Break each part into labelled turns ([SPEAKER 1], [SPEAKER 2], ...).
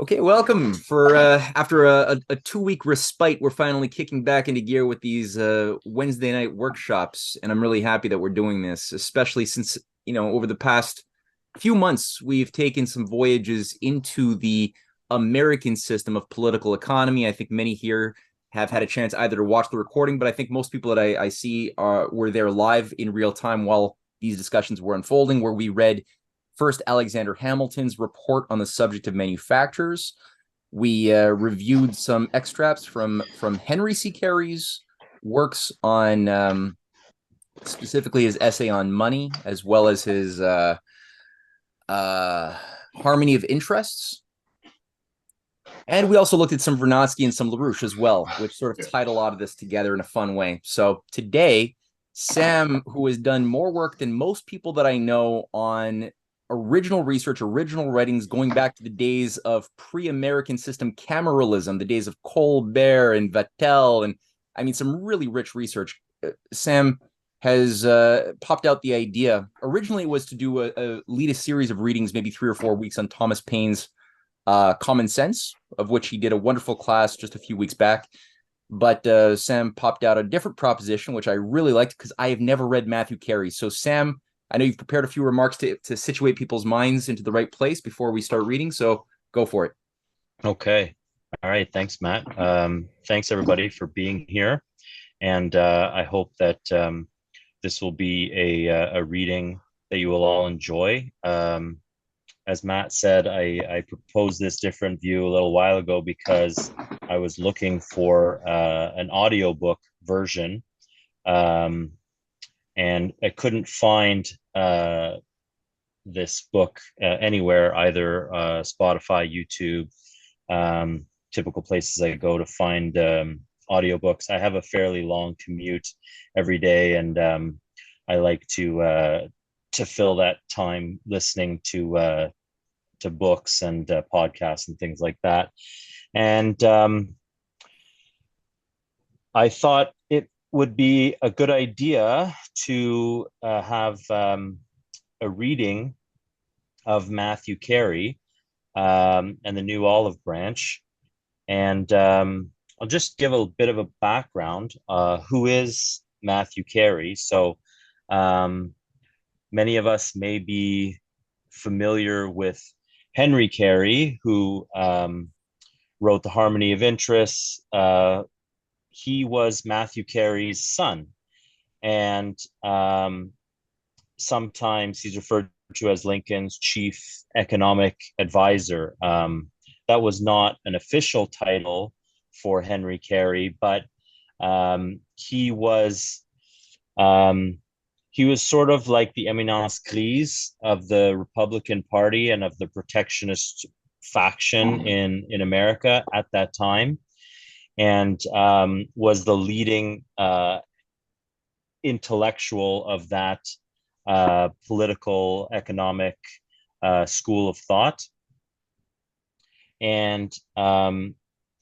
[SPEAKER 1] Okay, welcome. For after a 2 week respite, we're finally kicking back into gear with these Wednesday night workshops, and I'm really happy that we're doing this, especially since over the past few months we've taken some voyages into the American system of political economy. I think many here have had a chance either to watch the recording, but I think most people that I see were there live in real time while these discussions were unfolding, where we read first Alexander Hamilton's report on the subject of manufacturers. We reviewed some extracts from Henry C. Carey's works on specifically his essay on money, as well as his harmony of interests. And we also looked at some Vernadsky and some LaRouche as well, which sort of tied a lot of this together in a fun way. So today, Sam, who has done more work than most people that I know on original research, original writings, going back to the days of pre-American system cameralism, the days of Colbert and Vattel, and I mean, some really rich research. Sam has popped out the idea. Originally, it was to do lead a series of readings, maybe 3 or 4 weeks, on Thomas Paine's Common Sense, of which he did a wonderful class just a few weeks back. But Sam popped out a different proposition, which I really liked because I have never read Matthew Carey. So, Sam, I know you've prepared a few remarks to situate people's minds into the right place before we start reading. So, go for it.
[SPEAKER 2] Okay. All right. Thanks, Matt. Thanks, everybody, for being here. And I hope that this will be a reading that you will all enjoy. As Matt said, I proposed this different view a little while ago because I was looking for an audiobook version, um, and I couldn't find this book anywhere, either Spotify, YouTube, typical places I go to find audiobooks. I have a fairly long commute every day, and I like to fill that time listening to books and podcasts and things like that. And I thought it would be a good idea to have a reading of Matthew Carey and the New Olive Branch. And I'll just give a bit of a background. Who is Matthew Carey? So um, many of us may be familiar with Henry Carey, who wrote The Harmony of Interests. He was Matthew Carey's son. And sometimes he's referred to as Lincoln's chief economic advisor. That was not an official title for Henry Carey, but um, he was sort of like the eminence grise of the Republican Party and of the protectionist faction in America at that time, and was the leading intellectual of that political economic school of thought. And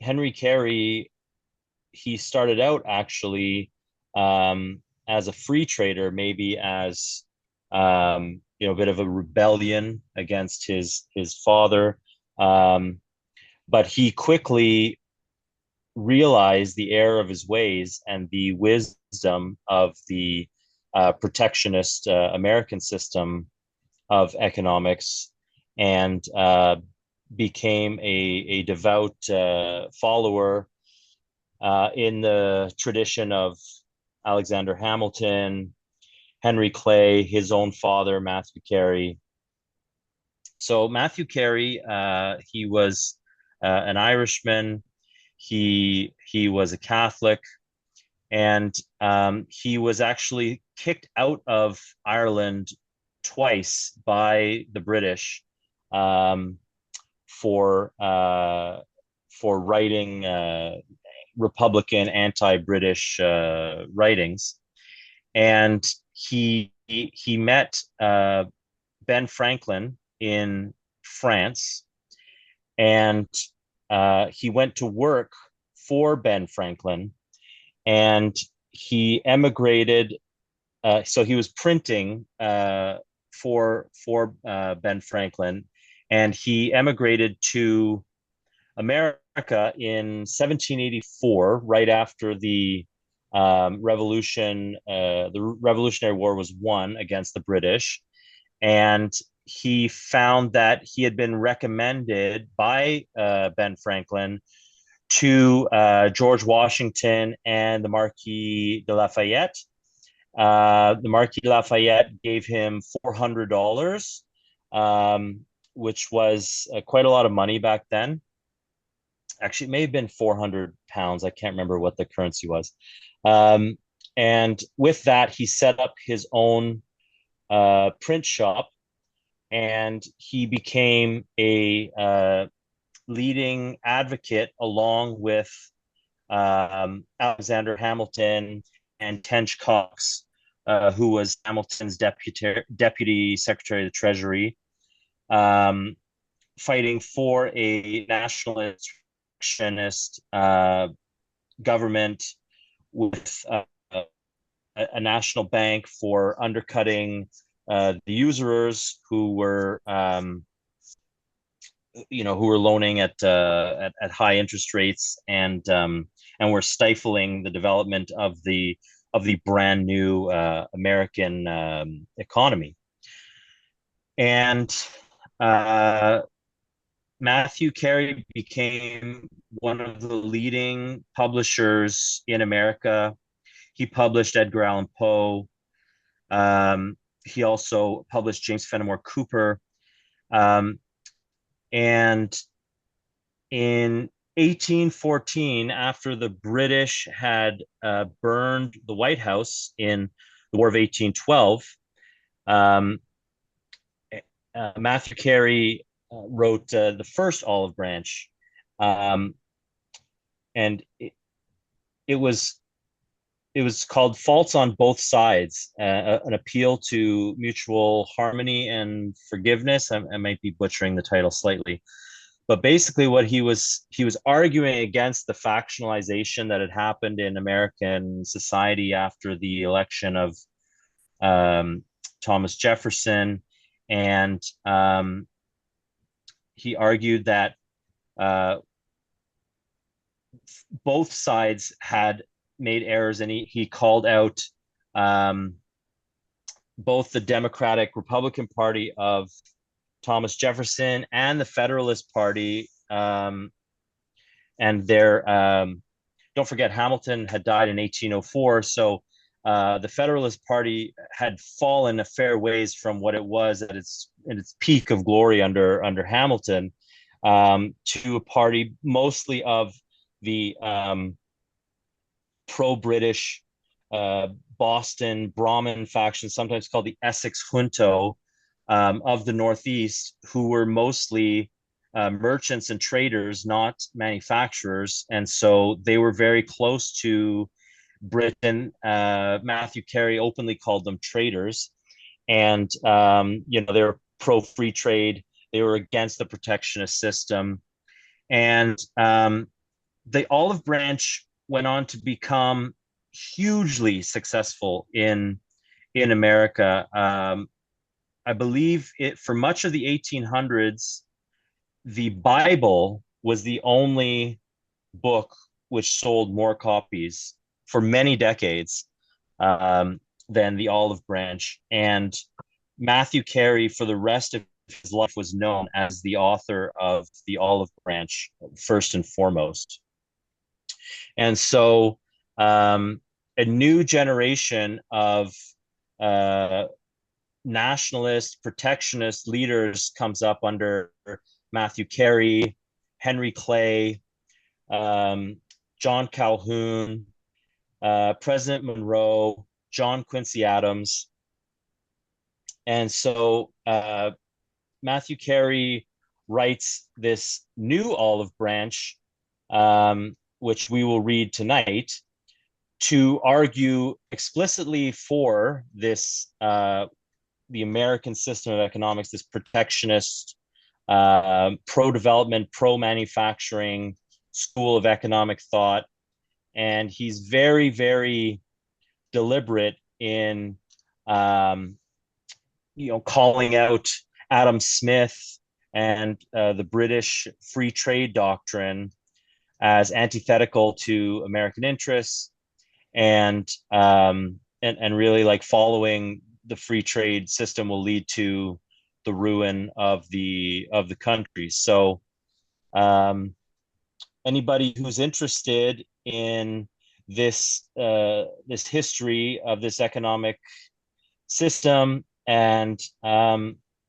[SPEAKER 2] Henry Carey, he started out actually as a free trader, maybe as a bit of a rebellion against his father, but he quickly realized the error of his ways and the wisdom of the protectionist American system of economics, and became a devout follower in the tradition of Alexander Hamilton, Henry Clay, his own father, Matthew Carey. So Matthew Carey, he was an Irishman. He was a Catholic, and he was actually kicked out of Ireland twice by the British, um, for writing Republican, anti-British writings, and he met Ben Franklin in France, and he went to work for Ben Franklin, and he emigrated. So he was printing for Ben Franklin, and he emigrated to America in 1784, right after the the Revolutionary War was won against the British, and he found that he had been recommended by Ben Franklin to George Washington and the Marquis de Lafayette. The Marquis de Lafayette gave him $400, which was quite a lot of money back then. Actually, it may have been £400. I can't remember what the currency was. Um, and with that, he set up his own print shop, and he became a leading advocate along with Alexander Hamilton and Tench Coxe, who was Hamilton's deputy secretary of the Treasury, fighting for a nationalist government with a national bank for undercutting the usurers who were who were loaning at high interest rates, and were stifling the development of the brand new American economy. And Matthew Carey became one of the leading publishers in America. He published Edgar Allan Poe. He also published James Fenimore Cooper. And in 1814, after the British had burned the White House in the War of 1812, Matthew Carey wrote the first olive branch, and it was called Faults on Both Sides, an appeal to mutual harmony and forgiveness. I might be butchering the title slightly, but basically what he was arguing against the factionalization that had happened in American society after the election of Thomas Jefferson. And he argued that both sides had made errors, and he called out both the Democratic Republican Party of Thomas Jefferson and the Federalist Party, and their don't forget, Hamilton had died in 1804, so the Federalist Party had fallen a fair ways from what it was at its peak of glory under Hamilton, to a party mostly of the pro-British Boston Brahmin faction, sometimes called the Essex Junto, of the Northeast, who were mostly merchants and traders, not manufacturers. And so they were very close to Britain. Matthew Carey openly called them traders. And, they were pro-free trade. They were against the protectionist system. And the olive branch went on to become hugely successful in America. I believe for much of the 1800s, the Bible was the only book which sold more copies for many decades than the olive branch. And Matthew Carey, for the rest of his life, was known as the author of the olive branch, first and foremost. And so a new generation of nationalist, protectionist leaders comes up under Matthew Carey, Henry Clay, John Calhoun, President Monroe, John Quincy Adams. And so Matthew Carey writes this new olive branch, which we will read tonight, to argue explicitly for this the American system of economics, this protectionist, pro-development, pro-manufacturing school of economic thought. And he's very, very deliberate in calling out Adam Smith, and the British free trade doctrine as antithetical to American interests, and really like following the free trade system will lead to the ruin of the country. So anybody who's interested in this history of this economic system and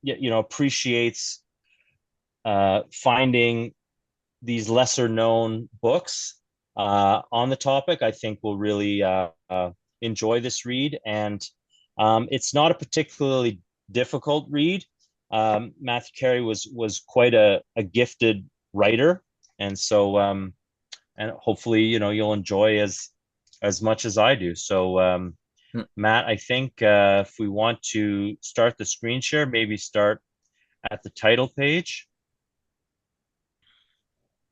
[SPEAKER 2] appreciates finding these lesser known books on the topic, I think will really enjoy this read. And it's not a particularly difficult read. Matthew Carey was quite a gifted writer, and so and hopefully you'll enjoy as much as I do. So Matt, I think if we want to start the screen share, maybe start at the title page.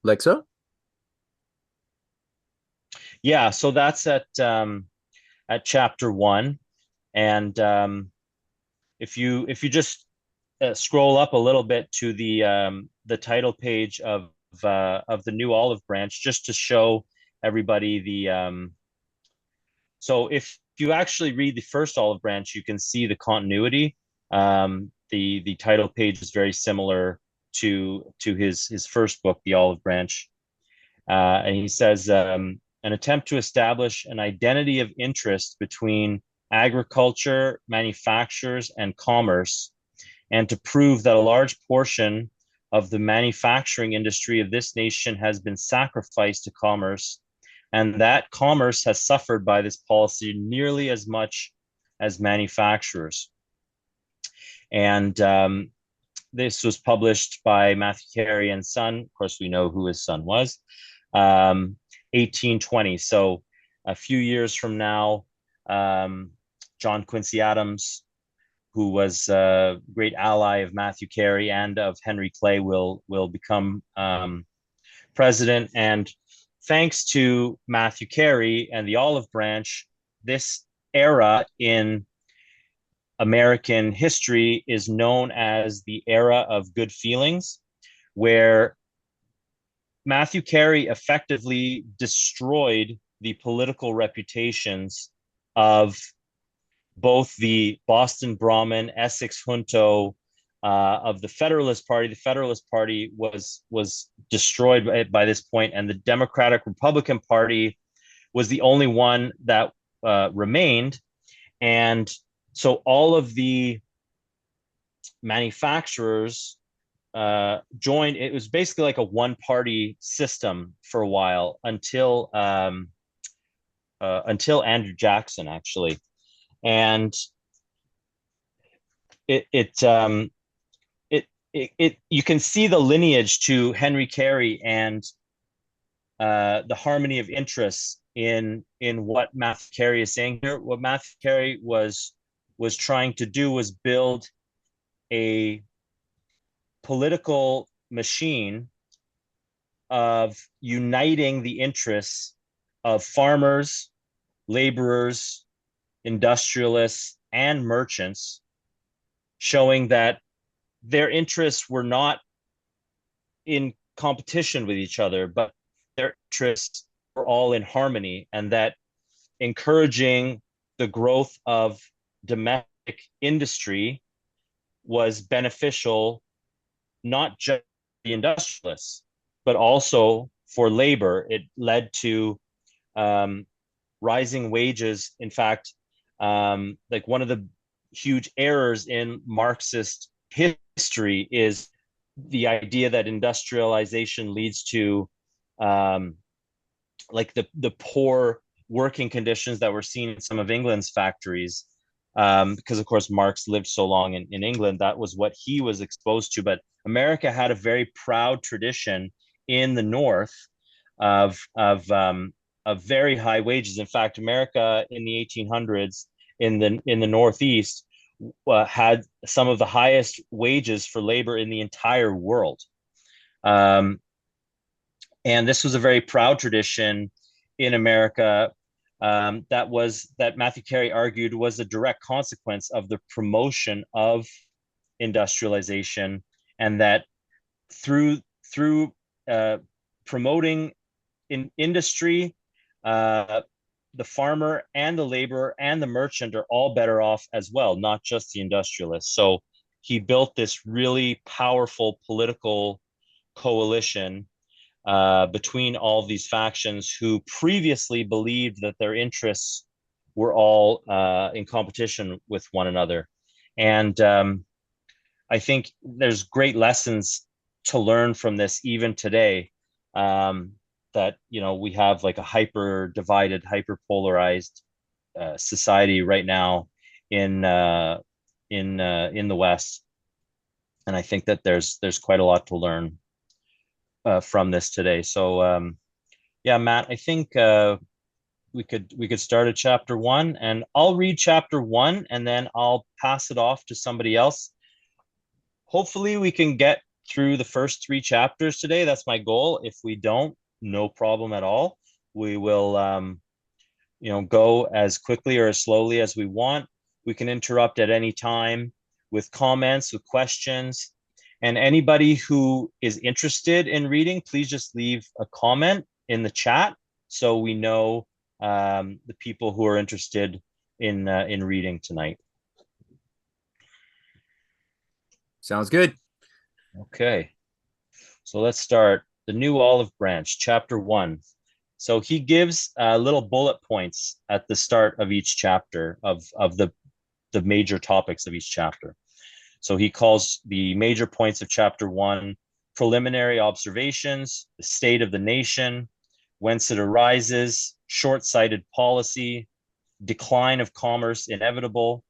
[SPEAKER 1] Like so?
[SPEAKER 2] Yeah, so that's at chapter 1, and if you just scroll up a little bit to the title page of the New Olive Branch, just to show everybody so if you actually read the first Olive Branch, you can see the continuity. The title page is very similar to his first book, The Olive Branch, and he says an attempt to establish an identity of interest between agriculture, manufacturers, and commerce, and to prove that a large portion of the manufacturing industry of this nation has been sacrificed to commerce, and that commerce has suffered by this policy nearly as much as manufacturers. And this was published by Matthew Carey and Son. Of course, we know who his son was. 1820. So a few years from now, John Quincy Adams, who was a great ally of Matthew Carey and of Henry Clay, will become president. And thanks to Matthew Carey and the Olive Branch, this era in American history is known as the era of good feelings, where Matthew Carey effectively destroyed the political reputations of both the Boston Brahmin, Essex Junto, of the Federalist Party. The Federalist Party was destroyed by this point, and the Democratic Republican Party was the only one that remained. And so all of the manufacturers joined. It was basically like a one-party system for a while until Andrew Jackson, actually. And it you can see the lineage to Henry Carey and the harmony of interests in what Matthew Carey is saying here. What Matthew Carey was trying to do was build a political machine of uniting the interests of farmers, laborers, industrialists, and merchants, showing that their interests were not in competition with each other, but their interests were all in harmony, and that encouraging the growth of domestic industry was beneficial not just the industrialists, but also for labor. It led to rising wages. In fact, like one of the huge errors in Marxist history is the idea that industrialization leads to like the poor working conditions that were seen in some of England's factories. Because of course Marx lived so long in England, that was what he was exposed to. But America had a very proud tradition in the North of very high wages. In fact, America in the 1800s in the Northeast had some of the highest wages for labor in the entire world. And this was a very proud tradition in America that Matthew Carey argued was a direct consequence of the promotion of industrialization, and that through promoting in industry, the farmer and the laborer and the merchant are all better off as well, not just the industrialist. So he built this really powerful political coalition between all of these factions who previously believed that their interests were all in competition with one another. And I think there's great lessons to learn from this even today. That we have like a hyper divided, hyper polarized society right now in the West, and I think that there's quite a lot to learn from this today. So yeah, Matt, I think we could start at chapter 1, and I'll read chapter 1 and then I'll pass it off to somebody else. Hopefully we can get through the first 3 chapters today. That's my goal. If we don't, no problem at all. We will go as quickly or as slowly as we want. We can interrupt at any time with comments, with questions. And anybody who is interested in reading, please just leave a comment in the chat so we know the people who are interested in reading tonight.
[SPEAKER 1] Sounds good.
[SPEAKER 2] Okay, so let's start. The New Olive Branch, chapter 1. So he gives little bullet points at the start of each chapter of the major topics of each chapter. So he calls the major points of chapter 1 preliminary observations, the state of the nation, whence it arises, short-sighted policy, decline of commerce inevitable,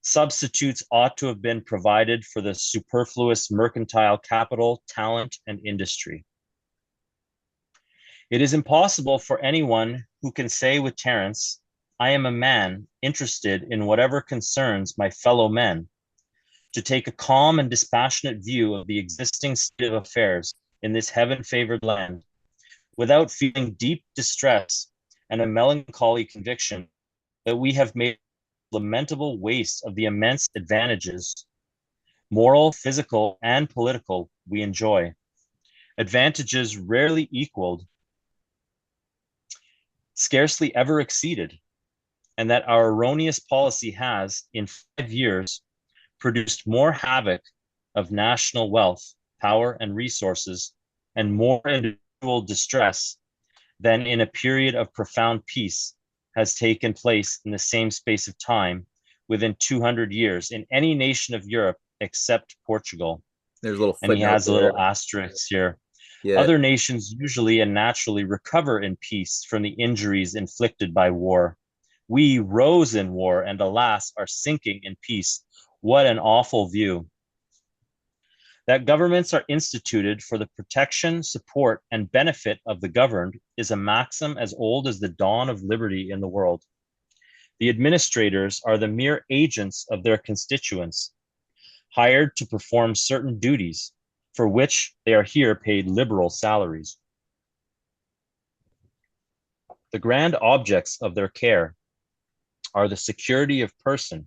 [SPEAKER 2] substitutes ought to have been provided for the superfluous mercantile capital, talent, and industry. It is impossible for anyone who can say with Terence, I am a man interested in whatever concerns my fellow men, to take a calm and dispassionate view of the existing state of affairs in this heaven-favored land, without feeling deep distress and a melancholy conviction that we have made lamentable waste of the immense advantages, moral, physical, and political, we enjoy. Advantages rarely equaled, scarcely ever exceeded, and that our erroneous policy has, in 5 years, produced more havoc of national wealth, power, and resources, and more individual distress than in a period of profound peace has taken place in the same space of time within 200 years in any nation of Europe except Portugal.
[SPEAKER 1] There's a little
[SPEAKER 2] and he
[SPEAKER 1] footnote
[SPEAKER 2] has a
[SPEAKER 1] there.
[SPEAKER 2] little asterisk here.
[SPEAKER 1] Yeah.
[SPEAKER 2] Other nations usually and naturally recover in peace from the injuries inflicted by war. We rose in war and alas are sinking in peace. What an awful view. That governments are instituted for the protection, support, and benefit of the governed is a maxim as old as the dawn of liberty in the world. The administrators are the mere agents of their constituents, hired to perform certain duties, for which they are here paid liberal salaries. The grand objects of their care are the security of person,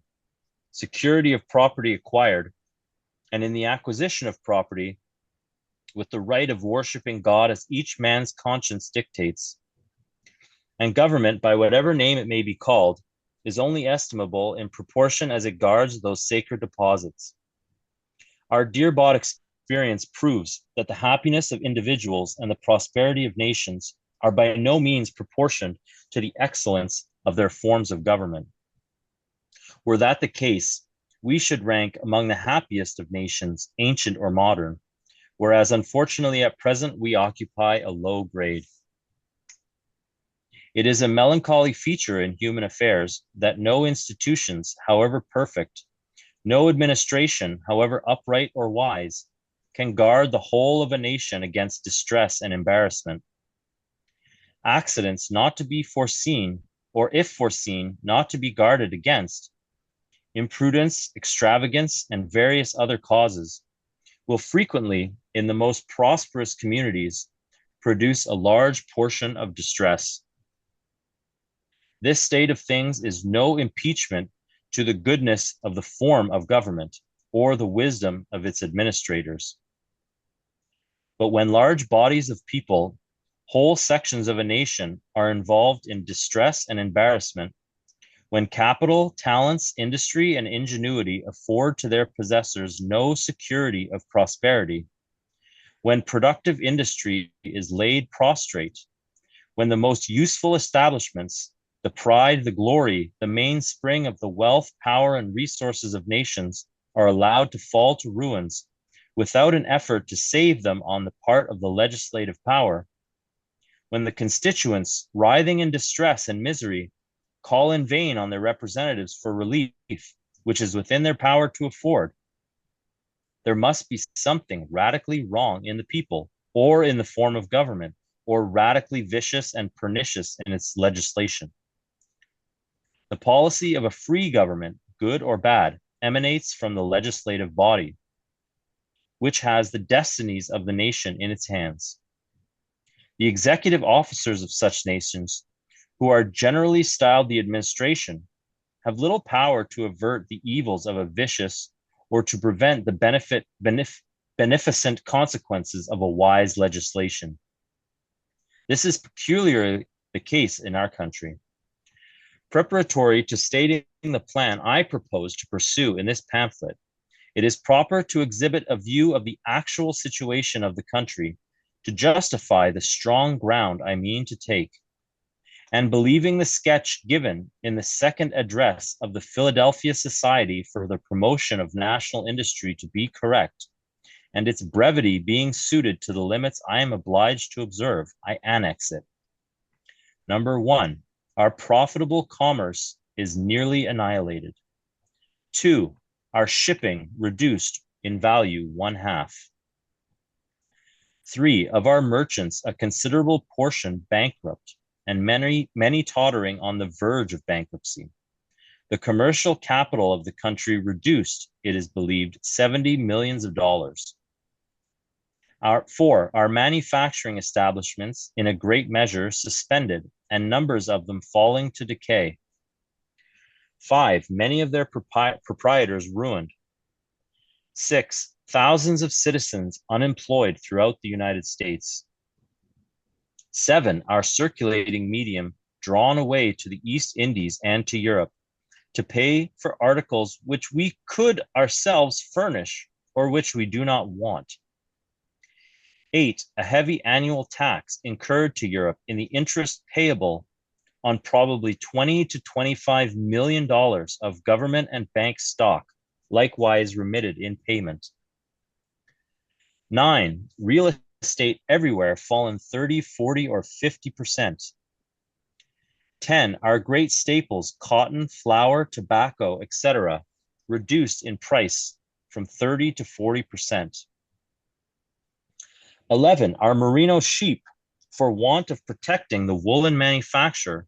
[SPEAKER 2] security of property acquired, and in the acquisition of property, with the right of worshiping God as each man's conscience dictates. And government, by whatever name it may be called, is only estimable in proportion as it guards those sacred deposits. Our dear-bought experience proves that the happiness of individuals and the prosperity of nations are by no means proportioned to the excellence of their forms of government. Were that the case, we should rank among the happiest of nations, ancient or modern, whereas unfortunately at present we occupy a low grade. It is a melancholy feature in human affairs that no institutions, however perfect, no administration, however upright or wise, can guard the whole of a nation against distress and embarrassment. Accidents not to be foreseen, or if foreseen, not to be guarded against, imprudence, extravagance, and various other causes will frequently, in the most prosperous communities, produce a large portion of distress. This state of things is no impeachment to the goodness of the form of government or the wisdom of its administrators. But when large bodies of people, whole sections of a nation, are involved in distress and embarrassment, when capital, talents, industry, and ingenuity afford to their possessors no security of prosperity, when productive industry is laid prostrate, when the most useful establishments, the pride, the glory, the mainspring of the wealth, power, and resources of nations, are allowed to fall to ruins without an effort to save them on the part of the legislative power, when the constituents, writhing in distress and misery, call in vain on their representatives for relief, which is within their power to afford, there must be something radically wrong in the people, or in the form of government, or radically vicious and pernicious in its legislation. The policy of a free government, good or bad, emanates from the legislative body, which has the destinies of the nation in its hands. The executive officers of such nations, who are generally styled the administration, have little power to avert the evils of a vicious or to prevent the beneficent consequences of a wise legislation. This is peculiarly the case in our country. Preparatory to stating the plan I propose to pursue in this pamphlet, it is proper to exhibit a view of the actual situation of the country to justify the strong ground I mean to take. And believing the sketch given in the second address of the Philadelphia Society for the Promotion of National Industry to be correct, and its brevity being suited to the limits I am obliged to observe, I annex it. Number 1, our profitable commerce is nearly annihilated. 2, our shipping reduced in value 1/2. 3, of our merchants, a considerable portion bankrupt, and many tottering on the verge of bankruptcy. The commercial capital of the country reduced, it is believed, $70 millions. 4, our manufacturing establishments in a great measure suspended, and numbers of them falling to decay. 5, many of their proprietors ruined. 6, thousands of citizens unemployed throughout the United States. 7, our circulating medium drawn away to the East Indies and to Europe to pay for articles which we could ourselves furnish or which we do not want. 8, a heavy annual tax incurred to Europe in the interest payable on probably $20 to $25 million of government and bank stock, likewise remitted in payment. 9, real estate everywhere fallen 30, 40, or 50%. 10, our great staples, cotton, flour, tobacco, etc., reduced in price from 30 to 40%. 11, our merino sheep, for want of protecting the woolen manufacture,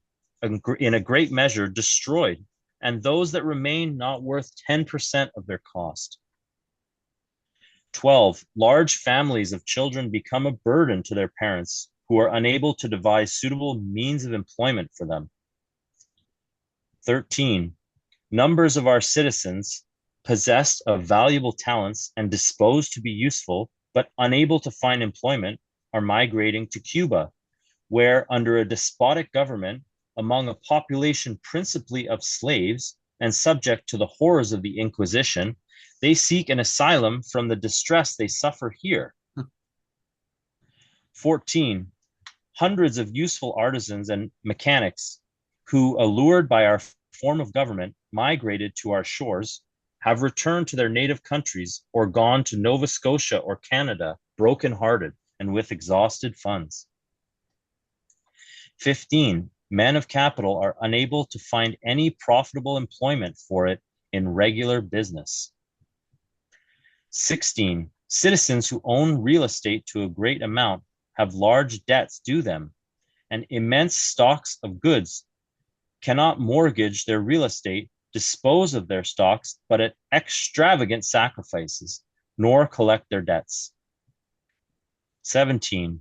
[SPEAKER 2] in a great measure destroyed, and those that remain not worth 10% of their cost. 12, large families of children become a burden to their parents, who are unable to devise suitable means of employment for them. 13, numbers of our citizens, possessed of valuable talents and disposed to be useful, but unable to find employment, are migrating to Cuba, where, under a despotic government, among a population principally of slaves and subject to the horrors of the Inquisition, they seek an asylum from the distress they suffer here. 14, hundreds of useful artisans and mechanics who, allured by our form of government, migrated to our shores, have returned to their native countries or gone to Nova Scotia or Canada, broken-hearted and with exhausted funds. 15, men of capital are unable to find any profitable employment for it in regular business. 16, citizens who own real estate to a great amount have large debts due them, and immense stocks of goods, cannot mortgage their real estate, dispose of their stocks, but at extravagant sacrifices, nor collect their debts. 17,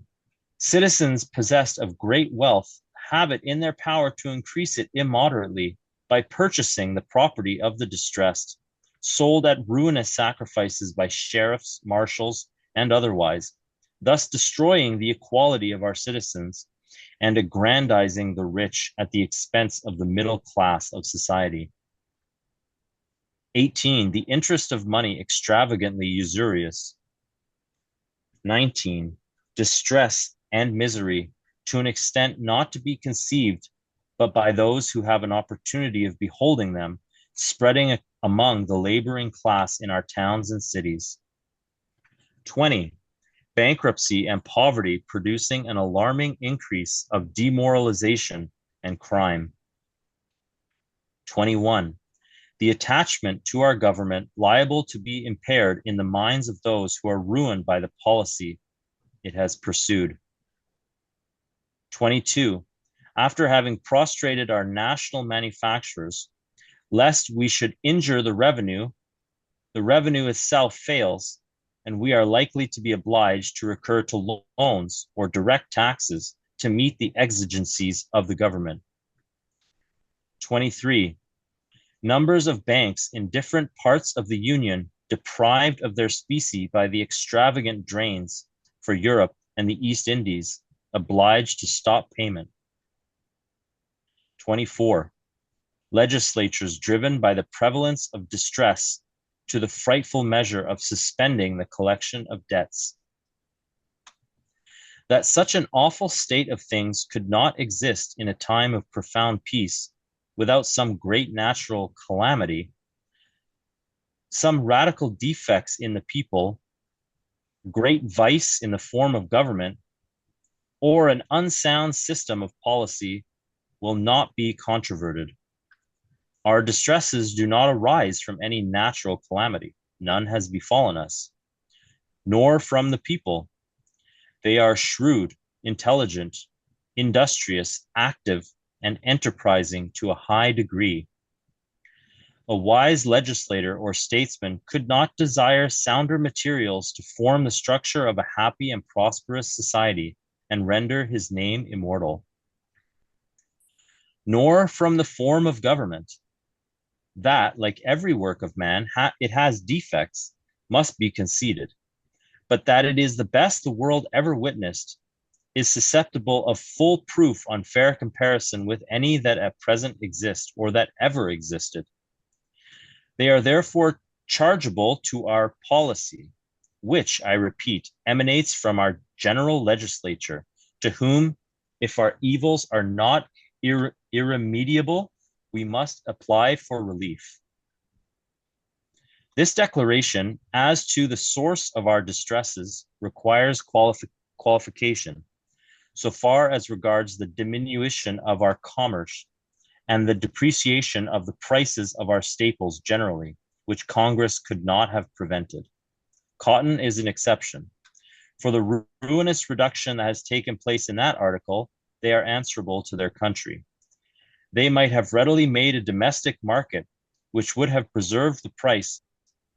[SPEAKER 2] citizens possessed of great wealth have it in their power to increase it immoderately by purchasing the property of the distressed, sold at ruinous sacrifices by sheriffs, marshals, and otherwise, thus destroying the equality of our citizens and aggrandizing the rich at the expense of the middle class of society. 18, the interest of money extravagantly usurious. 19, distress and misery to an extent not to be conceived but by those who have an opportunity of beholding them, spreading among the laboring class in our towns and cities. 20, bankruptcy and poverty producing an alarming increase of demoralization and crime. 21, the attachment to our government liable to be impaired in the minds of those who are ruined by the policy it has pursued. 22, after having prostrated our national manufacturers, lest we should injure the revenue itself fails, and we are likely to be obliged to recur to loans or direct taxes to meet the exigencies of the government. 23, numbers of banks in different parts of the Union deprived of their specie by the extravagant drains for Europe and the East Indies, obliged to stop payment. 24, legislatures driven by the prevalence of distress to the frightful measure of suspending the collection of debts. That such an awful state of things could not exist in a time of profound peace without some great natural calamity, some radical defects in the people, great vice in the form of government, or an unsound system of policy will not be controverted. Our distresses do not arise from any natural calamity. None has befallen us, nor from the people. They are shrewd, intelligent, industrious, active, and enterprising to a high degree. A wise legislator or statesman could not desire sounder materials to form the structure of a happy and prosperous society and render his name immortal. Nor from the form of government. That, like every work of man, it has defects, must be conceded. But that it is the best the world ever witnessed is susceptible of full proof on fair comparison with any that at present exist or that ever existed. They are therefore chargeable to our policy, which, I repeat, emanates from our general legislature, to whom, if our evils are not irremediable, we must apply for relief. This declaration as to the source of our distresses requires qualification, so far as regards the diminution of our commerce and the depreciation of the prices of our staples generally, which Congress could not have prevented. Cotton is an exception. For the ruinous reduction that has taken place in that article, they are answerable to their country. They might have readily made a domestic market which would have preserved the price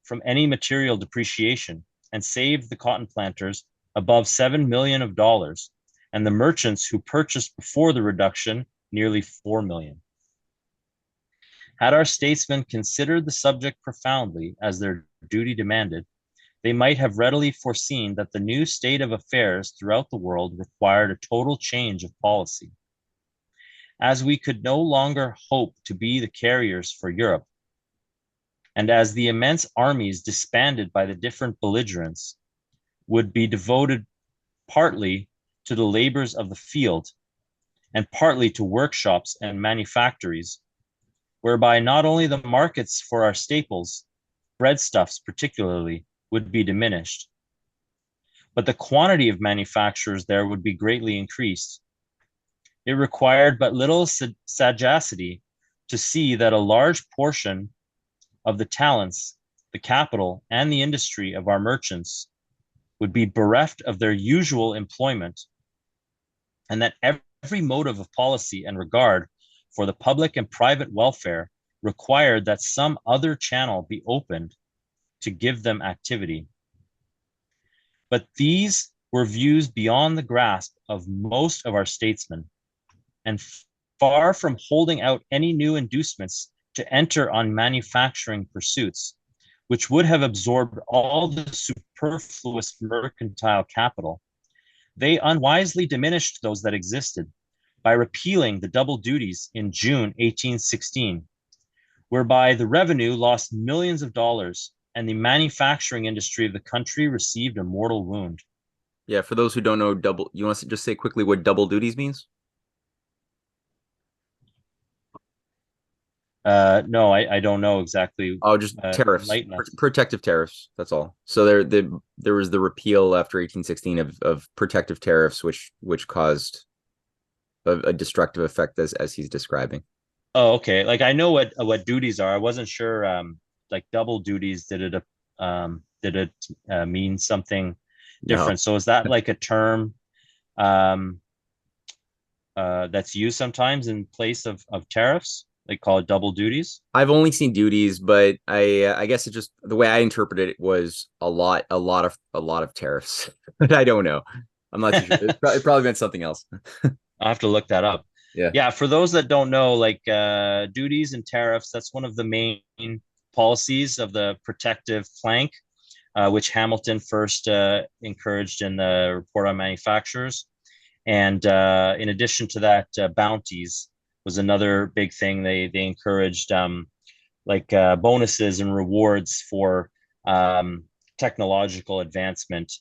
[SPEAKER 2] from any material depreciation and saved the cotton planters above $7 million, and the merchants who purchased before the reduction nearly $4 million. Had our statesmen considered the subject profoundly as their duty demanded, they might have readily foreseen that the new state of affairs throughout the world required a total change of policy. As we could no longer hope to be the carriers for Europe, and as the immense armies disbanded by the different belligerents would be devoted partly to the labors of the field and partly to workshops and manufactories, whereby not only the markets for our staples, breadstuffs particularly, would be diminished, but the quantity of manufacturers there would be greatly increased. It required but little sagacity to see that a large portion of the talents, the capital, and the industry of our merchants would be bereft of their usual employment, and that every motive of policy and regard for the public and private welfare required that some other channel be opened to give them activity. But these were views beyond the grasp of most of our statesmen, and far from holding out any new inducements to enter on manufacturing pursuits, which would have absorbed all the superfluous mercantile capital, They unwisely diminished those that existed by repealing the double duties in June 1816, whereby the revenue lost millions of dollars and the manufacturing industry of the country received a mortal wound.
[SPEAKER 1] Yeah, for those who don't know, you want to just say quickly what double duties means?
[SPEAKER 2] No, I don't know exactly.
[SPEAKER 1] Oh, just tariffs,
[SPEAKER 2] Enlighten us.
[SPEAKER 1] protective tariffs. That's all. So there was the repeal after 1816 of protective tariffs, which caused a destructive effect as he's describing.
[SPEAKER 2] Oh, okay. Like I know what duties are. I wasn't sure. Like double duties. Did it mean something
[SPEAKER 1] No,
[SPEAKER 2] different? So is that like a term um, that's used sometimes in place of tariffs? They call it double duties.
[SPEAKER 1] I've only seen duties, but I guess it just the way I interpreted it was a lot of tariffs. But I don't know. I'm not too sure. It probably meant something else.
[SPEAKER 2] I'll have to look that up.
[SPEAKER 1] Yeah.
[SPEAKER 2] Yeah, for those that don't know, like duties and tariffs, that's one of the main policies of the protective flank, which Hamilton first encouraged in the Report on Manufactures. And in addition to that, bounties was another big thing. They encouraged bonuses and rewards for technological advancement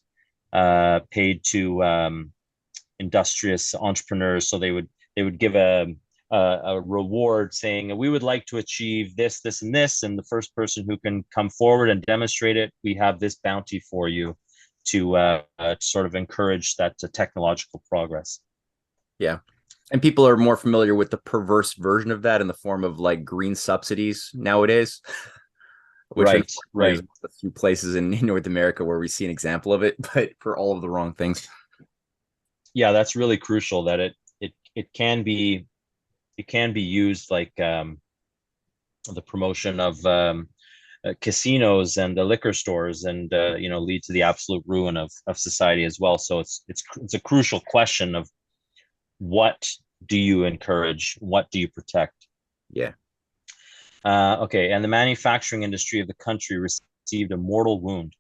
[SPEAKER 2] paid to industrious entrepreneurs. So they would give a reward saying we would like to achieve this, this, and this, and the first person who can come forward and demonstrate it, we have this bounty for you to sort of encourage that technological progress.
[SPEAKER 1] Yeah. And people are more familiar with the perverse version of that in the form of like green subsidies nowadays, which
[SPEAKER 2] Right,
[SPEAKER 1] unfortunately is
[SPEAKER 2] right.
[SPEAKER 1] one of the few places in North America where we see an example of it, but for all of the wrong things.
[SPEAKER 2] Yeah, that's really crucial that it can be used like the promotion of casinos and the liquor stores, and lead to the absolute ruin of society as well. So it's a crucial question of what do you encourage, what do you protect.
[SPEAKER 1] Yeah.
[SPEAKER 2] Okay, and the manufacturing industry of the country received a mortal wound.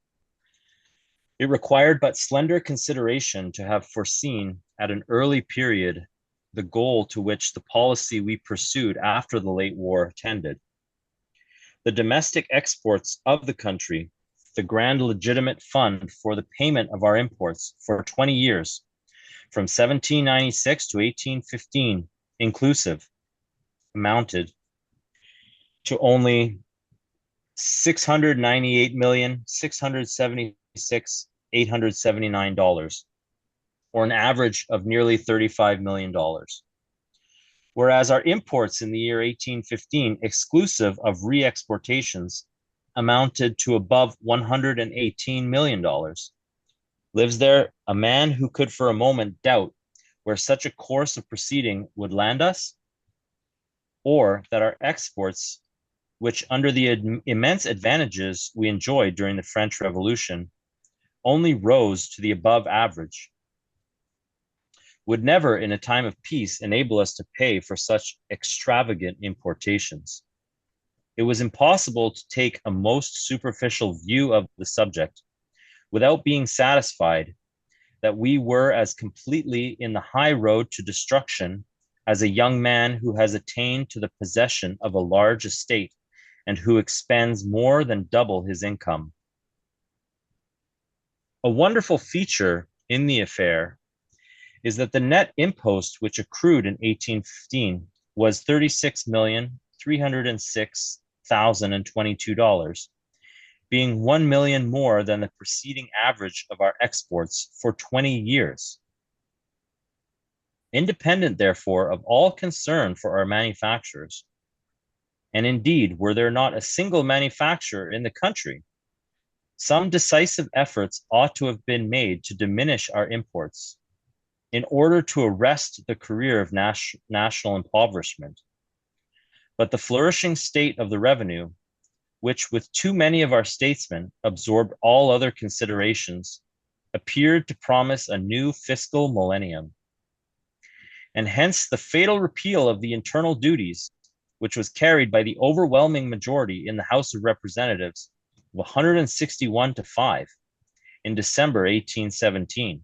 [SPEAKER 2] It required but slender consideration to have foreseen at an early period the goal to which the policy we pursued after the late war tended. The domestic exports of the country, the grand legitimate fund for the payment of our imports for 20 years, from 1796 to 1815, inclusive, amounted to only $698,676,879, or an average of nearly $35 million. Whereas our imports in the year 1815, exclusive of re-exportations, amounted to above $118 million. Lives there a man who could for a moment doubt where such a course of proceeding would land us, or that our exports, which under the immense advantages we enjoyed during the French Revolution, only rose to the above average, would never in a time of peace enable us to pay for such extravagant importations. It was impossible to take a most superficial view of the subject without being satisfied that we were as completely in the high road to destruction as a young man who has attained to the possession of a large estate and who expends more than double his income. A wonderful feature in the affair is that the net impost which accrued in 1815 was $36,306,022, being 1 million more than the preceding average of our exports for 20 years. Independent, therefore, of all concern for our manufacturers, and indeed, were there not a single manufacturer in the country, some decisive efforts ought to have been made to diminish our imports in order to arrest the career of national impoverishment. But the flourishing state of the revenue, which with too many of our statesmen absorbed all other considerations, appeared to promise a new fiscal millennium. And hence the fatal repeal of the internal duties, which was carried by the overwhelming majority in the House of Representatives of 161 to 5 in December 1817.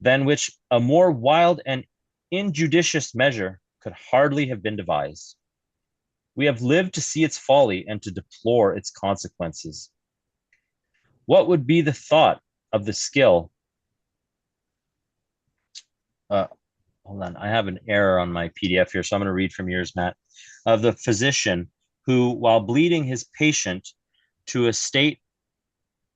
[SPEAKER 2] than which a more wild and injudicious measure could hardly have been devised. We have lived to see its folly and to deplore its consequences. What would be the thought of the skill? Hold on, I have an error on my PDF here, so I'm going to read from yours, Matt. Of the physician who, while bleeding his patient to a state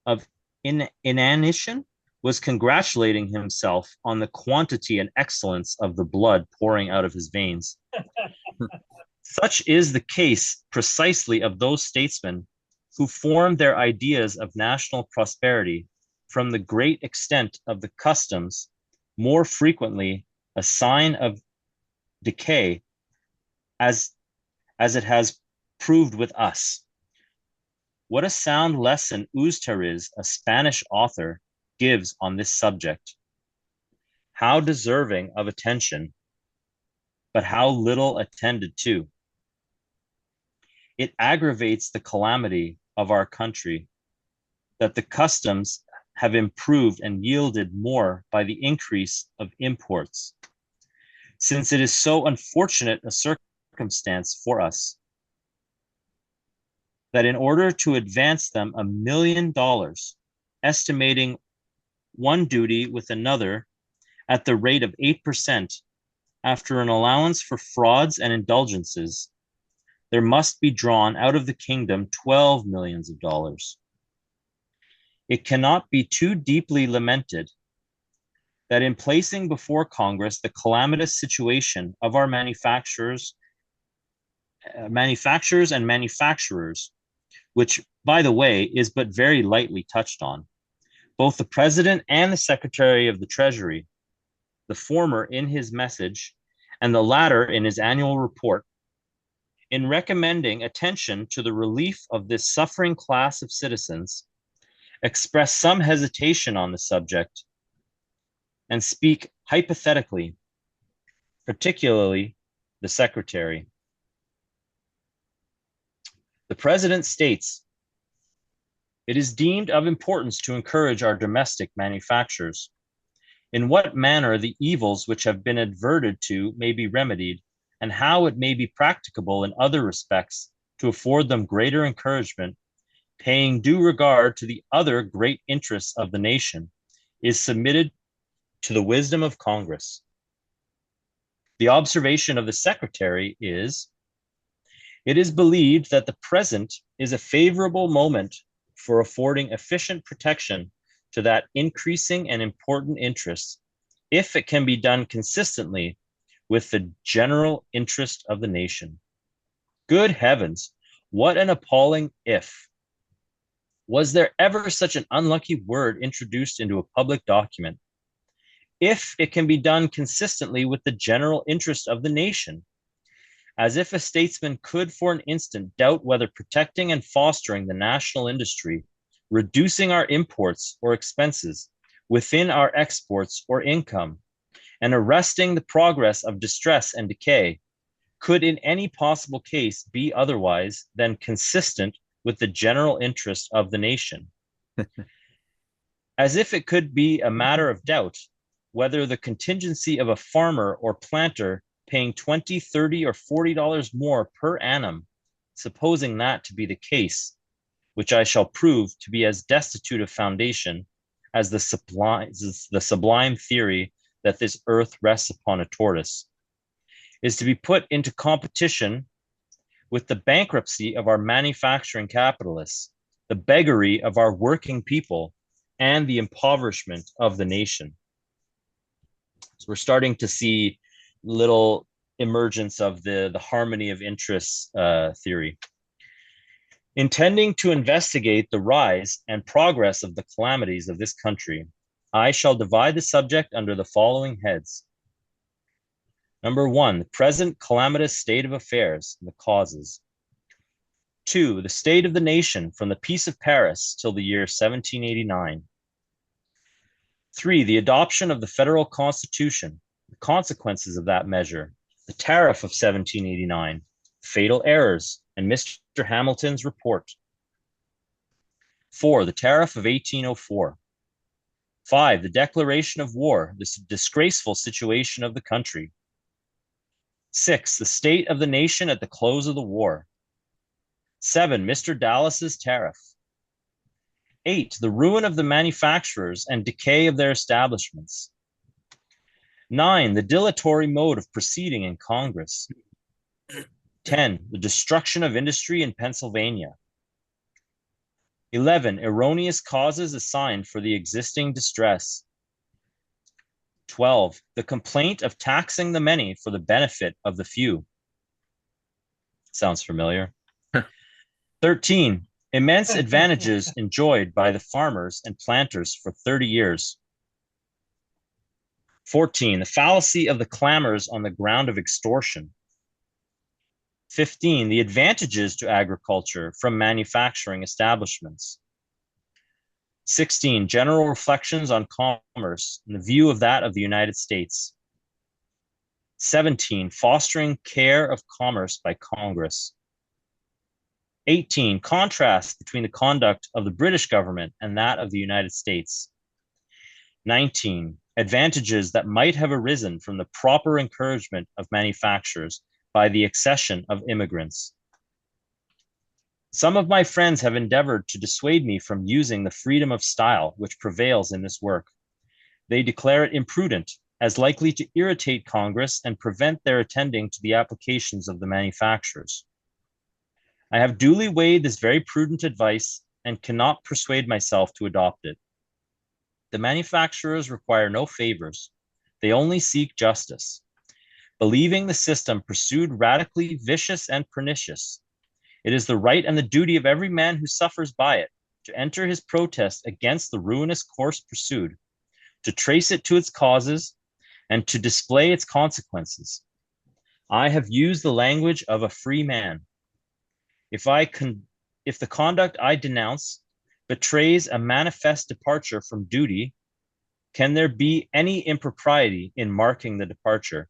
[SPEAKER 2] of inanition, was congratulating himself on the quantity and excellence of the blood pouring out of his veins. Such is the case precisely of those statesmen who form their ideas of national prosperity from the great extent of the customs, more frequently a sign of decay, as it has proved with us. What a sound lesson Uztariz, a Spanish author, gives on this subject. How deserving of attention, but how little attended to. It aggravates the calamity of our country that the customs have improved and yielded more by the increase of imports, since it is so unfortunate a circumstance for us that in order to advance them $1 million, estimating one duty with another at the rate of 8%, after an allowance for frauds and indulgences, there must be drawn out of the kingdom 12 millions of dollars. It cannot be too deeply lamented that in placing before Congress the calamitous situation of our manufacturers and manufacturers, which, by the way, is but very lightly touched on, both the President and the Secretary of the Treasury, the former in his message and the latter in his annual report, in recommending attention to the relief of this suffering class of citizens, express some hesitation on the subject and speak hypothetically, particularly the Secretary. The President states, "It is deemed of importance to encourage our domestic manufactures. In what manner the evils which have been adverted to may be remedied, and how it may be practicable in other respects to afford them greater encouragement, paying due regard to the other great interests of the nation, is submitted to the wisdom of Congress." The observation of the Secretary is, "It is believed that the present is a favorable moment for affording efficient protection to that increasing and important interest, if it can be done consistently with the general interest of the nation." Good heavens, what an appalling if! Was there ever such an unlucky word introduced into a public document? If it can be done consistently with the general interest of the nation. As if a statesman could for an instant doubt whether protecting and fostering the national industry, reducing our imports or expenses, within our exports or income, and arresting the progress of distress and decay, could in any possible case be otherwise than consistent with the general interest of the nation. As if it could be a matter of doubt whether the contingency of a farmer or planter paying $20, $30, or $40 more per annum, supposing that to be the case, which I shall prove to be as destitute of foundation as the sublime theory that this earth rests upon a tortoise, is to be put into competition with the bankruptcy of our manufacturing capitalists, the beggary of our working people, and the impoverishment of the nation. So we're starting to see little emergence of the harmony of interests theory. Intending to investigate the rise and progress of the calamities of this country, I shall divide the subject under the following heads. Number 1, the present calamitous state of affairs and the causes. 2, the state of the nation from the Peace of Paris till the year 1789. 3, the adoption of the federal constitution, the consequences of that measure, the tariff of 1789, fatal errors, and Mr. Hamilton's report. 4, the tariff of 1804. 5, the declaration of war, this disgraceful situation of the country. 6, the state of the nation at the close of the war. 7, Mr. Dallas's tariff. 8, the ruin of the manufacturers and decay of their establishments. 9, the dilatory mode of proceeding in Congress. 10, the destruction of industry in Pennsylvania. 11, erroneous causes assigned for the existing distress. 12, the complaint of taxing the many for the benefit of the few. Sounds familiar. 13, immense advantages enjoyed by the farmers and planters for 30 years. 14, the fallacy of the clamors on the ground of extortion. 15, the advantages to agriculture from manufacturing establishments. 16, general reflections on commerce in the view of that of the United States. 17, fostering care of commerce by Congress. 18, contrast between the conduct of the British government and that of the United States. 19, advantages that might have arisen from the proper encouragement of manufacturers by the accession of immigrants. Some of my friends have endeavored to dissuade me from using the freedom of style which prevails in this work. They declare it imprudent, as likely to irritate Congress and prevent their attending to the applications of the manufacturers. I have duly weighed this very prudent advice and cannot persuade myself to adopt it. The manufacturers require no favors. They only seek justice. Believing the system pursued radically vicious and pernicious, it is the right and the duty of every man who suffers by it to enter his protest against the ruinous course pursued, to trace it to its causes, and to display its consequences. I have used the language of a free man. If the conduct I denounce betrays a manifest departure from duty, can there be any impropriety in marking the departure?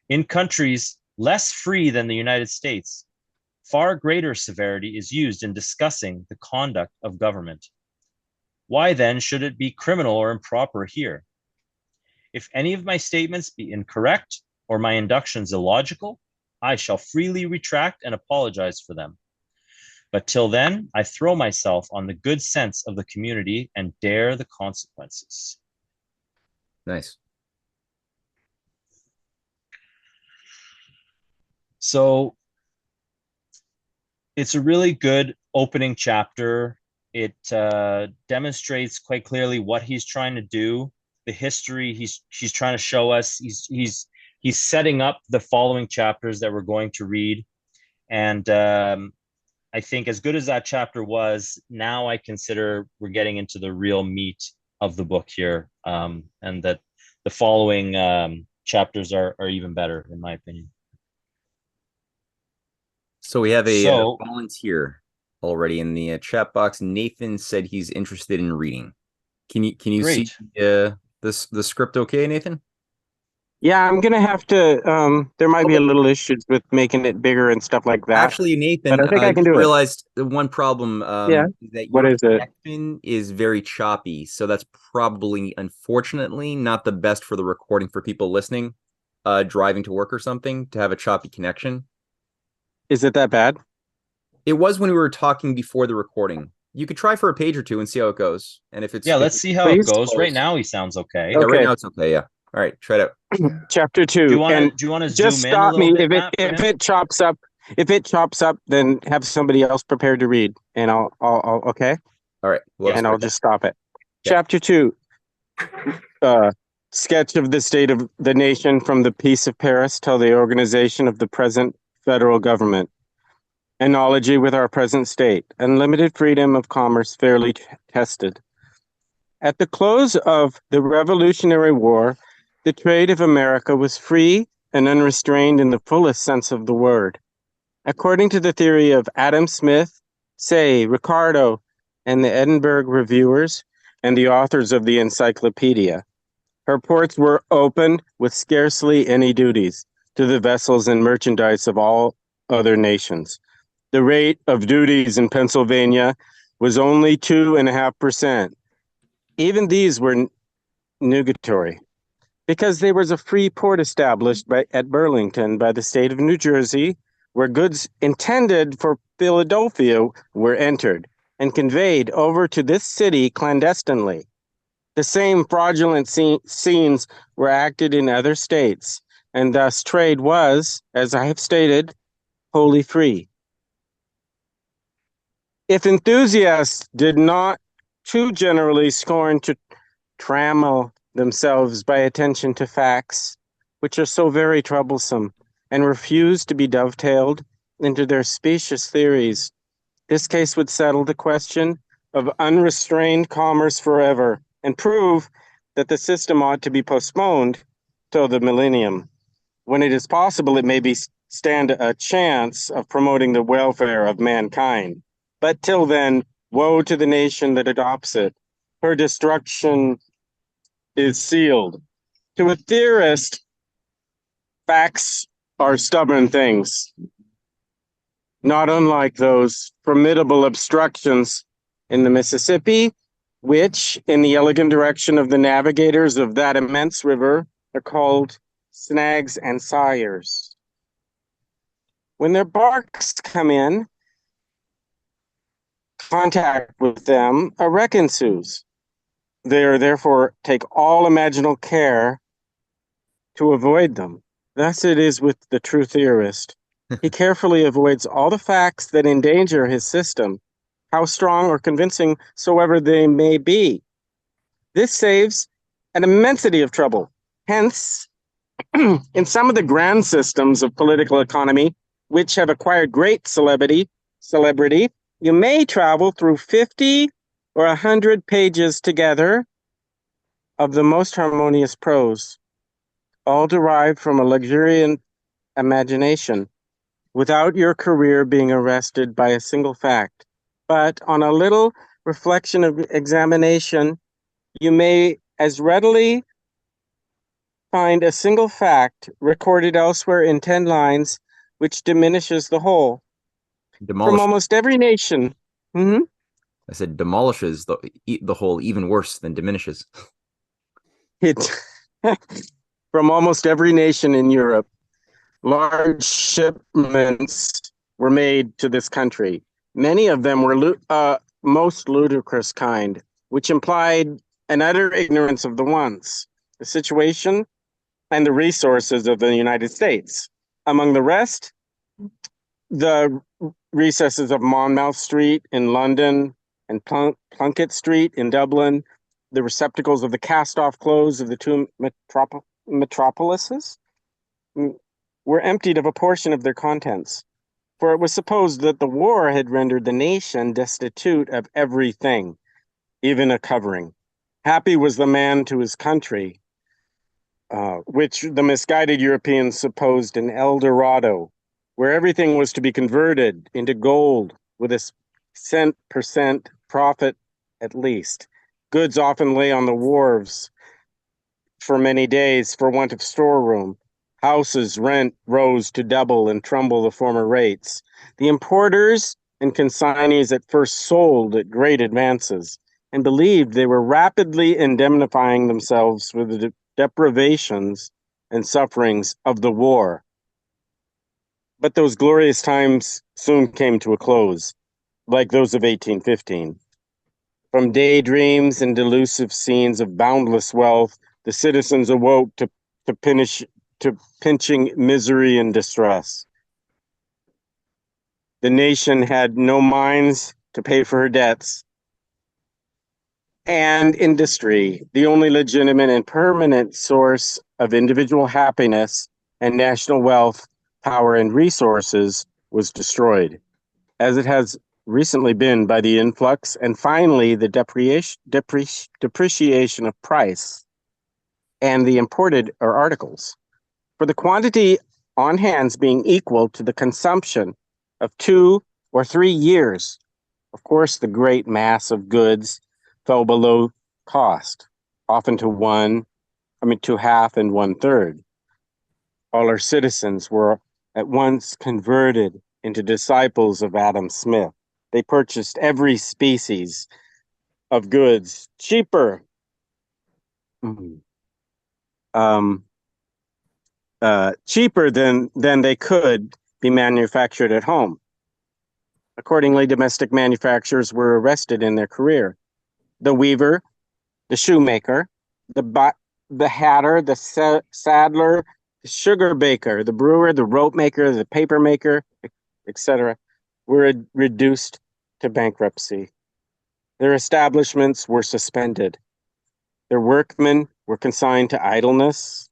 [SPEAKER 2] In countries less free than the United States, far greater severity is used in discussing the conduct of government. Why then should it be criminal or improper here? If any of my statements be incorrect or my inductions illogical, I shall freely retract and apologize for them. But till then, I throw myself on the good sense of the community and dare the consequences.
[SPEAKER 1] Nice.
[SPEAKER 2] So it's a really good opening chapter. It demonstrates quite clearly what he's trying to do, the history he's trying to show us. He's setting up the following chapters that we're going to read. And I think as good as that chapter was, now I consider we're getting into the real meat of the book here, and that the following chapters are even better, in my opinion.
[SPEAKER 1] So we have a volunteer already in the chat box. Nathan said he's interested in reading. Can you
[SPEAKER 2] Great.
[SPEAKER 1] see the script okay, Nathan?
[SPEAKER 3] Yeah, I'm gonna have to. There might be a little issues with making it bigger and stuff like that.
[SPEAKER 1] Actually, Nathan,
[SPEAKER 3] but I think I can do it.
[SPEAKER 1] realized the one problem
[SPEAKER 3] Yeah.
[SPEAKER 1] is that
[SPEAKER 3] What
[SPEAKER 1] your
[SPEAKER 3] is it?
[SPEAKER 1] connection is very choppy. So that's probably, unfortunately, not the best for the recording for people listening, driving to work or something, to have a choppy connection.
[SPEAKER 3] Is it that bad?
[SPEAKER 1] It was when we were talking before the recording. You could try for a page or two and see how it goes. And if it's
[SPEAKER 2] let's see how it goes. Right now, he sounds okay.
[SPEAKER 1] Yeah, right
[SPEAKER 3] Okay.
[SPEAKER 1] now it's okay. Yeah. All right, try it out.
[SPEAKER 3] Chapter 2.
[SPEAKER 2] Do you want to
[SPEAKER 3] just
[SPEAKER 2] zoom in a
[SPEAKER 3] stop me
[SPEAKER 2] little bit,
[SPEAKER 3] if it chops up? If it chops up, then have somebody else prepared to read, and I'll okay.
[SPEAKER 1] All right. Well,
[SPEAKER 3] And I'll just stop it.
[SPEAKER 1] Yeah.
[SPEAKER 3] Chapter 2. Sketch of the state of the nation from the Peace of Paris till the organization of the present federal government. Analogy with our present state. Unlimited freedom of commerce fairly tested. At the close of the Revolutionary War, the trade of America was free and unrestrained in the fullest sense of the word. According to the theory of Adam Smith, Say, Ricardo, and the Edinburgh reviewers, and the authors of the encyclopedia, her ports were open with scarcely any duties to the vessels and merchandise of all other nations. The rate of duties in Pennsylvania was only 2.5%. Even these were nugatory, because there was a free port established at Burlington by the state of New Jersey, where goods intended for Philadelphia were entered and conveyed over to this city clandestinely. The same fraudulent scenes were acted in other states, and thus trade was, as I have stated, wholly free. If enthusiasts did not too generally scorn to trammel themselves by attention to facts, which are so very troublesome, and refuse to be dovetailed into their specious theories, this case would settle the question of unrestrained commerce forever and prove that the system ought to be postponed till the millennium. When it is possible, it may stand a chance of promoting the welfare of mankind. But till then, woe to the nation that adopts it. Her destruction is sealed. To a theorist, facts are stubborn things, not unlike those formidable obstructions in the Mississippi, which, in the elegant direction of the navigators of that immense river, are called snags and sires. When their barks come in contact with them, a wreck ensues. They are therefore take all imaginable care to avoid them. Thus it is with the true theorist. He carefully avoids all the facts that endanger his system, how strong or convincing soever they may be. This saves an immensity of trouble. Hence, in some of the grand systems of political economy, which have acquired great celebrity, you may travel through 50 or 100 pages together of the most harmonious prose, all derived from a luxuriant imagination, without your career being arrested by a single fact. But on a little reflection of examination, you may as readily find a single fact recorded elsewhere in 10 lines, which diminishes the whole. From almost every nation. Mm-hmm.
[SPEAKER 1] I said demolishes the whole even worse than diminishes.
[SPEAKER 3] It from almost every nation in Europe, large shipments were made to this country. Many of them were most ludicrous kind, which implied an utter ignorance of the wants, the situation, and the resources of the United States. Among the rest, the recesses of Monmouth Street in London and Plunkett Street in Dublin, the receptacles of the cast-off clothes of the two metropolises, were emptied of a portion of their contents, for it was supposed that the war had rendered the nation destitute of everything, even a covering. Happy was the man to his country, which the misguided Europeans supposed an El Dorado, where everything was to be converted into gold with a cent per cent profit at least. Goods often lay on the wharves for many days for want of storeroom. Houses rent rose to double and treble the former rates. The importers and consignees at first sold at great advances and believed they were rapidly indemnifying themselves for the deprivations and sufferings of the war. But those glorious times soon came to a close, like those of 1815. From daydreams and delusive scenes of boundless wealth, the citizens awoke to pinching misery and distress. The nation had no mines to pay for her debts, and industry, the only legitimate and permanent source of individual happiness and national wealth, power, and resources, was destroyed, as it has recently been by the influx and finally the depreciation of price and the imported articles. For the quantity on hands being equal to the consumption of 2 or 3 years, of course, the great mass of goods fell below cost, often to half and 1/3. All our citizens were at once converted into disciples of Adam Smith. They purchased every species of goods cheaper cheaper than they could be manufactured at home. Accordingly, domestic manufacturers were arrested in their career. The weaver, the shoemaker, the hatter, the saddler, the sugar baker, the brewer, the rope maker, the paper maker, etc., were reduced to bankruptcy. Their establishments were suspended. Their workmen were consigned to idleness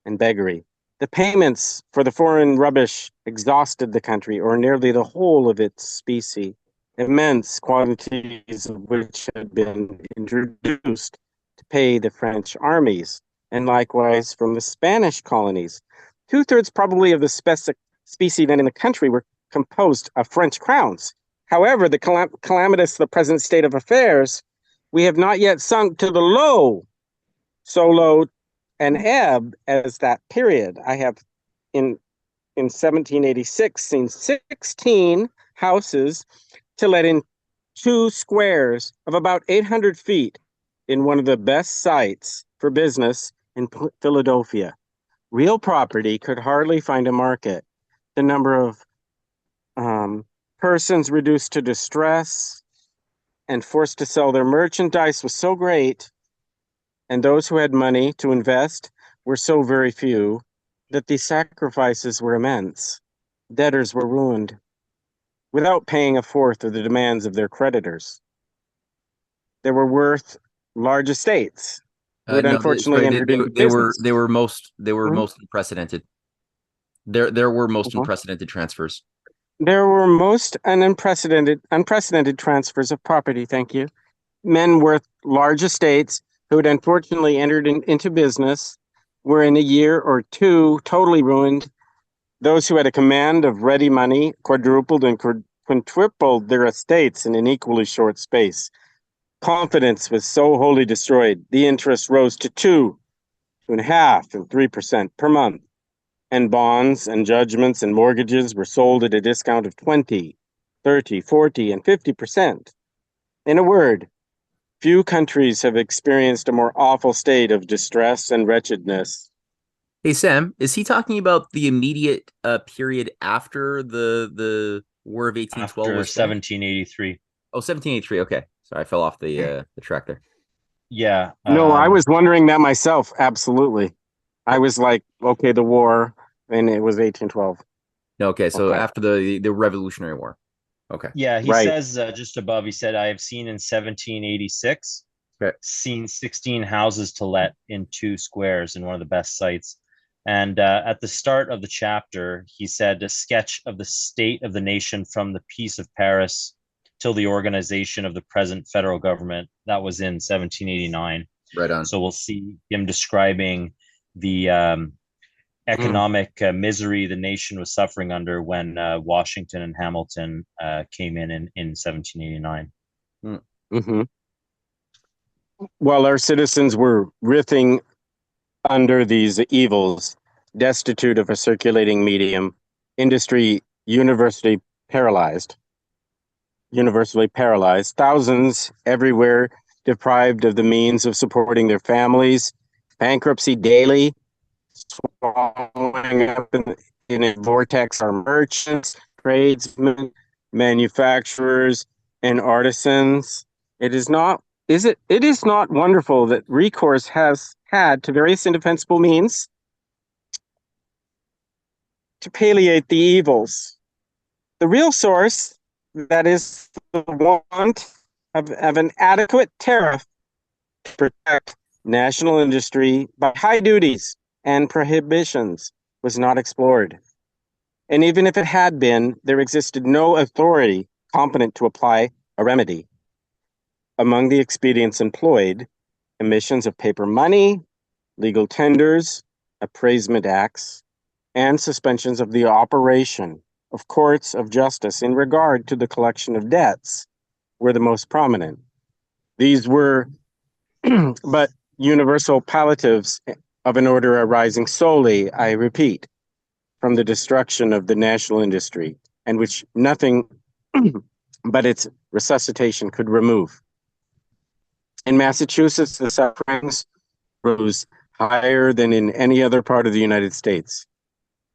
[SPEAKER 3] and beggary. The payments for the foreign rubbish exhausted the country, or nearly the whole of its specie, immense quantities of which had been introduced to pay the French armies, and likewise from the Spanish colonies. Two-thirds probably of the specie then in the country were composed of French crowns. However, the calamitous, the present state of affairs, we have not yet sunk to the low, so low an ebb as that period. I have in 1786 seen 16 houses to let in 2 squares of about 800 feet in one of the best sites for business in Philadelphia. Real property could hardly find a market. The number of persons reduced to distress and forced to sell their merchandise was so great, and those who had money to invest were so very few, that the sacrifices were immense. Debtors were ruined without paying a fourth of the demands of their creditors. They were worth large estates, who had unfortunately entered into business.
[SPEAKER 1] They were most unprecedented. There were most unprecedented transfers.
[SPEAKER 3] There were most unprecedented transfers of property. Thank you. Men worth large estates who had unfortunately entered into business were in a year or two totally ruined. Those who had a command of ready money quadrupled and quintupled their estates in an equally short space. Confidence was so wholly destroyed, the interest rose to 2, 2.5%, and 3% per month, and bonds and judgments and mortgages were sold at a discount of 20, 30, 40, and 50%. In a word, few countries have experienced a more awful state of distress and wretchedness.
[SPEAKER 1] Hey, Sam, is he talking about the immediate period after the War of 1812
[SPEAKER 2] After
[SPEAKER 1] was finished?
[SPEAKER 2] 1783.
[SPEAKER 1] Oh, 1783. Okay. Sorry, I fell off the track there.
[SPEAKER 2] Yeah.
[SPEAKER 3] No, I was wondering that myself. Absolutely. I was like, okay, the war, and it was 1812.
[SPEAKER 1] Okay, so
[SPEAKER 3] Okay.
[SPEAKER 1] after the Revolutionary War. Okay.
[SPEAKER 2] Yeah, he
[SPEAKER 3] Right.
[SPEAKER 2] says just above, he said, I have seen in 1786,
[SPEAKER 1] Okay.
[SPEAKER 2] seen 16 houses to let in 2 squares in one of the best sites. And at the start of the chapter, he said, a sketch of the state of the nation from the Peace of Paris till the organization of the present federal government. That was in 1789.
[SPEAKER 1] Right on.
[SPEAKER 2] So we'll see him describing the economic misery the nation was suffering under when Washington and Hamilton came in 1789.
[SPEAKER 3] Mm-hmm. While our citizens were writhing under these evils, destitute of a circulating medium, industry universally paralyzed, thousands everywhere deprived of the means of supporting their families, bankruptcy daily, swallowing up in a vortex are merchants, tradesmen, manufacturers, and artisans. It is not wonderful that recourse has had to various indefensible means to palliate the evils. The real source, that is the want of an adequate tariff to protect national industry by high duties and prohibitions, was not explored. And even if it had been, there existed no authority competent to apply a remedy. Among the expedients employed, emissions of paper money, legal tenders, appraisement acts, and suspensions of the operation of courts of justice in regard to the collection of debts were the most prominent. These were but universal palliatives of an order arising solely, I repeat, from the destruction of the national industry, and which nothing but its resuscitation could remove. In Massachusetts, the sufferings rose higher than in any other part of the United States.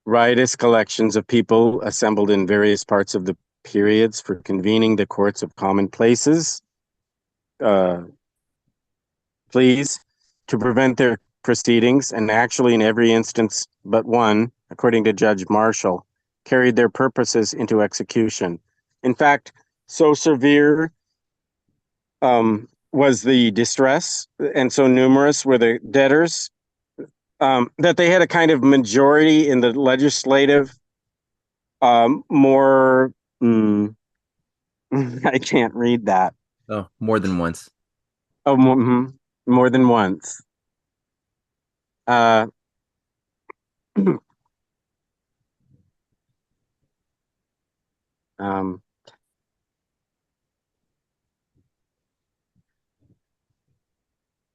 [SPEAKER 3] Riotous collections of people assembled in various parts of the periods for convening the courts of common places, pleas, to prevent their proceedings, and actually in every instance but one, according to Judge Marshall, carried their purposes into execution. In fact, so severe was the distress and so numerous were the debtors that they had a kind of majority in the legislative, more, I can't read that.
[SPEAKER 1] Oh, more than once.
[SPEAKER 3] Oh, more than once. Uh, um,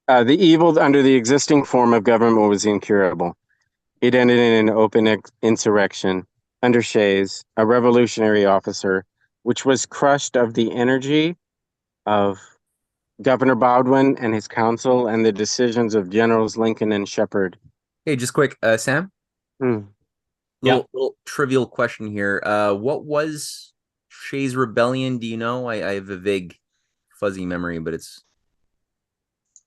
[SPEAKER 3] the evil under the existing form of government was incurable. It ended in an open insurrection under Shays, a revolutionary officer, which was crushed of the energy of Governor Baldwin and his council and the decisions of Generals Lincoln and Shepard.
[SPEAKER 1] Hey, just quick, Sam. Little trivial question here. What was Shays' Rebellion? Do you know? I have a vague, fuzzy memory, but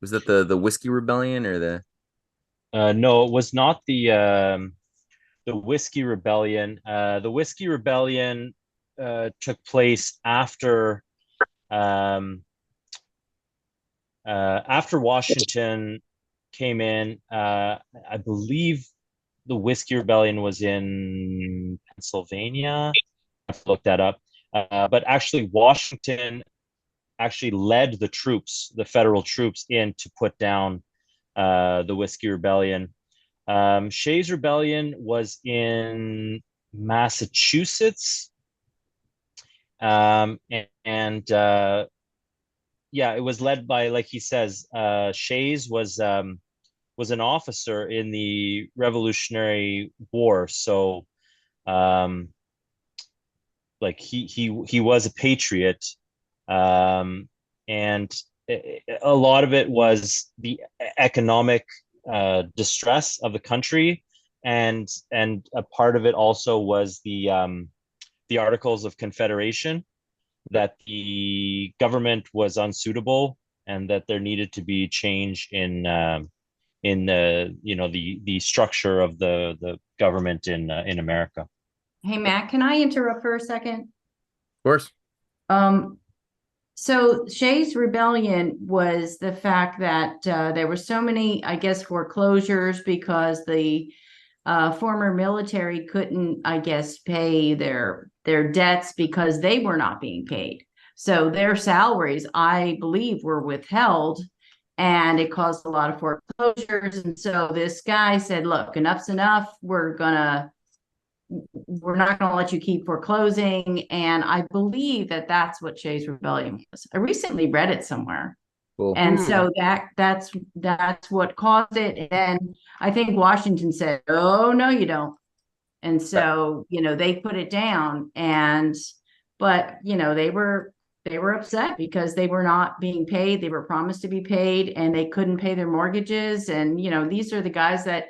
[SPEAKER 1] was that the Whiskey Rebellion or the?
[SPEAKER 2] No, it was not the Whiskey Rebellion. The Whiskey Rebellion took place after Washington came in. I believe the Whiskey Rebellion was in Pennsylvania. I have to look that up. But actually, Washington actually led the troops, the federal troops, in to put down the Whiskey Rebellion. Shays' Rebellion was in Massachusetts. Yeah, it was led by, like he says, Shays was an officer in the Revolutionary War. So, like he was a patriot, and a lot of it was the economic distress of the country, and a part of it also was the Articles of Confederation, that the government was unsuitable and that there needed to be change in the the structure of the government in America.
[SPEAKER 4] Hey, Matt, can I interrupt for a second?
[SPEAKER 1] Of course.
[SPEAKER 4] So Shays' Rebellion was the fact that there were so many, I guess, foreclosures because the former military couldn't, I guess, pay their debts because they were not being paid. So their salaries, I believe, were withheld, and it caused a lot of foreclosures. And so this guy said, look, enough's enough. We're not going to let you keep foreclosing. And I believe that that's what Shays' Rebellion was. I recently read it somewhere.
[SPEAKER 1] Cool.
[SPEAKER 4] And so that's what caused it. And I think Washington said, oh, no, you don't. And so, they put it down, but they were upset because they were not being paid. They were promised to be paid and they couldn't pay their mortgages. And, these are the guys that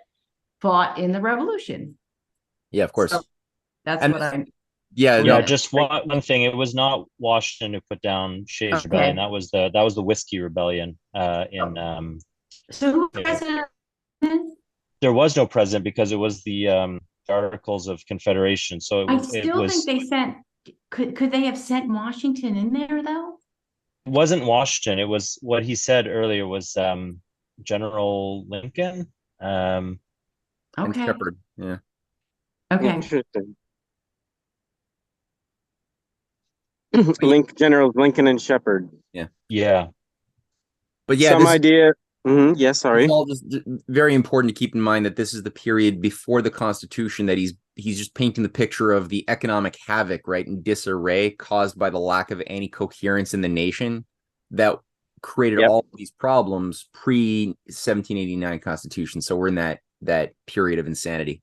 [SPEAKER 4] fought in the revolution.
[SPEAKER 1] Yeah, of course.
[SPEAKER 4] So that's what I'm.
[SPEAKER 1] Yeah,
[SPEAKER 2] Yeah,
[SPEAKER 1] no.
[SPEAKER 2] just one thing. It was not Washington who put down Shays' Rebellion. That was the Whiskey Rebellion.
[SPEAKER 4] So who president?
[SPEAKER 2] There was no president because it was the Articles of Confederation. So
[SPEAKER 4] I still think they sent. Could they have sent Washington in there though?
[SPEAKER 2] It wasn't Washington. It was what he said earlier was General Lincoln.
[SPEAKER 1] And
[SPEAKER 4] Okay.
[SPEAKER 1] Shepard. Yeah.
[SPEAKER 4] Okay.
[SPEAKER 3] Interesting. Generals Lincoln and Shepard.
[SPEAKER 2] Yeah.
[SPEAKER 1] But yeah,
[SPEAKER 3] Some idea. Yes, sorry.
[SPEAKER 1] It's all just very important to keep in mind that this is the period before the Constitution, that he's just painting the picture of the economic havoc, right, and disarray caused by the lack of any coherence in the nation that created all of these problems pre 1789 Constitution. So we're in that period of insanity.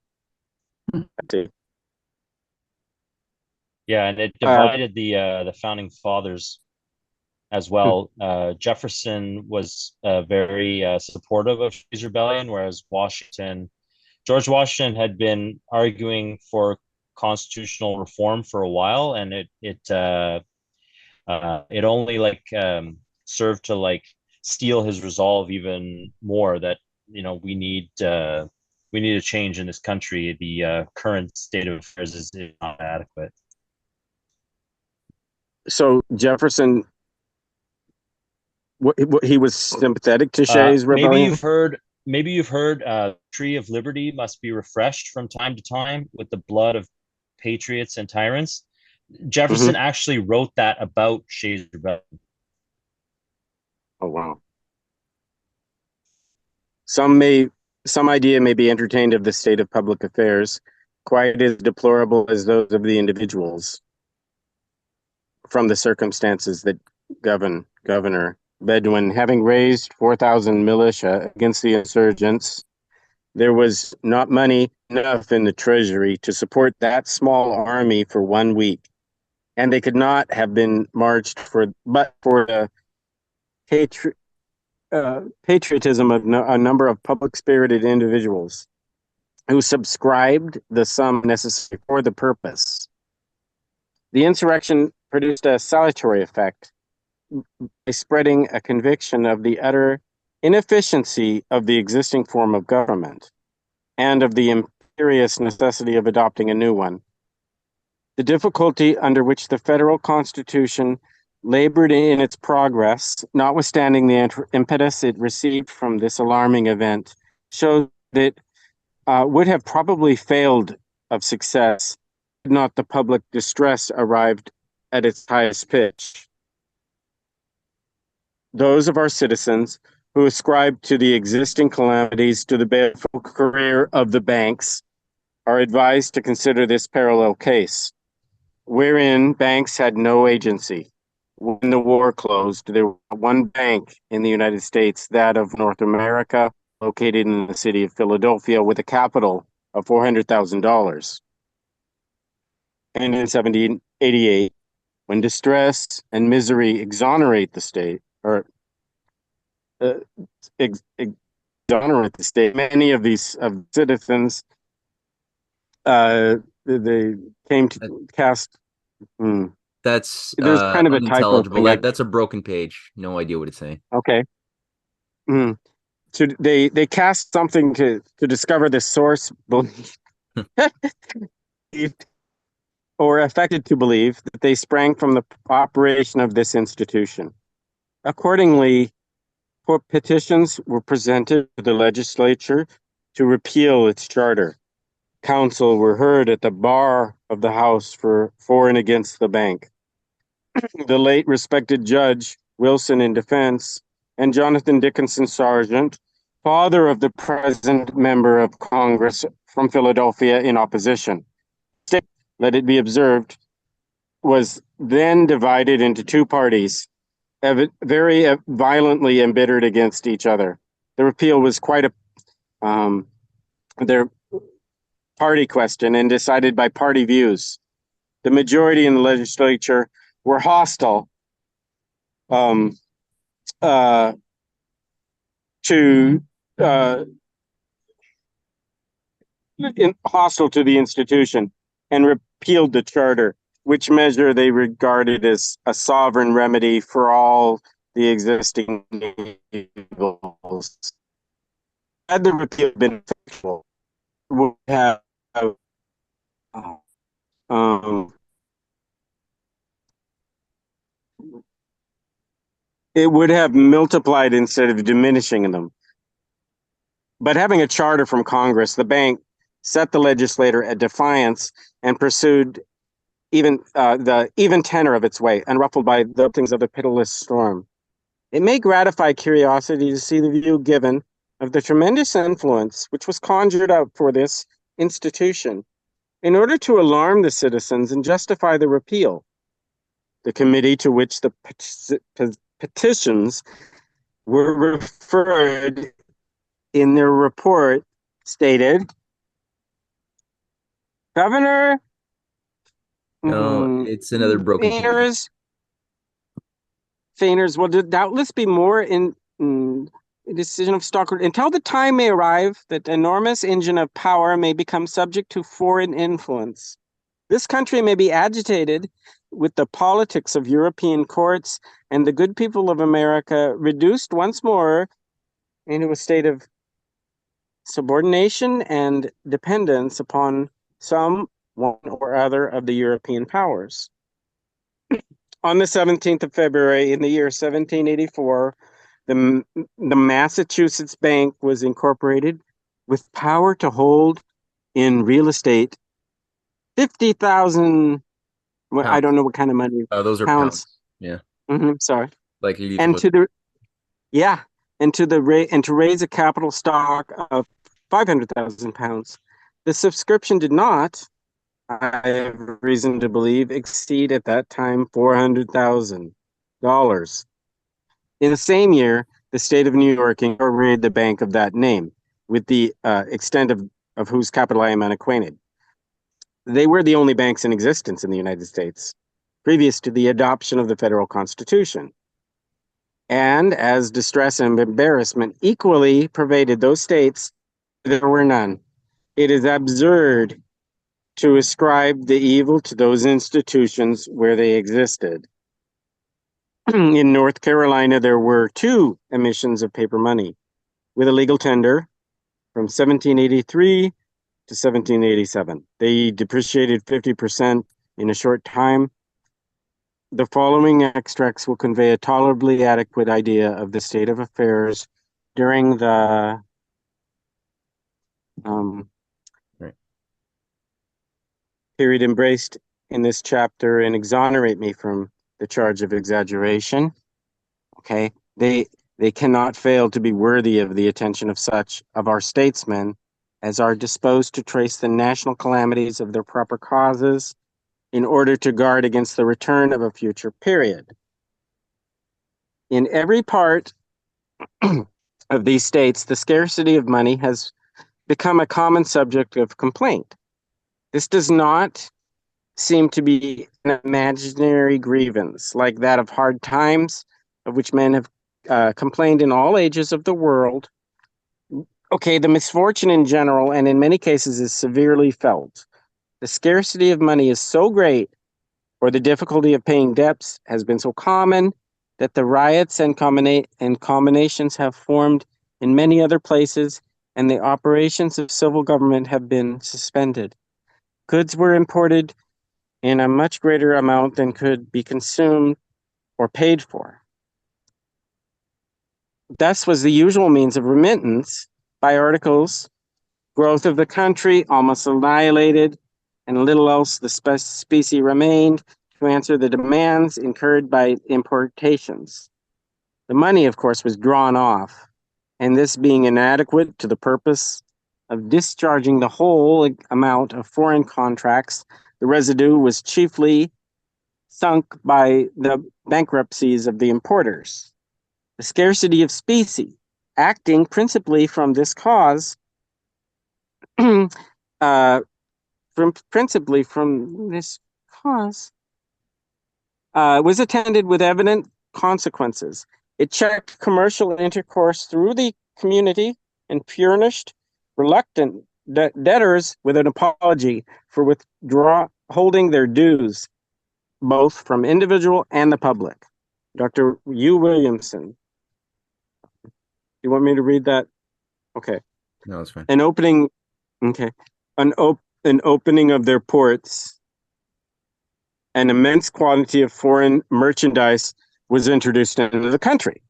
[SPEAKER 2] Yeah, and it divided the founding fathers. as well. Jefferson was very supportive of Shays' Rebellion, whereas George Washington had been arguing for constitutional reform for a while, and it only served to steel his resolve even more that we need a change in this country. The current state of affairs is not adequate.
[SPEAKER 3] So Jefferson, he was sympathetic to Shays' rebellion.
[SPEAKER 2] Maybe you've heard Tree of Liberty must be refreshed from time to time with the blood of patriots and tyrants. Jefferson actually wrote that about Shays' Rebellion.
[SPEAKER 3] Oh wow. Some idea may be entertained of the state of public affairs, quite as deplorable as those of the individuals, from the circumstances that Governor Bedwin, having raised 4,000 militia against the insurgents, there was not money enough in the treasury to support that small army for 1 week, and they could not have been marched but for the patriotism of a number of public-spirited individuals who subscribed the sum necessary for the purpose. The insurrection produced a salutary effect by spreading a conviction of the utter inefficiency of the existing form of government and of the imperious necessity of adopting a new one. The difficulty under which the federal constitution labored in its progress, notwithstanding the impetus it received from this alarming event, showed that it would have probably failed of success had not the public distress arrived at its highest pitch. Those of our citizens who ascribe to the existing calamities to the baleful career of the banks are advised to consider this parallel case, wherein banks had no agency. When the war closed, there was one bank in the United States, that of North America, located in the city of Philadelphia, with a capital of $400,000. And in 1788, when distress and misery exonerate the state, many of these citizens, they came to cast.
[SPEAKER 1] That's
[SPEAKER 3] there's kind of a typo
[SPEAKER 1] unintelligible.
[SPEAKER 3] thing.
[SPEAKER 1] That's a broken page. No idea what it's saying.
[SPEAKER 3] Okay. So they cast something to discover the source belief or affected to believe that they sprang from the operation of this institution. Accordingly, petitions were presented to the legislature to repeal its charter. Counsel were heard at the bar of the House for and against the bank. The late respected Judge Wilson in defense, and Jonathan Dickinson Sargent, father of the present member of Congress from Philadelphia, in opposition. State, let it be observed, was then divided into two parties, very violently embittered against each other. The repeal was quite their party question and decided by party views. The majority in the legislature were hostile hostile to the institution and repealed the charter, which measure they regarded as a sovereign remedy for all the existing evils. Had the repeal been effectual, would have it would have multiplied instead of diminishing them. But having a charter from Congress, the bank set the legislator at defiance and pursued the even tenor of its way, unruffled by the things of the pitiless storm. It may gratify curiosity to see the view given of the tremendous influence which was conjured up for this institution in order to alarm the citizens and justify the repeal. The committee to which the petitions were referred in their report stated, Governor
[SPEAKER 1] No, it's another broken page.
[SPEAKER 3] feigners will doubtless be more in decision of stock until the time may arrive that enormous engine of power may become subject to foreign influence. This country may be agitated with the politics of European courts, and the good people of America reduced once more into a state of subordination and dependence upon some one or other of the European powers. On the 17th of February in the year 1784, the Massachusetts Bank was incorporated with power to hold in real estate 50,000, I don't know what kind of money.
[SPEAKER 1] Those are pounds. Yeah.
[SPEAKER 3] Sorry.
[SPEAKER 1] Like you
[SPEAKER 3] and to the and to raise a capital stock of 500,000 pounds. The subscription did not, I have reason to believe, exceed at that time $400,000. In the same year, the state of New York incorporated the bank of that name, with the extent of whose capital I am unacquainted. They were the only banks in existence in the United States, previous to the adoption of the federal Constitution. And as distress and embarrassment equally pervaded those states, there were none. It is absurd to ascribe the evil to those institutions where they existed. In North Carolina, there were 2 emissions of paper money with a legal tender from 1783 to 1787. They depreciated 50% in a short time. The following extracts will convey a tolerably adequate idea of the state of affairs during the period embraced in this chapter and exonerate me from the charge of exaggeration. Okay, they cannot fail to be worthy of the attention of such of our statesmen as are disposed to trace the national calamities of their proper causes in order to guard against the return of a future period. In every part of these states, the scarcity of money has become a common subject of complaint. This does not seem to be an imaginary grievance like that of hard times, of which men have complained in all ages of the world. Okay, the misfortune in general, and in many cases, is severely felt. The scarcity of money is so great, or the difficulty of paying debts has been so common, that the riots and combinations have formed in many other places, and the operations of civil government have been suspended. Goods were imported in a much greater amount than could be consumed or paid for. Thus was the usual means of remittance by articles, growth of the country almost annihilated, and little else the specie remained to answer the demands incurred by importations. The money, of course, was drawn off, and this being inadequate to the purpose of discharging the whole amount of foreign contracts, the residue was chiefly sunk by the bankruptcies of the importers. The scarcity of specie, acting principally from this cause, was attended with evident consequences. It checked commercial intercourse through the community and furnished reluctant debtors with an apology for withholding their dues, both from individual and the public. Dr. U. Williamson. You want me to read that? Okay.
[SPEAKER 1] No, it's fine.
[SPEAKER 3] An opening of their ports, an immense quantity of foreign merchandise was introduced into the country,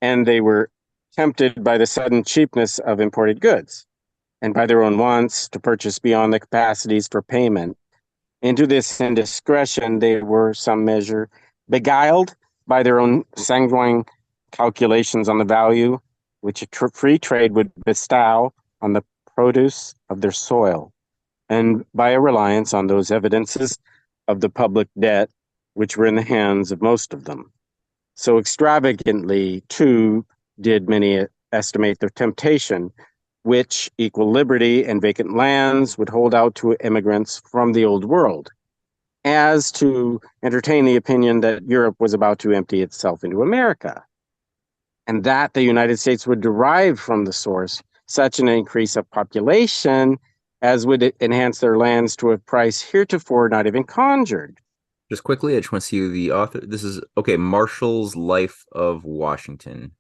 [SPEAKER 3] and they were tempted by the sudden cheapness of imported goods and by their own wants to purchase beyond the capacities for payment. Into this indiscretion, they were some measure beguiled by their own sanguine calculations on the value which a free trade would bestow on the produce of their soil, and by a reliance on those evidences of the public debt which were in the hands of most of them. So extravagantly, too, did many estimate the temptation which equal liberty and vacant lands would hold out to immigrants from the old world. as to entertain the opinion that Europe was about to empty itself into America, and that the United States would derive from the source such an increase of population as would enhance their lands to a price heretofore not even conjured.
[SPEAKER 1] Just quickly, I just want to see the author. This is okay. Marshall's Life of Washington.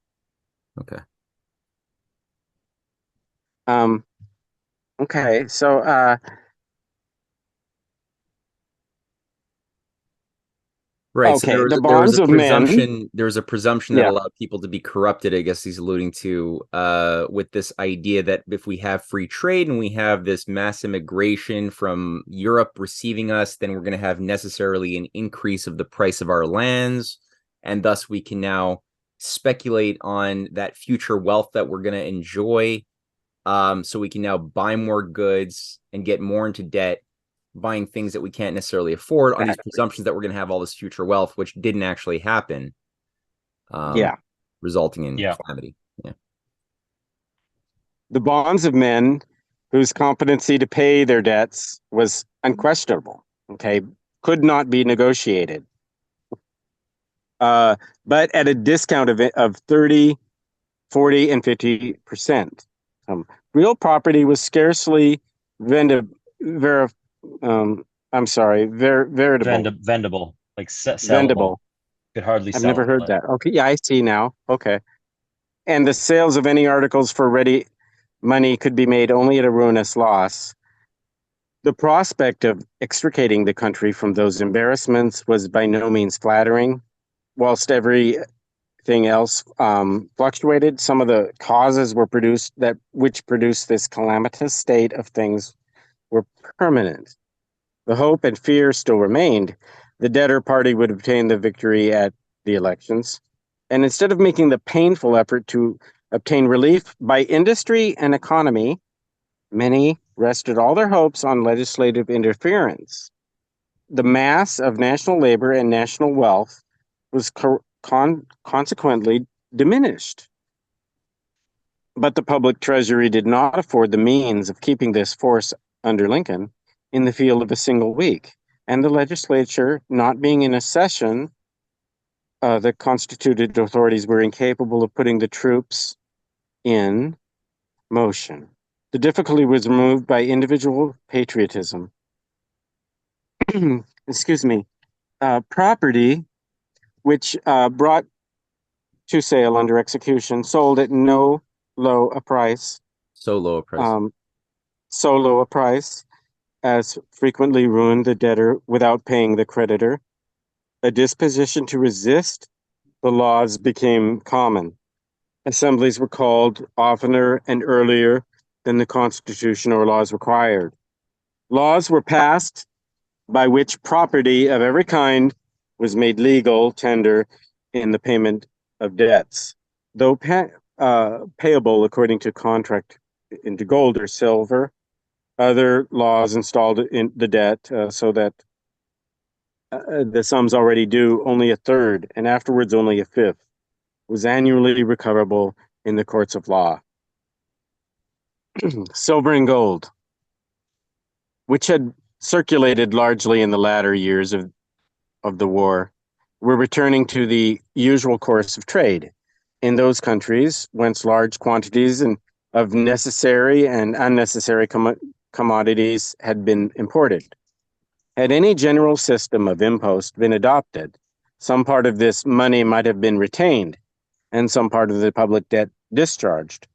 [SPEAKER 1] Okay.
[SPEAKER 3] Okay, so
[SPEAKER 1] Right. So
[SPEAKER 3] okay, the
[SPEAKER 1] there was
[SPEAKER 3] bonds
[SPEAKER 1] a
[SPEAKER 3] of men.
[SPEAKER 1] presumption that
[SPEAKER 3] Yeah,
[SPEAKER 1] allowed people to be corrupted, I guess he's alluding to, with this idea that if we have free trade and we have this mass immigration from Europe receiving us, then we're going to have necessarily an increase of the price of our lands, and thus we can now speculate on that future wealth that we're going to enjoy. So we can now buy more goods and get more into debt, buying things that we can't necessarily afford on these presumptions that we're going to have all this future wealth, which didn't actually happen,
[SPEAKER 3] yeah.
[SPEAKER 1] resulting in
[SPEAKER 2] Yeah.
[SPEAKER 1] calamity. Yeah.
[SPEAKER 3] The bonds of men whose competency to pay their debts was unquestionable, okay, could not be negotiated. But at a discount of 30, 40, and 50%. Real property was scarcely veritable.
[SPEAKER 2] Vendable, like sellable.
[SPEAKER 3] Vendable.
[SPEAKER 2] Could hardly
[SPEAKER 3] I've never
[SPEAKER 2] sell
[SPEAKER 3] heard
[SPEAKER 2] it.
[SPEAKER 3] that. Okay, yeah, I see now. Okay. And the sales of any articles for ready money could be made only at a ruinous loss. The prospect of extricating the country from those embarrassments was by no means flattering. Whilst everything else fluctuated, some of the causes were which produced this calamitous state of things were permanent. The hope and fear still remained. The debtor party would obtain the victory at the elections. And instead of making the painful effort to obtain relief by industry and economy, many rested all their hopes on legislative interference. The mass of national labor and national wealth was consequently diminished. But the public treasury did not afford the means of keeping this force under Lincoln in the field of a single week. And the legislature, not being in a session, the constituted authorities were incapable of putting the troops in motion. The difficulty was removed by individual patriotism. Excuse me. Property, which brought to sale under execution, sold at no low a price.
[SPEAKER 1] So low a price.
[SPEAKER 3] So low a price as frequently ruined the debtor without paying the creditor. A disposition to resist the laws became common. Assemblies were called oftener and earlier than the Constitution or laws required. Laws were passed by which property of every kind was made legal tender in the payment of debts, though payable according to contract into gold or silver. Other laws installed in the debt so that the sums already due, only a third, and afterwards only a fifth, was annually recoverable in the courts of law. Silver and gold, which had circulated largely in the latter years of the war, were returning to the usual course of trade in those countries whence large quantities of necessary and unnecessary commodities had been imported. Had any general system of impost been adopted, some part of this money might have been retained and some part of the public debt discharged.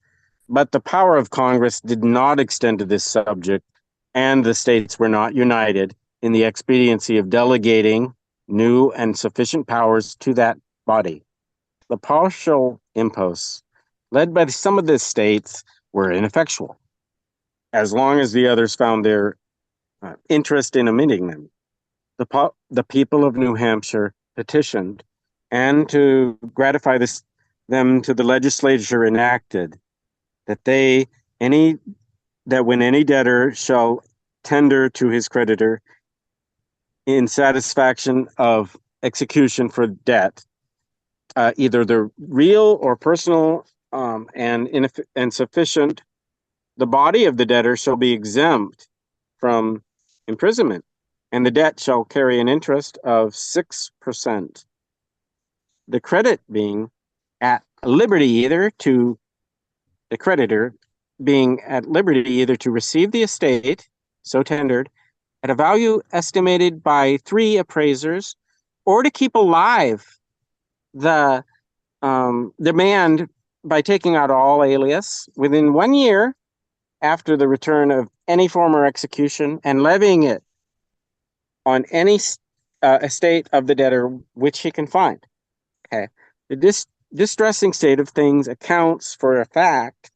[SPEAKER 3] But the power of Congress did not extend to this subject, and the states were not united in the expediency of delegating new and sufficient powers to that body. The partial imposts, led by some of the states, were ineffectual, as long as the others found their interest in omitting them. The people of New Hampshire petitioned, and to gratify them to the legislature enacted that when any debtor shall tender to his creditor in satisfaction of execution for debt, either the real or personal and insufficient, the body of the debtor shall be exempt from imprisonment and the debt shall carry an interest of 6%. The credit being at liberty either to the creditor being at liberty either to receive the estate so tendered at a value estimated by 3 appraisers, or to keep alive the demand by taking out all alias within 1 year after the return of any former execution and levying it on any estate of the debtor which he can find. Okay. The distressing state of things accounts for a fact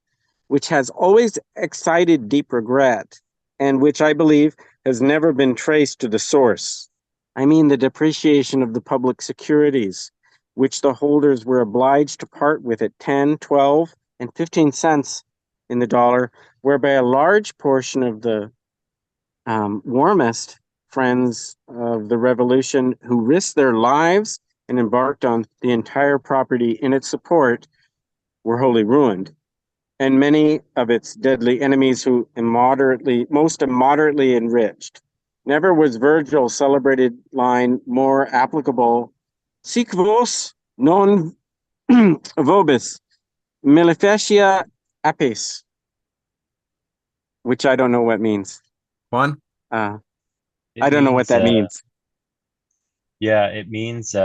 [SPEAKER 3] which has always excited deep regret, and which I believe has never been traced to the source. I mean the depreciation of the public securities, which the holders were obliged to part with at 10, 12, and 15 cents in the dollar, whereby a large portion of the warmest friends of the revolution who risked their lives and embarked on the entire property in its support were wholly ruined, and many of its deadly enemies who most immoderately enriched. Never was Virgil's celebrated line more applicable: sic vos non vobis maleficia apis, which I don't know what means.
[SPEAKER 1] Juan?
[SPEAKER 3] I don't know what that means.
[SPEAKER 2] Yeah, it means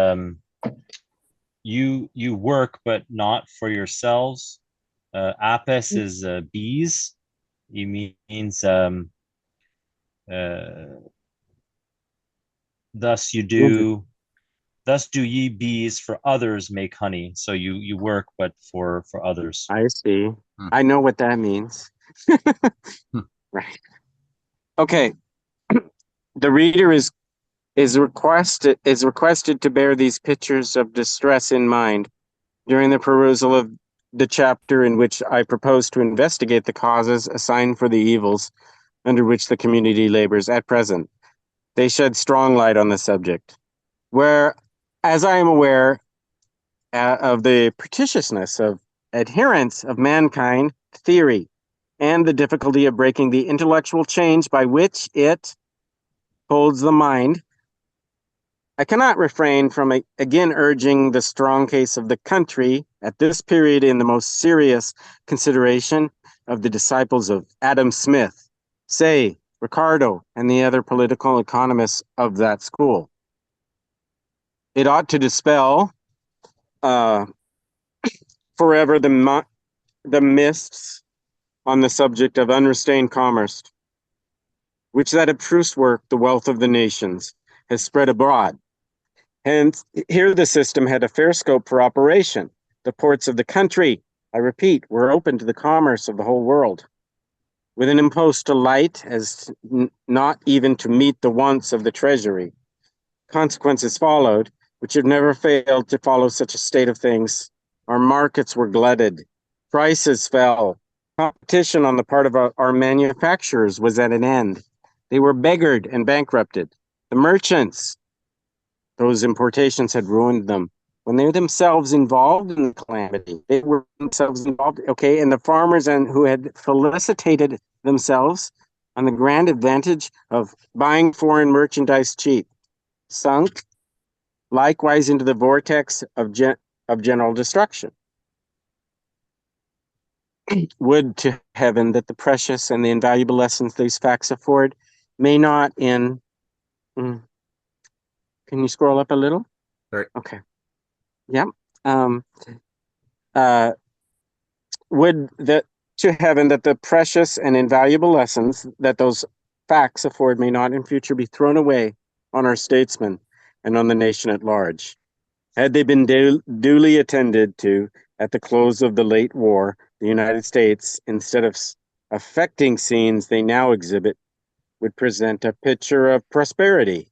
[SPEAKER 2] you work but not for yourselves. Apis is bees. It means thus do ye bees for others make honey. So you work but for others.
[SPEAKER 3] I see. I know what that means. Right. Okay. The reader is requested to bear these pictures of distress in mind during the perusal of the chapter in which I propose to investigate the causes assigned for the evils under which the community labors at present. They shed strong light on the subject, where, as I am aware of the perniciousness of adherence of mankind theory and the difficulty of breaking the intellectual chains by which it holds the mind, I cannot refrain from again urging the strong case of the country at this period in the most serious consideration of the disciples of Adam Smith, Say, Ricardo, and the other political economists of that school. It ought to dispel forever the mists on the subject of unrestrained commerce, which that abstruse work, the wealth of the nations, has spread abroad. Hence, here the system had a fair scope for operation. The ports of the country, I repeat, were open to the commerce of the whole world, with an impost to light as not even to meet the wants of the treasury. Consequences followed, which have never failed to follow such a state of things. Our markets were glutted. Prices fell. Competition on the part of our manufacturers was at an end. They were beggared and bankrupted. The merchants, those importations had ruined them. When they were themselves involved in the calamity, they were themselves involved, okay, and the farmers who had felicitated themselves on the grand advantage of buying foreign merchandise cheap, sunk likewise into the vortex of general destruction. Would to heaven that the precious and the invaluable lessons these facts afford may not in... Can you scroll up a little?
[SPEAKER 1] Right.
[SPEAKER 3] Okay. Yep. Would that to heaven that the precious and invaluable lessons that those facts afford may not in future be thrown away on our statesmen and on the nation at large. Had they been duly attended to at the close of the late war, the United States, instead of affecting scenes they now exhibit, would present a picture of prosperity,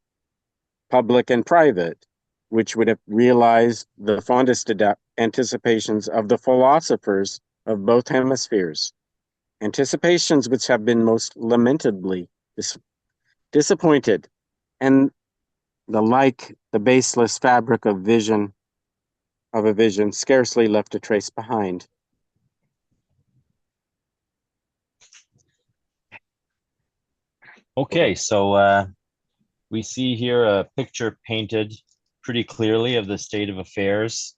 [SPEAKER 3] public and private, which would have realized the fondest anticipations of the philosophers of both hemispheres, anticipations which have been most lamentably disappointed, and the baseless fabric of a vision scarcely left a trace behind.
[SPEAKER 2] Okay, so we see here a picture painted pretty clearly of the state of affairs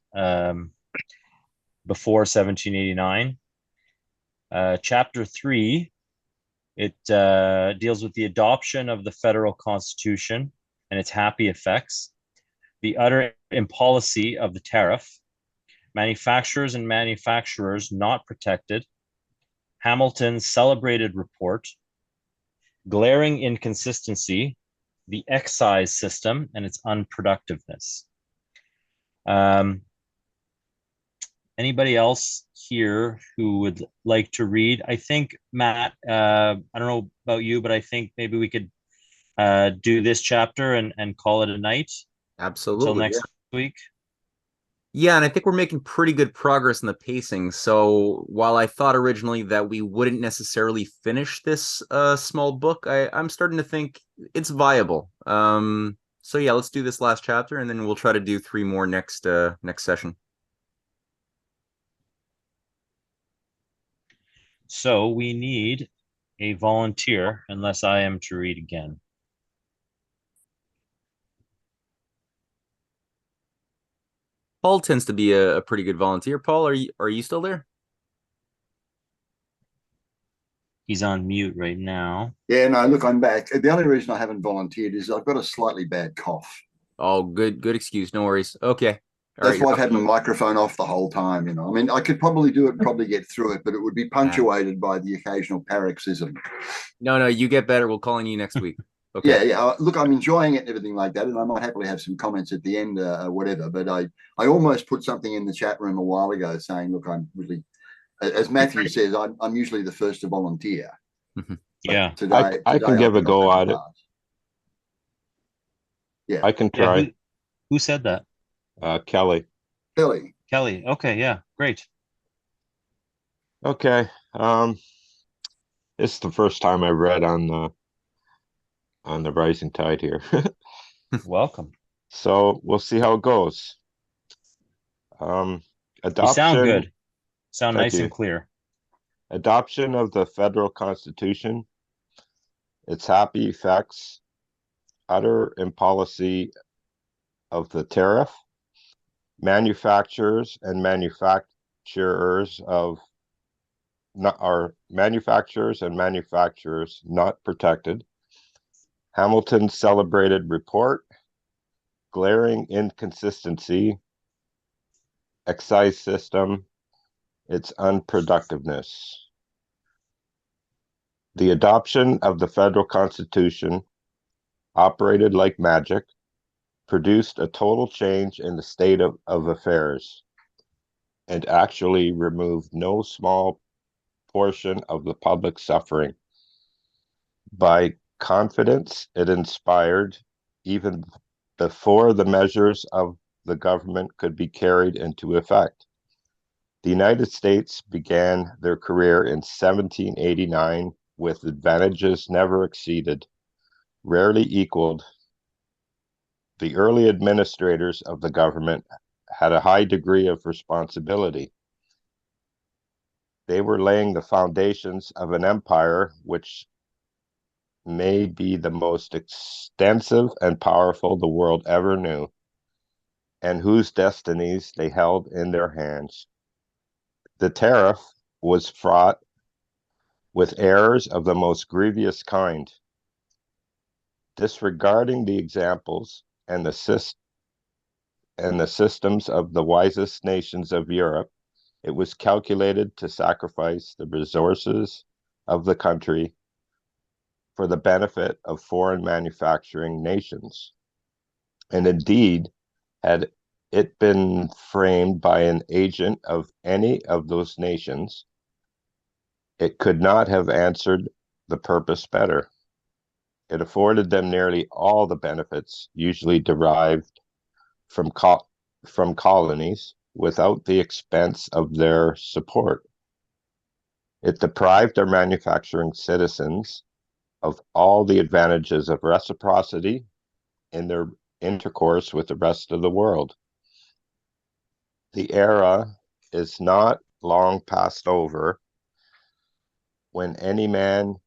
[SPEAKER 2] before 1789. Chapter 3, it deals with the adoption of the federal constitution and its happy effects, the utter impolicy of the tariff, manufacturers and manufacturers not protected, Hamilton's celebrated report, glaring inconsistency, the excise system and its unproductiveness. Anybody else here who would like to read? I think, Matt, I don't know about you, but I think maybe we could do this chapter and call it a night.
[SPEAKER 1] Absolutely.
[SPEAKER 2] Until next week.
[SPEAKER 1] Yeah, and I think we're making pretty good progress in the pacing. So while I thought originally that we wouldn't necessarily finish this small book, I'm starting to think it's viable. So yeah, let's do this last chapter, and then we'll try to do 3 more next session.
[SPEAKER 2] So we need a volunteer, unless I am to read again.
[SPEAKER 1] Paul tends to be a pretty good volunteer. Paul, are you still there?
[SPEAKER 2] He's on mute right now.
[SPEAKER 5] Yeah, no, look, I'm back. The only reason I haven't volunteered is I've got a slightly bad cough.
[SPEAKER 1] Oh, good excuse. No worries. Okay.
[SPEAKER 5] That's why I've had my microphone off the whole time, you know. I mean, I could probably do it, probably get through it, but it would be punctuated by the occasional paroxysm.
[SPEAKER 1] No, you get better. We'll call on you next week. Okay.
[SPEAKER 5] Yeah. Look, I'm enjoying it and everything like that, and I might happily have some comments at the end, whatever. But I almost put something in the chat room a while ago saying, look, I'm really, as Matthew says, I'm usually the first to volunteer.
[SPEAKER 2] Yeah.
[SPEAKER 5] Today,
[SPEAKER 3] I can give a go at it.
[SPEAKER 5] Yeah.
[SPEAKER 3] I can try.
[SPEAKER 2] Yeah, who said that?
[SPEAKER 3] Kelly.
[SPEAKER 2] Kelly. Okay. Yeah. Great.
[SPEAKER 3] Okay. It's the first time I read on the rising tide here.
[SPEAKER 2] Welcome.
[SPEAKER 3] So we'll see how it goes.
[SPEAKER 2] You
[SPEAKER 3] Adoption.
[SPEAKER 2] sound good. Sound
[SPEAKER 3] Thank
[SPEAKER 2] nice
[SPEAKER 3] you.
[SPEAKER 2] and clear.
[SPEAKER 3] Adoption of the federal constitution, its happy effects, utter impolicy of the tariff, manufacturers and manufacturers not protected, Hamilton's celebrated report, glaring inconsistency, excise system, its unproductiveness. The adoption of the federal constitution operated like magic, produced a total change in the state of affairs, and actually removed no small portion of the public suffering. By confidence, it inspired even before the measures of the government could be carried into effect. The United States began their career in 1789 with advantages never exceeded, rarely equaled. The early administrators of the government had a high degree of responsibility. They were laying the foundations of an empire which may be the most extensive and powerful the world ever knew, and whose destinies they held in their hands. The tariff was fraught with errors of the most grievous kind. Disregarding the examples and the systems of the wisest nations of Europe, it was calculated to sacrifice the resources of the country for the benefit of foreign manufacturing nations. And indeed, had it been framed by an agent of any of those nations, it could not have answered the purpose better. It afforded them nearly all the benefits usually derived from colonies without the expense of their support. It deprived their manufacturing citizens of all the advantages of reciprocity in their intercourse with the rest of the world. The era is not long passed over when any man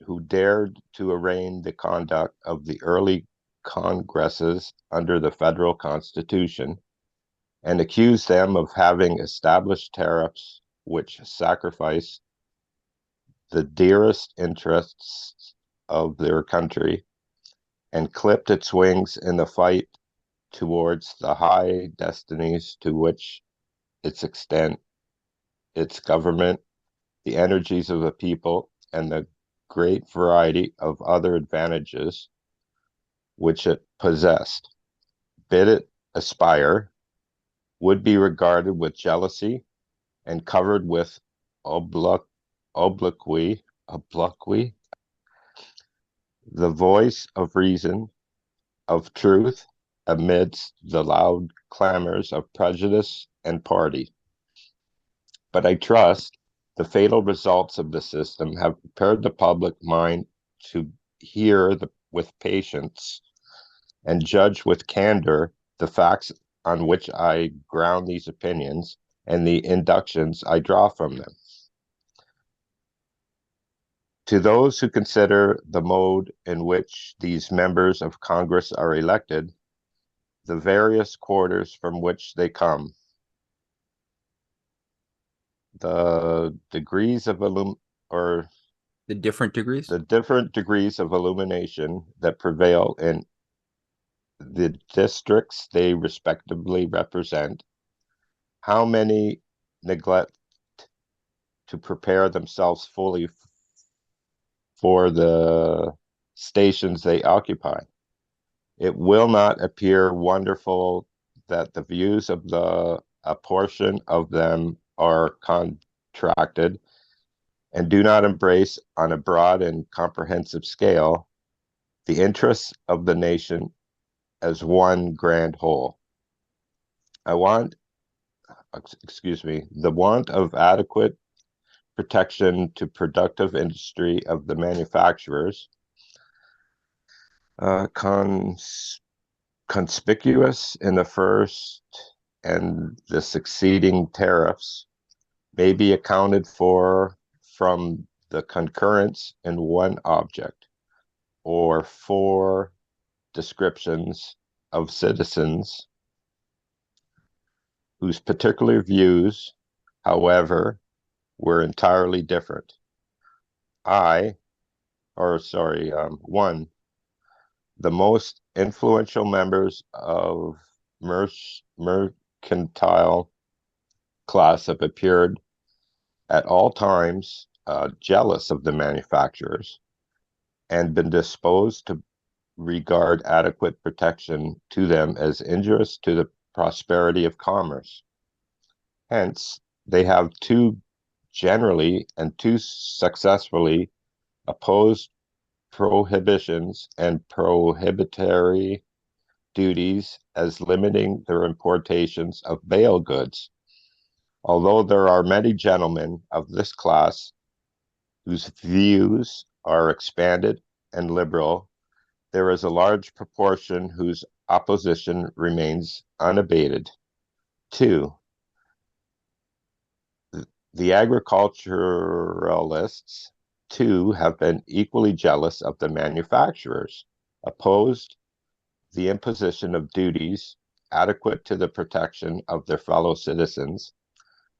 [SPEAKER 6] who dared to arraign the conduct of the early Congresses under the federal Constitution and accuse them of having established tariffs which sacrifice the dearest interests of their country and clipped its wings in the fight towards the high destinies to which its extent, its government, the energies of the people, and the great variety of other advantages which it possessed, bid it aspire, would be regarded with jealousy and covered with obloquy, the voice of reason, of truth, amidst the loud clamors of prejudice and party. But I trust the fatal results of the system have prepared the public mind to hear with patience and judge with candor the facts on which I ground these opinions and the inductions I draw from them. To those who consider the mode in which these members of Congress are elected, the various quarters from which they come, the degrees of
[SPEAKER 1] The different degrees?
[SPEAKER 6] the different degrees of illumination that prevail in the districts they respectively represent, how many neglect to prepare themselves fully for the stations they occupy. It will not appear wonderful that the views of a portion of them are contracted and do not embrace on a broad and comprehensive scale the interests of the nation as one grand whole. The want of adequate protection to productive industry of the manufacturers, conspicuous in the first and the succeeding tariffs, may be accounted for from the concurrence in one object, or 4 descriptions of citizens whose particular views, however, were entirely different. 1, the most influential members of mercantile class have appeared at all times jealous of the manufacturers and been disposed to regard adequate protection to them as injurious to the prosperity of commerce. Hence, they have too generally and too successfully opposed prohibitions and prohibitory duties as limiting their importations of bale goods. Although there are many gentlemen of this class whose views are expanded and liberal, there is a large proportion whose opposition remains unabated. 2, the agriculturalists, too, have been equally jealous of the manufacturers, opposed the imposition of duties adequate to the protection of their fellow citizens,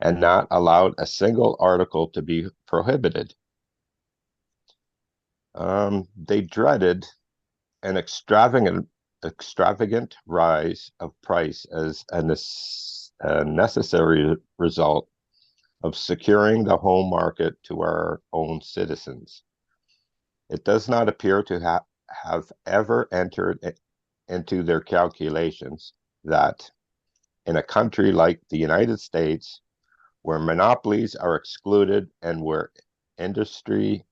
[SPEAKER 6] and not allowed a single article to be prohibited. They dreaded an extravagant rise of price as a necessary result of securing the home market to our own citizens. It does not appear to have ever entered into their calculations that in a country like the United States, where monopolies are excluded and where industry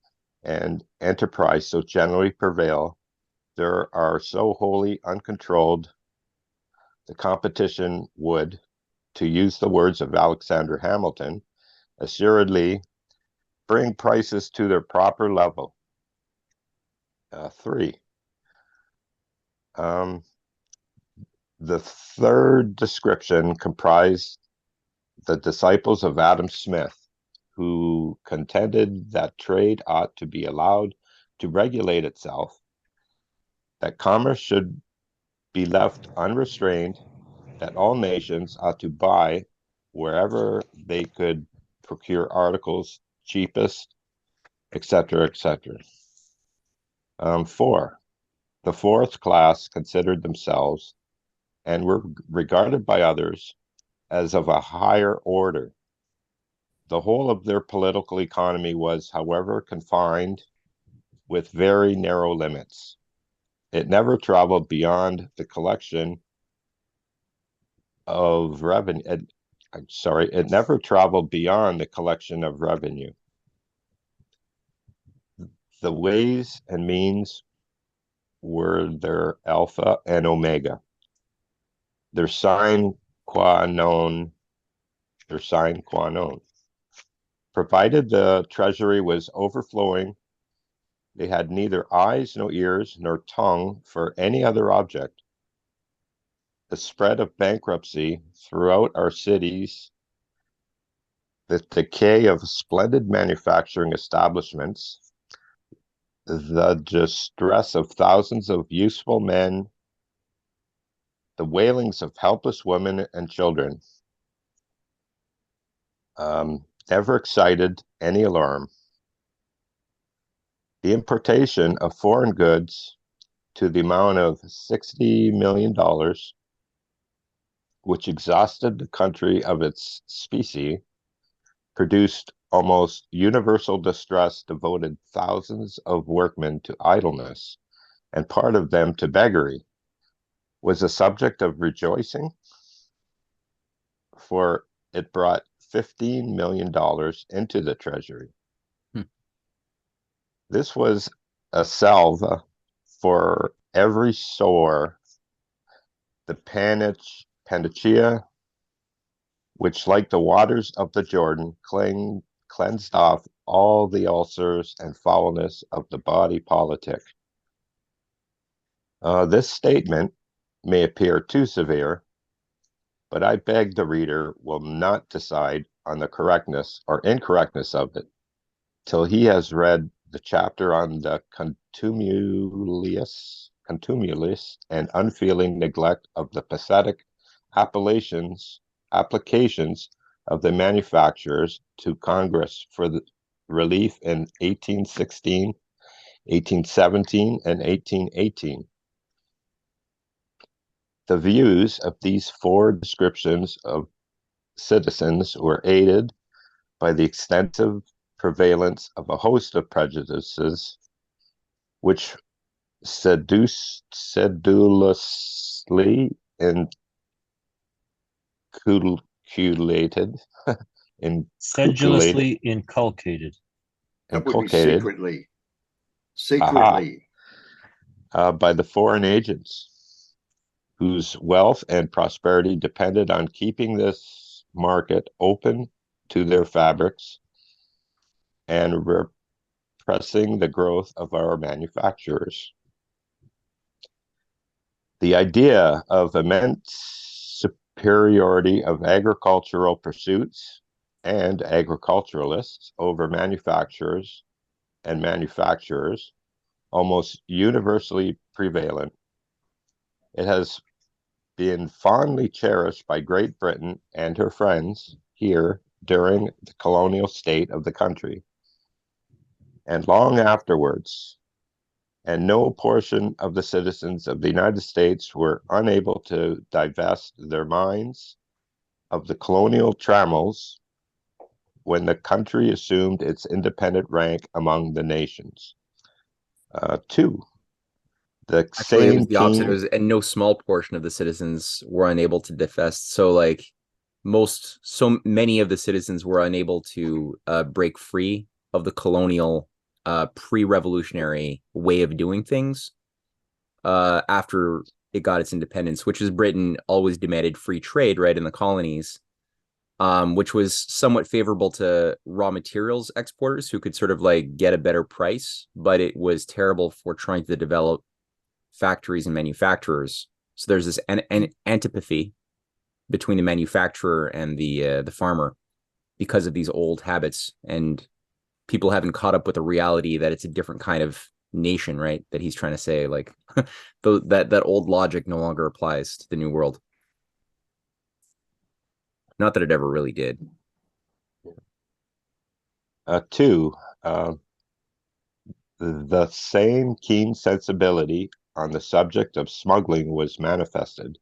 [SPEAKER 6] and enterprise so generally prevail, there are so wholly uncontrolled, the competition would, to use the words of Alexander Hamilton, assuredly bring prices to their proper level. 3, the third description comprised the disciples of Adam Smith, who contended that trade ought to be allowed to regulate itself, that commerce should be left unrestrained, that all nations ought to buy wherever they could procure articles cheapest, etc., etc. 4. The fourth class considered themselves and were regarded by others as of a higher order. The whole of their political economy was, however, confined with very narrow limits. It never traveled beyond the collection of revenue. It never traveled beyond the collection of revenue. The ways and means were their alpha and omega, their sine qua non. Provided the treasury was overflowing, they had neither eyes, nor ears, nor tongue for any other object. The spread of bankruptcy throughout our cities, the decay of splendid manufacturing establishments, the distress of thousands of useful men, the wailings of helpless women and children, never excited any alarm. The importation of foreign goods to the amount of $60 million, which exhausted the country of its specie, produced almost universal distress, devoted thousands of workmen to idleness, and part of them to beggary, was a subject of rejoicing, for it brought $15 million into the treasury. This was a salve for every sore, the panacea, which, like the waters of the Jordan, cleansed off all the ulcers and foulness of the body politic. This statement may appear too severe, but I beg the reader will not decide on the correctness or incorrectness of it till he has read the chapter on the contumelious and unfeeling neglect of the pathetic applications of the manufacturers to Congress for the relief in 1816, 1817, and 1818. The views of these four descriptions of citizens were aided by the extensive prevalence of a host of prejudices which sedulously
[SPEAKER 2] Sedulously inculcated.
[SPEAKER 5] That would be secretly.
[SPEAKER 6] By the foreign agents, whose wealth and prosperity depended on keeping this market open to their fabrics and repressing the growth of our manufacturers. The idea of immense superiority of agricultural pursuits and agriculturalists over manufacturers and manufacturers almost universally prevalent. It has been fondly cherished by Great Britain and her friends here during the colonial state of the country, and long afterwards, and no portion of the citizens of the United States were unable to divest their minds of the colonial trammels when the country assumed its independent rank among the nations. 2.
[SPEAKER 1] Actually, it was the opposite. It was, and no small portion of the citizens were unable to divest. So, like, so many of the citizens were unable to break free of the colonial pre-revolutionary way of doing things after it got its independence, which is Britain always demanded free trade, right, in the colonies, which was somewhat favorable to raw materials exporters who could sort of like get a better price, but it was terrible for trying to develop factories and manufacturers. So there's this an antipathy between the manufacturer and the farmer because of these old habits, and people haven't caught up with the reality that it's a different kind of nation, right? That he's trying to say, like, that old logic no longer applies to the new world. Not that it ever really did.
[SPEAKER 6] Two, the same keen sensibility on the subject of smuggling was manifested,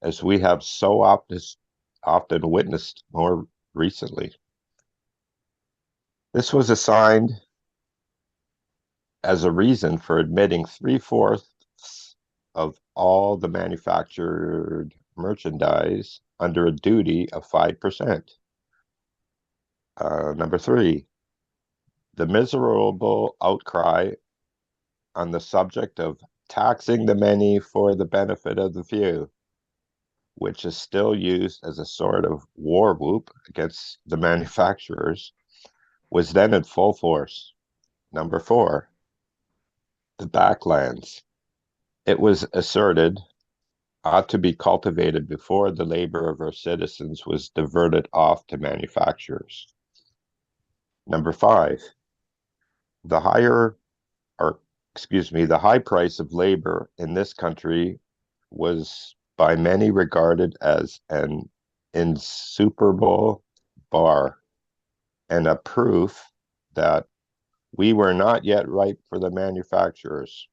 [SPEAKER 6] as we have so often witnessed more recently. This was assigned as a reason for admitting 3/4 of all the manufactured merchandise under a duty of 5%. Number three, the miserable outcry on the subject of taxing the many for the benefit of the few, which is still used as a sort of war whoop against the manufacturers, was then in full force. Number four, the backlands. It was asserted ought to be cultivated before the labor of our citizens was diverted off to manufacturers. Number five, the high price of labor in this country was by many regarded as an insuperable bar and a proof that we were not yet ripe for the manufacturers.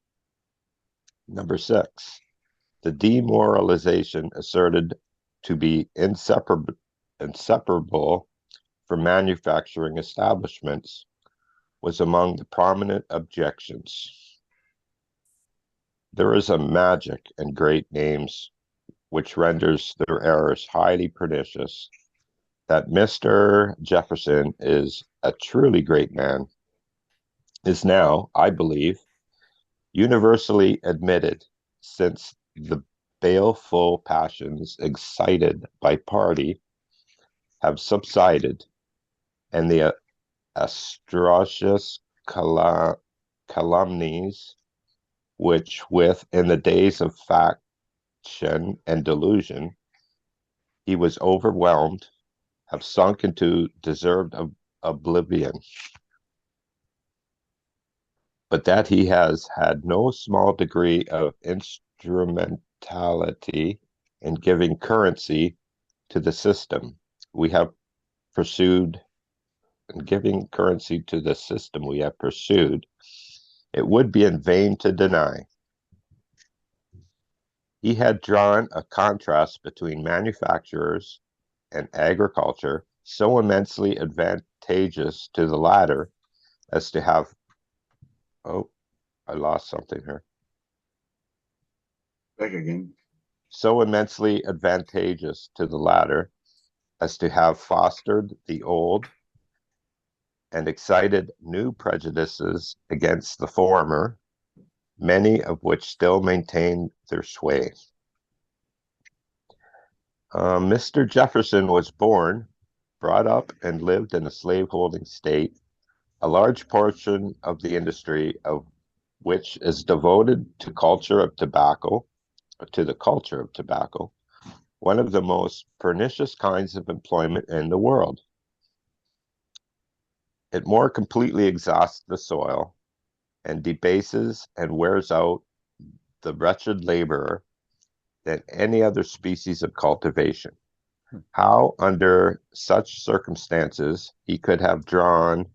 [SPEAKER 6] Number six, the demoralization asserted to be inseparable from manufacturing establishments was among the prominent objections. There is a magic in great names which renders their errors highly pernicious. That Mr. Jefferson is a truly great man is now, I believe, universally admitted, since the baleful passions excited by party have subsided, and the atrocious calumnies which, in the days of faction and delusion, he was overwhelmed, have sunk into deserved oblivion. But that he has had no small degree of instrumentality in giving currency to the system we have pursued, it would be in vain to deny. He had drawn a contrast between manufacturers and agriculture so immensely advantageous to the latter as to have I lost something here.
[SPEAKER 5] Back again.
[SPEAKER 6] So immensely advantageous to the latter as to have fostered the old and excited new prejudices against the former, many of which still maintain their sway. Mr. Jefferson was born, brought up, and lived in a slaveholding state, a large portion of the industry of which is devoted to the culture of tobacco, one of the most pernicious kinds of employment in the world. It more completely exhausts the soil and debases and wears out the wretched laborer than any other species of cultivation. How, under such circumstances, he could have drawn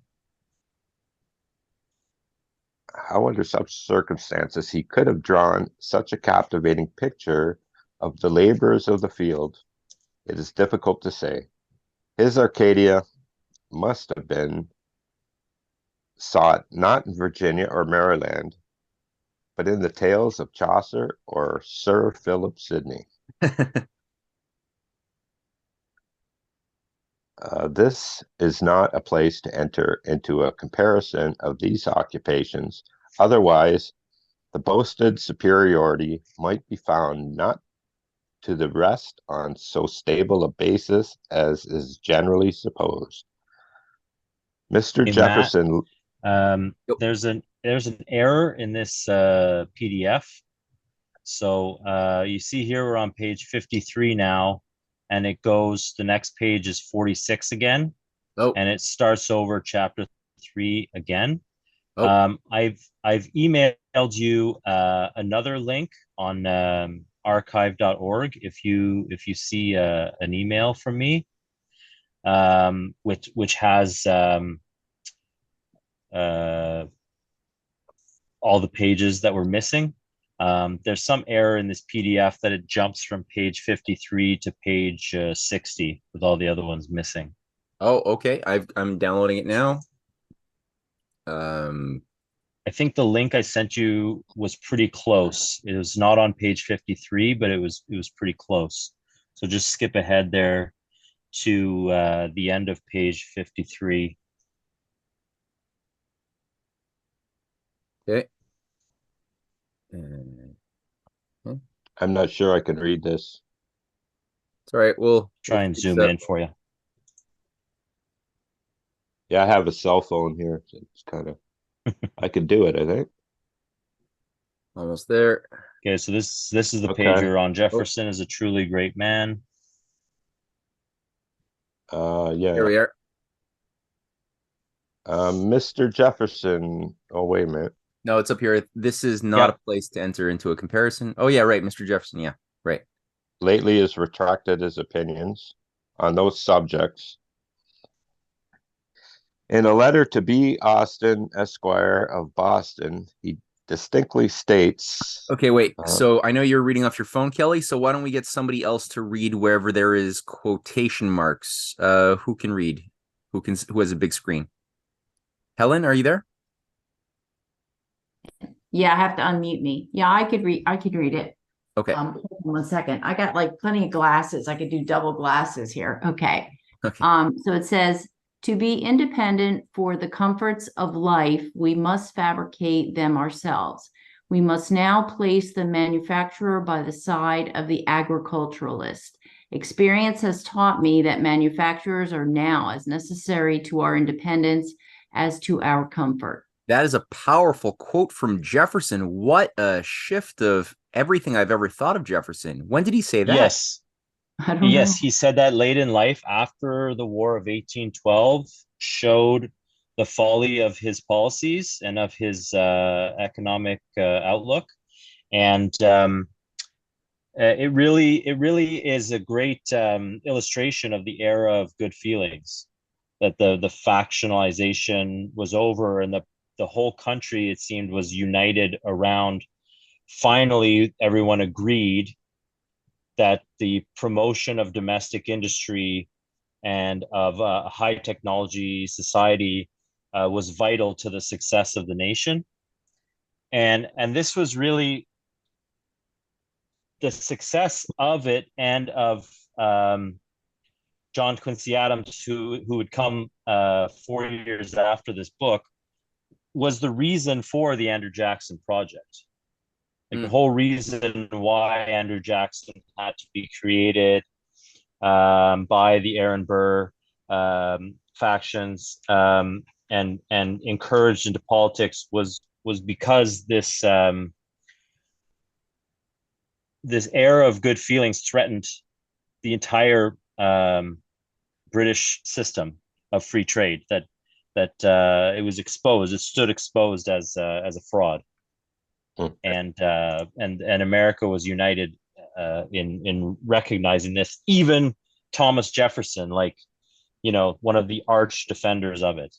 [SPEAKER 6] such a captivating picture of the laborers of the field, it is difficult to say. His Arcadia must have been sought not in Virginia or Maryland, but in the tales of Chaucer or Sir Philip Sidney. This is not a place to enter into a comparison of these occupations. Otherwise, the boasted superiority might be found not to the rest on so stable a basis as is generally supposed. Mr.
[SPEAKER 2] Hey,
[SPEAKER 6] Jefferson.
[SPEAKER 2] Matt, there's an error in this PDF. So you see here we're on page 53 now, and it goes, the next page is 46 again.
[SPEAKER 1] Oh.
[SPEAKER 2] And it starts over chapter 3 again. I've emailed you another link on archive.org if you see an email from me, which has all the pages that were missing. There's some error in this PDF that it jumps from page 53 to page 60 with all the other ones missing.
[SPEAKER 1] Oh, okay. I'm downloading it now.
[SPEAKER 2] I think the link I sent you was pretty close. It was not on page 53, but it was pretty close. So just skip ahead there to the end of page 53.
[SPEAKER 1] Okay.
[SPEAKER 6] I'm not sure I can read this.
[SPEAKER 1] It's all right. We'll
[SPEAKER 2] Try and
[SPEAKER 1] fix
[SPEAKER 2] zoom
[SPEAKER 1] that.
[SPEAKER 2] in for you.
[SPEAKER 6] Yeah, I have a cell phone here. So it's kind of, I could do it, I think.
[SPEAKER 1] Almost there.
[SPEAKER 2] Okay, so this is the
[SPEAKER 6] Okay.
[SPEAKER 2] page you're on. Jefferson is a truly great man.
[SPEAKER 6] Yeah.
[SPEAKER 1] Here we are.
[SPEAKER 6] Mr. Jefferson. Oh, wait a minute.
[SPEAKER 1] No, it's up here. This is not a place to enter into a comparison. Oh, yeah, right. Mr. Jefferson. Yeah, right.
[SPEAKER 6] Lately has retracted his opinions on those subjects. In a letter to B. Austin, Esquire of Boston, he distinctly states.
[SPEAKER 1] Okay, wait. So I know you're reading off your phone, Kelly. So why don't we get somebody else to read wherever there is quotation marks? Who can read? Who has a big screen? Helen, are you there?
[SPEAKER 4] Yeah, I have to unmute me. Yeah, I could read it.
[SPEAKER 1] Okay.
[SPEAKER 4] Hold on 1 second. I got like plenty of glasses. I could do double glasses here. Okay. So it says, to be independent for the comforts of life, we must fabricate them ourselves. We must now place the manufacturer by the side of the agriculturalist. Experience has taught me that manufacturers are now as necessary to our independence as to our comfort.
[SPEAKER 1] That is a powerful quote from Jefferson. What a shift of everything I've ever thought of Jefferson. When did he say that?
[SPEAKER 2] Yes.
[SPEAKER 4] I don't know.
[SPEAKER 2] Yes, he said that late in life after the War of 1812 showed the folly of his policies and of his economic outlook. And it really is a great illustration of the era of good feelings, that the factionalization was over and the whole country, it seemed, was united around. Finally, everyone agreed that the promotion of domestic industry and of a high technology society was vital to the success of the nation. And this was really the success of it and of John Quincy Adams, who would come 4 years after this book, was the reason for the Andrew Jackson Project. Like the whole reason why Andrew Jackson had to be created by the Aaron Burr factions and encouraged into politics was because this this era of good feelings threatened the entire British system of free trade. That it was exposed. It stood exposed as a fraud. And America was united in recognizing this. Even Thomas Jefferson, like, one of the arch defenders of it.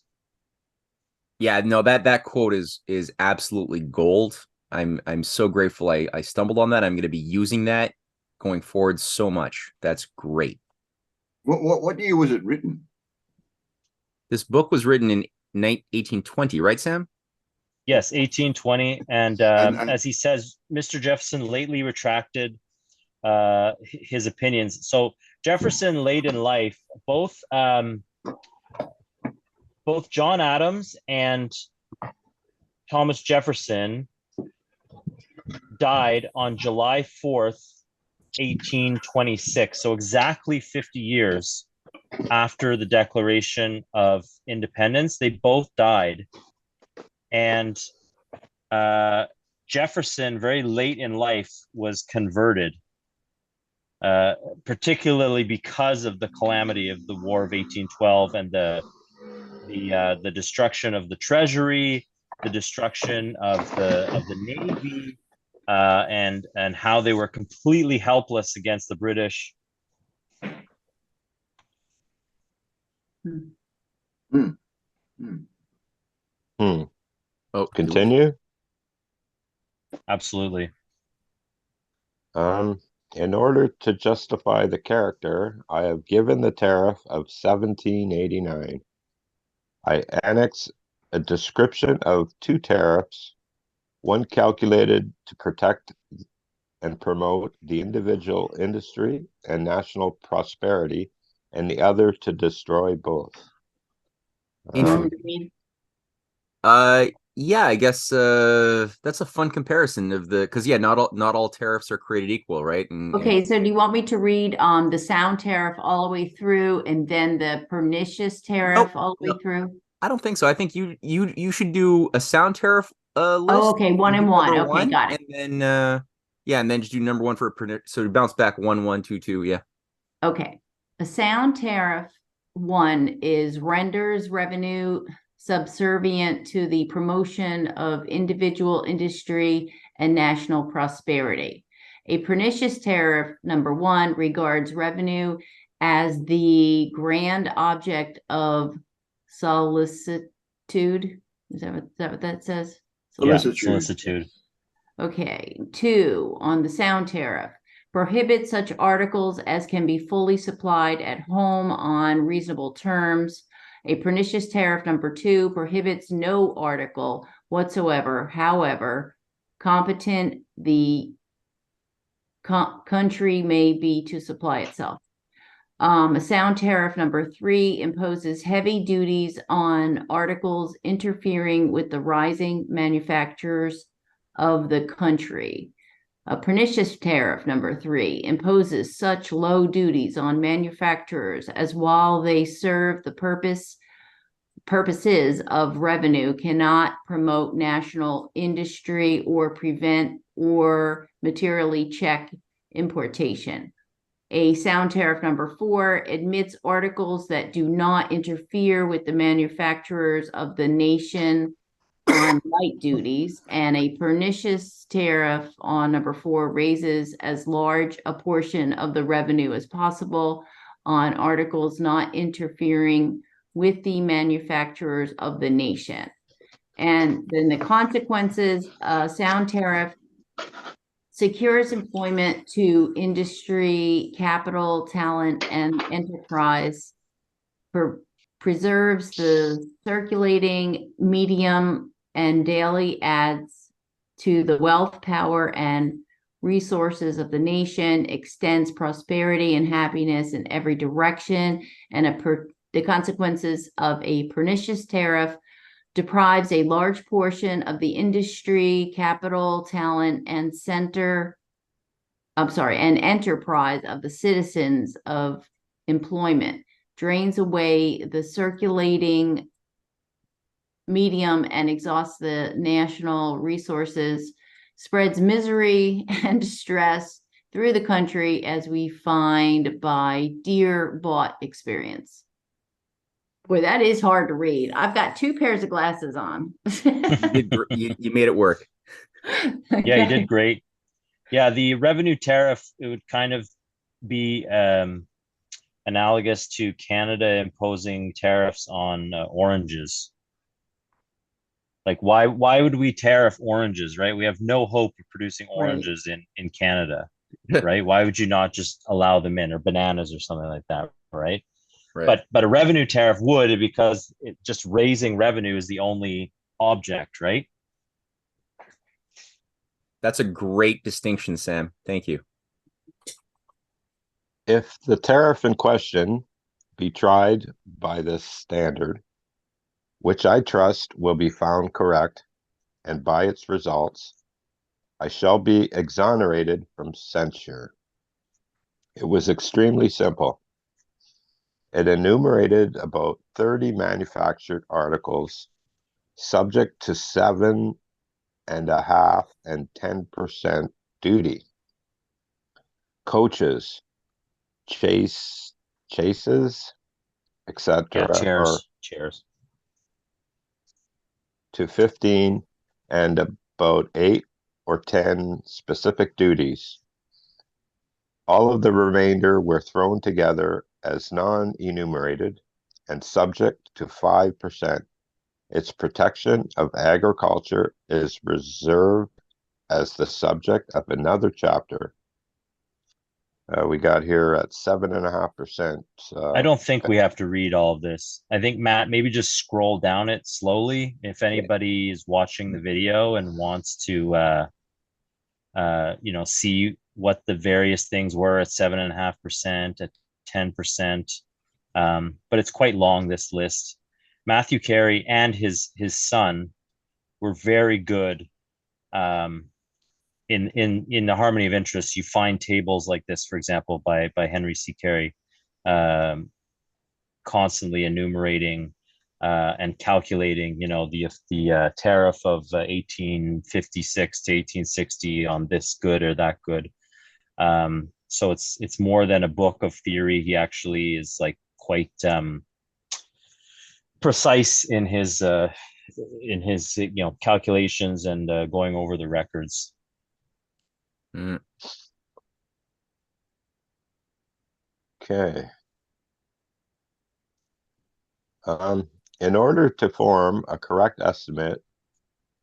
[SPEAKER 1] Yeah, no, that quote is absolutely gold. I'm so grateful I stumbled on that. I'm going to be using that going forward so much. That's great.
[SPEAKER 5] What year was it written?
[SPEAKER 1] This book was written in 1820, right, Sam?
[SPEAKER 2] Yes, 1820. And as he says, Mr. Jefferson lately retracted his opinions. So Jefferson, late in life, both John Adams and Thomas Jefferson died on July 4th, 1826. So exactly 50 years after the Declaration of Independence, they both died. And Jefferson, very late in life, was converted, particularly because of the calamity of the War of 1812 and the destruction of the treasury the destruction of the Navy, and how they were completely helpless against the British.
[SPEAKER 5] Hmm. Hmm.
[SPEAKER 1] Oh,
[SPEAKER 6] Continue.
[SPEAKER 2] Absolutely.
[SPEAKER 6] In order to justify the character, I have given the tariff of 1789. I annex a description of two tariffs, one calculated to protect and promote the individual industry and national prosperity, and the other to destroy both.
[SPEAKER 4] You want me
[SPEAKER 6] Um,
[SPEAKER 4] to read?
[SPEAKER 1] Yeah, I guess that's a fun comparison of the because yeah, not all tariffs are created equal, right? And
[SPEAKER 4] Okay, so do you want me to read the sound tariff all the way through and then the pernicious tariff
[SPEAKER 1] nope,
[SPEAKER 4] all the
[SPEAKER 1] no,
[SPEAKER 4] way through?
[SPEAKER 1] I don't think so. I think you should do a sound tariff
[SPEAKER 4] Oh,
[SPEAKER 1] list
[SPEAKER 4] okay, one
[SPEAKER 1] and do
[SPEAKER 4] and one.
[SPEAKER 1] number
[SPEAKER 4] Okay,
[SPEAKER 1] one,
[SPEAKER 4] got it.
[SPEAKER 1] and then yeah, and then just do number one for so bounce back 1 1 2 2. Yeah.
[SPEAKER 4] Okay. A sound tariff one is renders revenue subservient to the promotion of individual industry and national prosperity. A pernicious tariff number one regards revenue as the grand object of solicitude. Is that what that says?
[SPEAKER 2] Yeah,
[SPEAKER 5] Solicitude.
[SPEAKER 2] solicitude.
[SPEAKER 4] Okay. Two, on the sound tariff, prohibit such articles as can be fully supplied at home on reasonable terms. A pernicious tariff number two prohibits no article whatsoever, however competent the country may be to supply itself. A sound tariff number three imposes heavy duties on articles interfering with the rising manufacturers of the country. A pernicious tariff number three imposes such low duties on manufacturers as, while they serve the purposes of revenue, cannot promote national industry or prevent or materially check importation. A sound tariff number four admits articles that do not interfere with the manufacturers of the nation on light duties, and a pernicious tariff on number four raises as large a portion of the revenue as possible on articles not interfering with the manufacturers of the nation. And then the consequences, sound tariff secures employment to industry, capital, talent, and enterprise, preserves the circulating medium and daily adds to the wealth, power, and resources of the nation, extends prosperity and happiness in every direction, and the consequences of a pernicious tariff deprives a large portion of the industry, capital, talent, and enterprise of the citizens of employment, drains away the circulating medium and exhausts the national resources, spreads misery and distress through the country, as we find by dear bought experience. Boy, that is hard to read. I've got two pairs of glasses on.
[SPEAKER 1] You made it work.
[SPEAKER 2] Yeah, you did great. Yeah, the revenue tariff, it would kind of be analogous to Canada imposing tariffs on oranges. Like, why would we tariff oranges, right? We have no hope of producing oranges in Canada, right? Why would you not just allow them in, or bananas or something like that, right?
[SPEAKER 1] Right.
[SPEAKER 2] But a revenue tariff would, because it just raising revenue is the only object, right?
[SPEAKER 1] That's a great distinction, Sam. Thank you.
[SPEAKER 6] If the tariff in question be tried by this standard, which I trust will be found correct, and by its results, I shall be exonerated from censure. It was extremely simple. It enumerated about 30 manufactured articles subject to 7.5% and 10% duty. Coaches, chases,
[SPEAKER 2] Yeah,
[SPEAKER 6] etc.,
[SPEAKER 2] chairs.
[SPEAKER 6] to 15 and about 8 or 10 specific duties. All of the remainder were thrown together as non-enumerated and subject to 5%. Its protection of agriculture is reserved as the subject of another chapter. We got here at 7.5%.
[SPEAKER 2] I don't think we have to read all of this. I think, Matt, maybe just scroll down it slowly. If anybody is watching the video and wants to, see what the various things were at 7.5%, at 10%. But it's quite long, this list. Matthew Carey and his son were very good. In the harmony of interests, you find tables like this, for example, by Henry C. Carey, constantly enumerating and calculating, the tariff of 1856 to 1860 on this good or that good. So it's more than a book of theory. He actually is like quite precise in his calculations and going over the records.
[SPEAKER 6] Okay. In order to form a correct estimate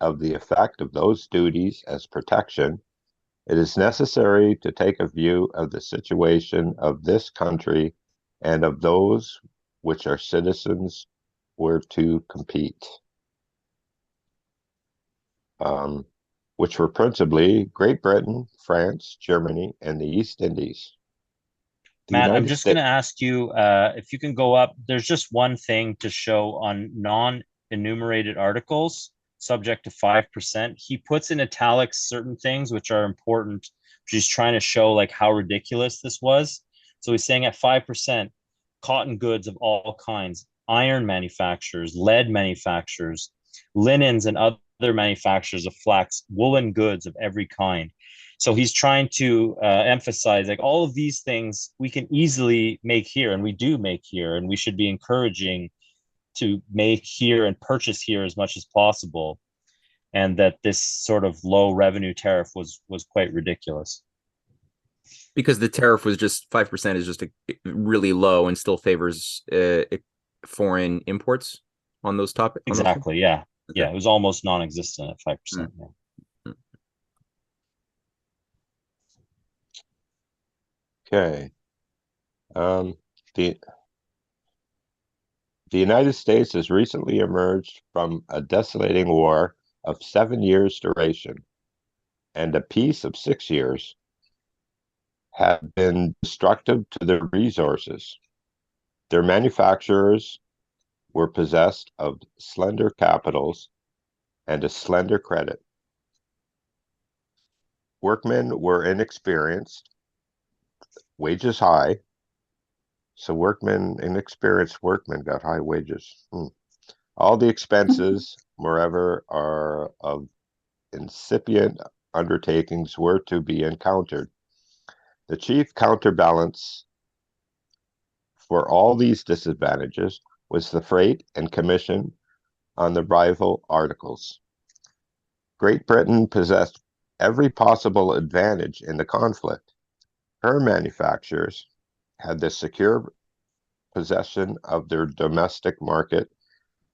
[SPEAKER 6] of the effect of those duties as protection, it is necessary to take a view of the situation of this country and of those which our citizens were to compete, which were principally Great Britain, France, Germany, and the East Indies.
[SPEAKER 2] Matt, I'm just going to ask you if you can go up. There's just one thing to show on non-enumerated articles subject to 5%. He puts in italics certain things which are important. He's trying to show like how ridiculous this was. So he's saying at 5%, cotton goods of all kinds, iron manufacturers, lead manufacturers, linens and other manufacturers of flax, woolen goods of every kind. So he's trying to emphasize like all of these things we can easily make here, and we do make here, and we should be encouraging to make here and purchase here as much as possible, and that this sort of low revenue tariff was quite ridiculous.
[SPEAKER 1] Because the tariff was just 5% is just really low and still favors foreign imports on those topics.
[SPEAKER 2] Exactly. Yeah. Okay. Yeah. It was almost non-existent at 5%. Yeah.
[SPEAKER 6] Okay. The United States has recently emerged from a desolating war of 7 years' duration, and a peace of 6 years have been destructive to their resources. Their manufacturers were possessed of slender capitals and a slender credit. Workmen were inexperienced, wages high. So inexperienced workmen got high wages. All the expenses, moreover, are of incipient undertakings were to be encountered. The chief counterbalance for all these disadvantages was the freight and commission on the rival articles. Great Britain possessed every possible advantage in the conflict. Her manufacturers had the secure possession of their domestic market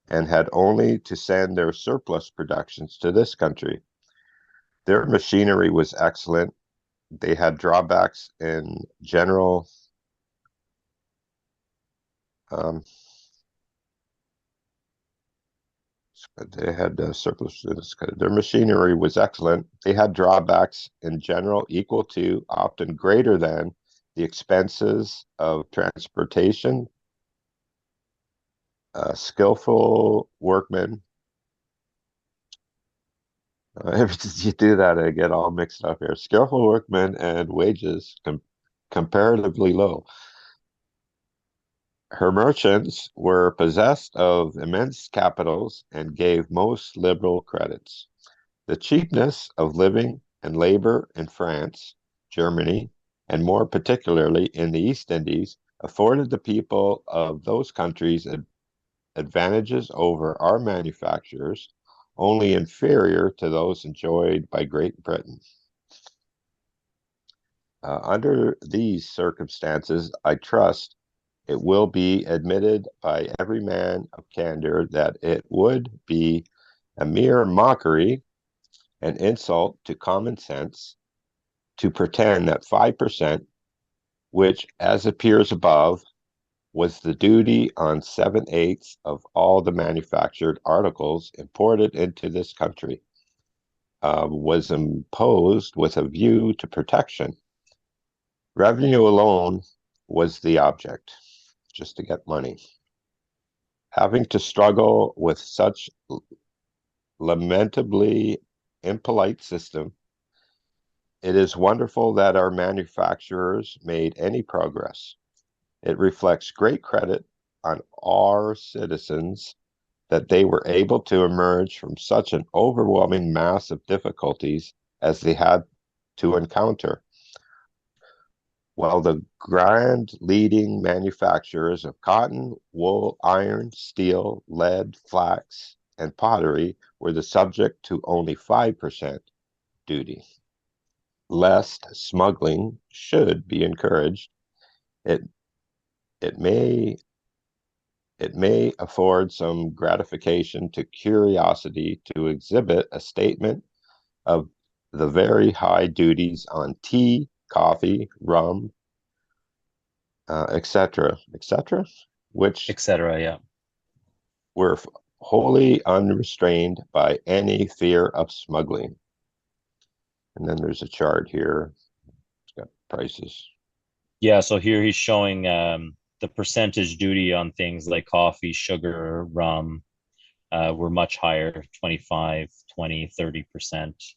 [SPEAKER 6] and had only to send their surplus productions to this country. Their machinery was excellent. They had drawbacks in general. They had surplus. Their machinery was excellent. They had drawbacks in general equal to, often greater than, the expenses of transportation. Skillful workmen. If you do that, I get all mixed up here. Skillful workmen and wages comparatively low. Her merchants were possessed of immense capitals and gave most liberal credits. The cheapness of living and labor in France, Germany, and more particularly in the East Indies afforded the people of those countries advantages over our manufacturers, only inferior to those enjoyed by Great Britain. Under these circumstances, I trust it will be admitted by every man of candor that it would be a mere mockery, an insult to common sense, to pretend that 5%, which, as appears above, was the duty on 7/8 of all the manufactured articles imported into this country, was imposed with a view to protection. Revenue alone was the object, just to get money. Having to struggle with such lamentably impolite system, it is wonderful that our manufacturers made any progress. It reflects great credit on our citizens that they were able to emerge from such an overwhelming mass of difficulties as they had to encounter. While the grand leading manufacturers of cotton, wool, iron, steel, lead, flax, and pottery were the subject to only 5% duty. Lest smuggling should be encouraged, it may afford some gratification to curiosity to exhibit a statement of the very high duties on tea, coffee, rum, etc., which
[SPEAKER 2] yeah.
[SPEAKER 6] were wholly unrestrained by any fear of smuggling. And then there's a chart here. It's got prices.
[SPEAKER 2] Yeah, so here he's showing the percentage duty on things like coffee, sugar, rum were much higher, 25, 20, 30%.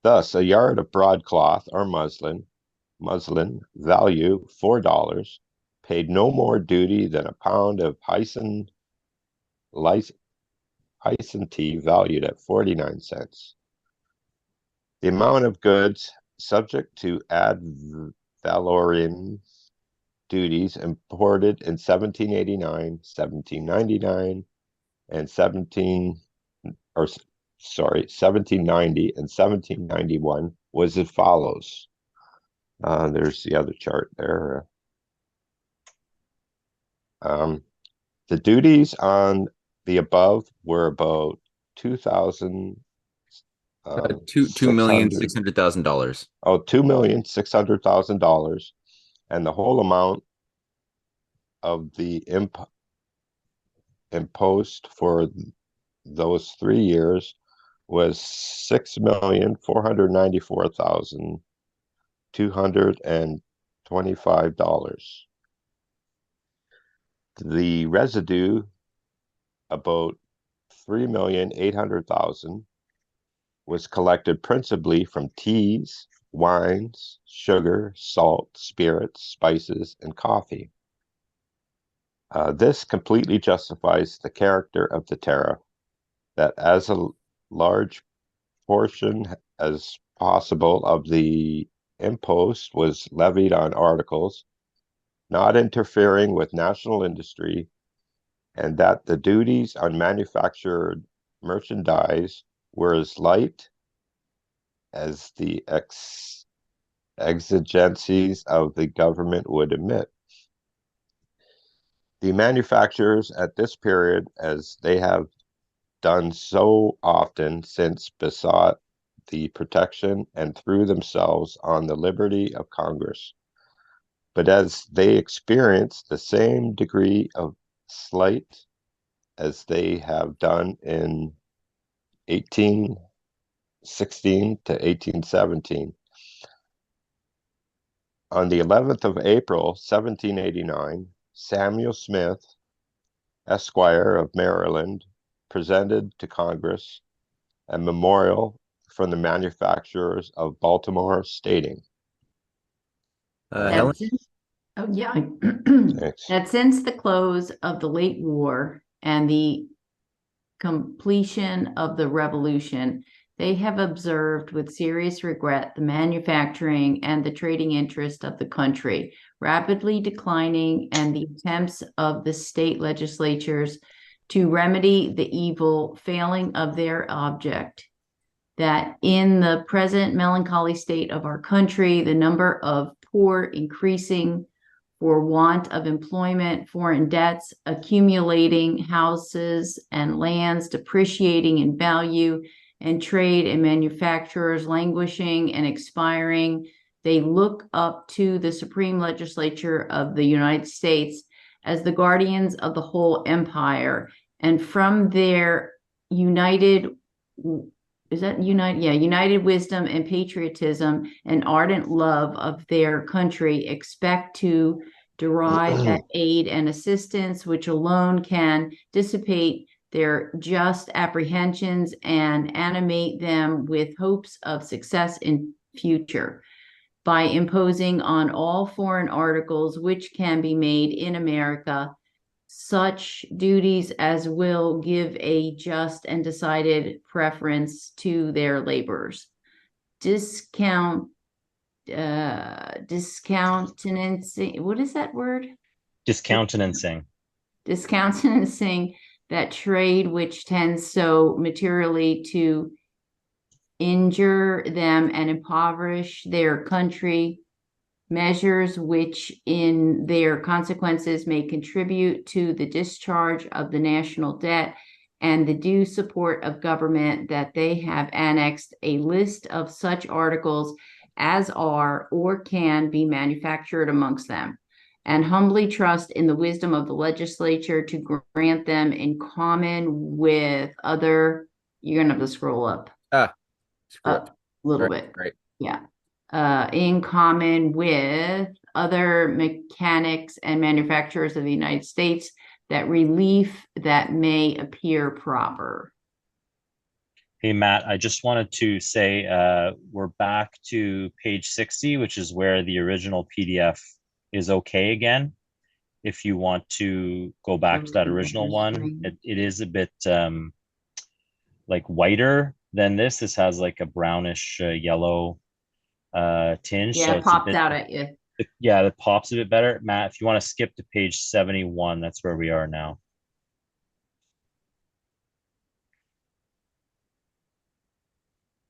[SPEAKER 6] Thus, a yard of broadcloth or muslin, value $4, paid no more duty than a pound of hyson tea valued at 49 cents. The amount of goods subject to ad valorem duties imported in 1789, 1799, and 1790 and 1791 was as follows. There's the other chart there. The duties on the above were about $2,000.
[SPEAKER 1] $2,600,000.
[SPEAKER 6] Oh, $2,600,000, and the whole amount of the impost for those 3 years was $6,494,225. The residue, about $3,800,000, was collected principally from teas, wines, sugar, salt, spirits, spices, and coffee. This completely justifies the character of the tariff, that as a large portion as possible of the impost was levied on articles not interfering with national industry, and that the duties on manufactured merchandise were as light as the exigencies of the government would admit. The manufacturers at this period, as they have done so often since, besought the protection and threw themselves on the liberty of Congress. But as they experienced the same degree of slight as they have done in 1816 to 1817, on the 11th of April, 1789, Samuel Smith, Esquire of Maryland, presented to Congress a memorial from the manufacturers of Baltimore, stating,
[SPEAKER 1] Helen?
[SPEAKER 4] Oh, yeah.
[SPEAKER 6] Thanks.
[SPEAKER 4] That since the close of the late war and the completion of the revolution, they have observed with serious regret the manufacturing and the trading interest of the country, rapidly declining, and the attempts of the state legislatures to remedy the evil failing of their object, that in the present melancholy state of our country, the number of poor increasing for want of employment, foreign debts accumulating, houses and lands depreciating in value, and trade and manufacturers languishing and expiring, they look up to the Supreme Legislature of the United States as the guardians of the whole empire, and from their united wisdom and patriotism and ardent love of their country expect to derive that aid and assistance which alone can dissipate their just apprehensions and animate them with hopes of success in future, by imposing on all foreign articles which can be made in America such duties as will give a just and decided preference to their labors. Discountenancing, what is that word?
[SPEAKER 2] Discountenancing.
[SPEAKER 4] Discountenancing that trade which tends so materially to injure them and impoverish their country, measures which in their consequences may contribute to the discharge of the national debt and the due support of government, that they have annexed a list of such articles as are or can be manufactured amongst them, and humbly trust in the wisdom of the legislature to grant them in common with other, you're gonna have to scroll up. Up a little bit.
[SPEAKER 1] Great.
[SPEAKER 4] Yeah. In common with other mechanics and manufacturers of the United States, that relief that may appear proper.
[SPEAKER 2] Hey, Matt, I just wanted to say we're back to page 60, which is where the original PDF is okay again. If you want to go back to that original one, it is a bit like whiter than this. This has like a brownish yellow tinge.
[SPEAKER 4] Yeah,
[SPEAKER 2] so
[SPEAKER 4] it popped out at you.
[SPEAKER 2] Yeah, it pops a bit better. Matt, if you want to skip to page 71, that's where we are now.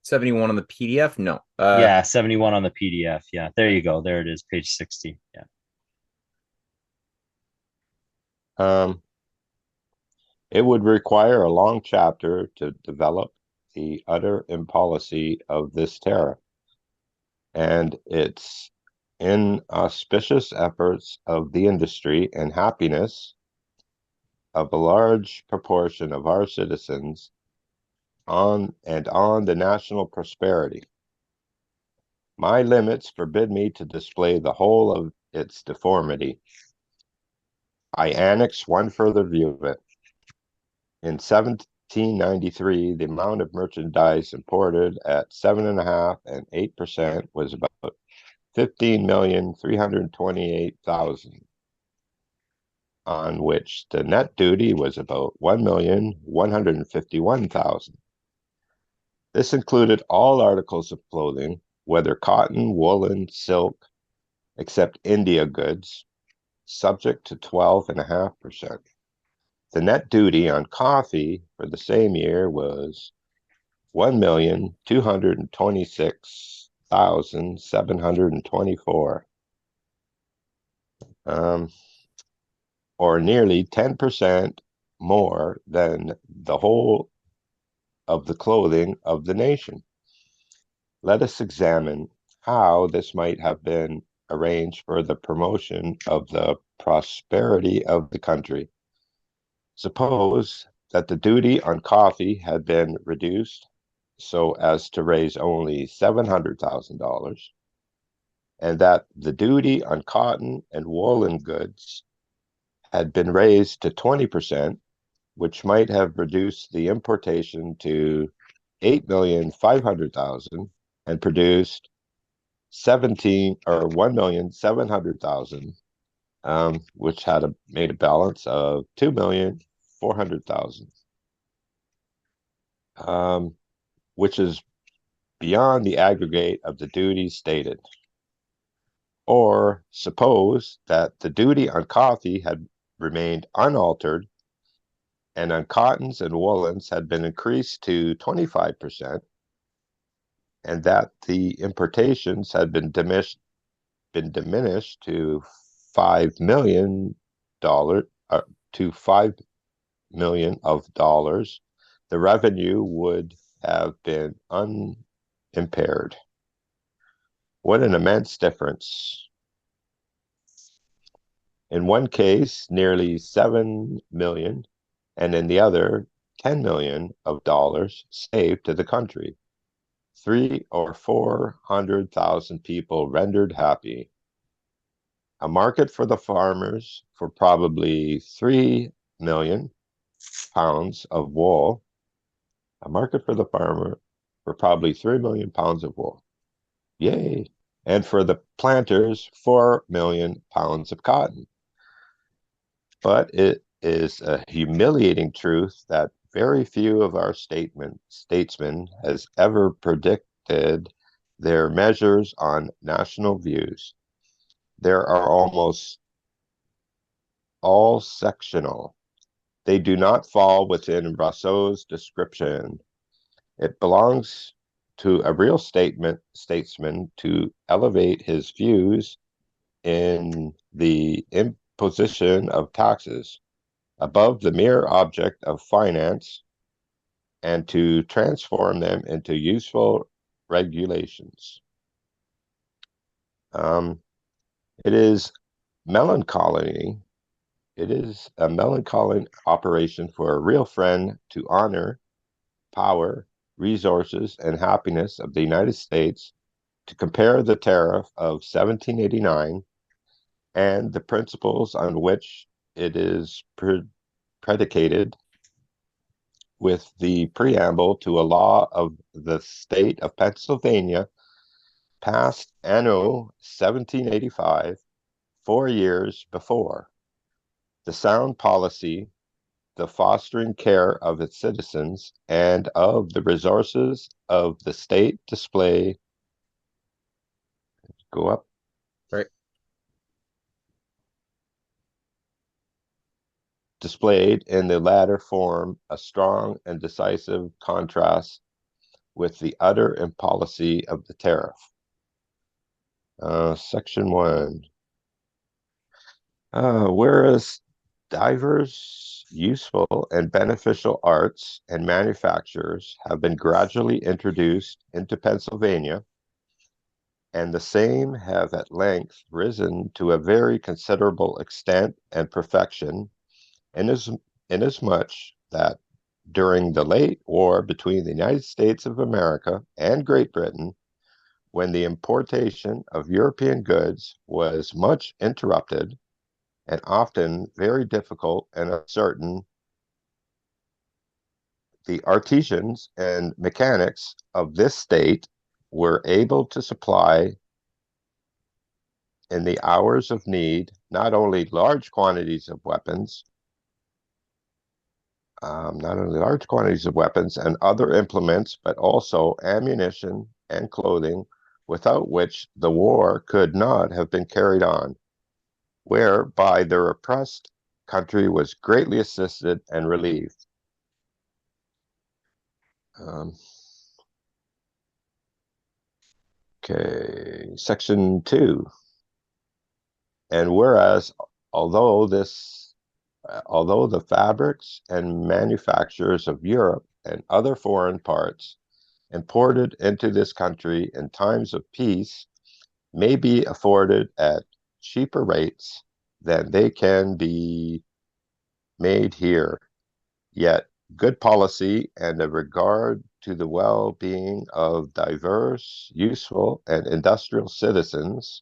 [SPEAKER 1] $71 on the PDF? No.
[SPEAKER 2] Yeah, 71 on the PDF. Yeah, there you go. There it is, page 60. Yeah.
[SPEAKER 6] It would require a long chapter to develop the utter impolicy of this tariff and its inauspicious efforts of the industry and happiness of a large proportion of our citizens on the national prosperity. My limits forbid me to display the whole of its deformity. I annex one further view of it. In 1793, the amount of merchandise imported at 7.5% and 8% was about 15,328,000, on which the net duty was about 1,151,000. This included all articles of clothing, whether cotton, woolen, silk, except India goods, subject to 12.5%. The net duty on coffee for the same year was 1,226,724, or nearly 10% more than the whole of the clothing of the nation. Let us examine how this might have been arranged for the promotion of the prosperity of the country. Suppose that the duty on coffee had been reduced so as to raise only $700,000, and that the duty on cotton and woolen goods had been raised to 20%, which might have reduced the importation to 8,500,000 and produced 1,700,000, which had made a balance of 2,400,000, which is beyond the aggregate of the duties stated. Or suppose that the duty on coffee had remained unaltered and on cottons and woolens had been increased to 25%, and that the importations had been diminished to $5 million to $5 million of dollars, the revenue would have been unimpaired. What an immense difference. In one case, nearly 7 million, and in the other, 10 million of dollars saved to the country. 300,000 or 400,000 people rendered happy. A market for the farmers for probably 3 million pounds of wool. A market for the farmer for probably 3 million pounds of wool. Yay! And for the planters, 4 million pounds of cotton. But it is a humiliating truth that very few of our statesmen has ever predicted their measures on national views. There are almost all sectional. They do not fall within Rousseau's description. It belongs to a real statesman to elevate his views in the imposition of taxes above the mere object of finance and to transform them into useful regulations. It is melancholy. It is a melancholy operation for a real friend to honor, power, resources, and happiness of the United States to compare the tariff of 1789 and the principles on which it is predicated with the preamble to a law of the state of Pennsylvania passed anno 1785, 4 years before. The sound policy, the fostering care of its citizens, and of the resources of the state displayed in the latter form a strong and decisive contrast with the utter impolicy of the tariff. Section 1. Whereas diverse, useful, and beneficial arts and manufactures have been gradually introduced into Pennsylvania, and the same have at length risen to a very considerable extent and perfection, inasmuch that during the late war between the United States of America and Great Britain, when the importation of European goods was much interrupted and often very difficult and uncertain, the artisans and mechanics of this state were able to supply in the hours of need not only large quantities of weapons, and other implements, but also ammunition and clothing, without which the war could not have been carried on, whereby their oppressed country was greatly assisted and relieved. Section 2. And whereas, although the fabrics and manufactures of Europe and other foreign parts imported into this country in times of peace may be afforded at cheaper rates than they can be made here, yet good policy and a regard to the well-being of diverse, useful, and industrial citizens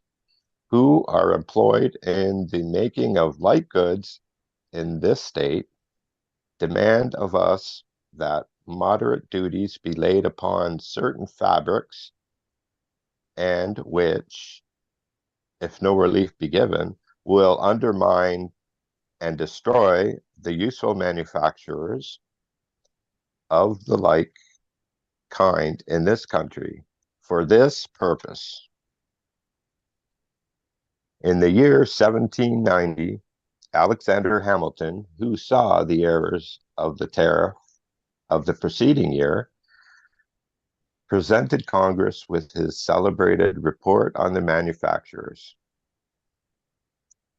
[SPEAKER 6] who are employed in the making of light goods in this state demand of us that moderate duties be laid upon certain fabrics, and which, if no relief be given, will undermine and destroy the useful manufacturers of the like kind in this country. For this purpose, In the year 1790, Alexander Hamilton, who saw the errors of the tariff of the preceding year, presented Congress with his celebrated report on the manufacturers.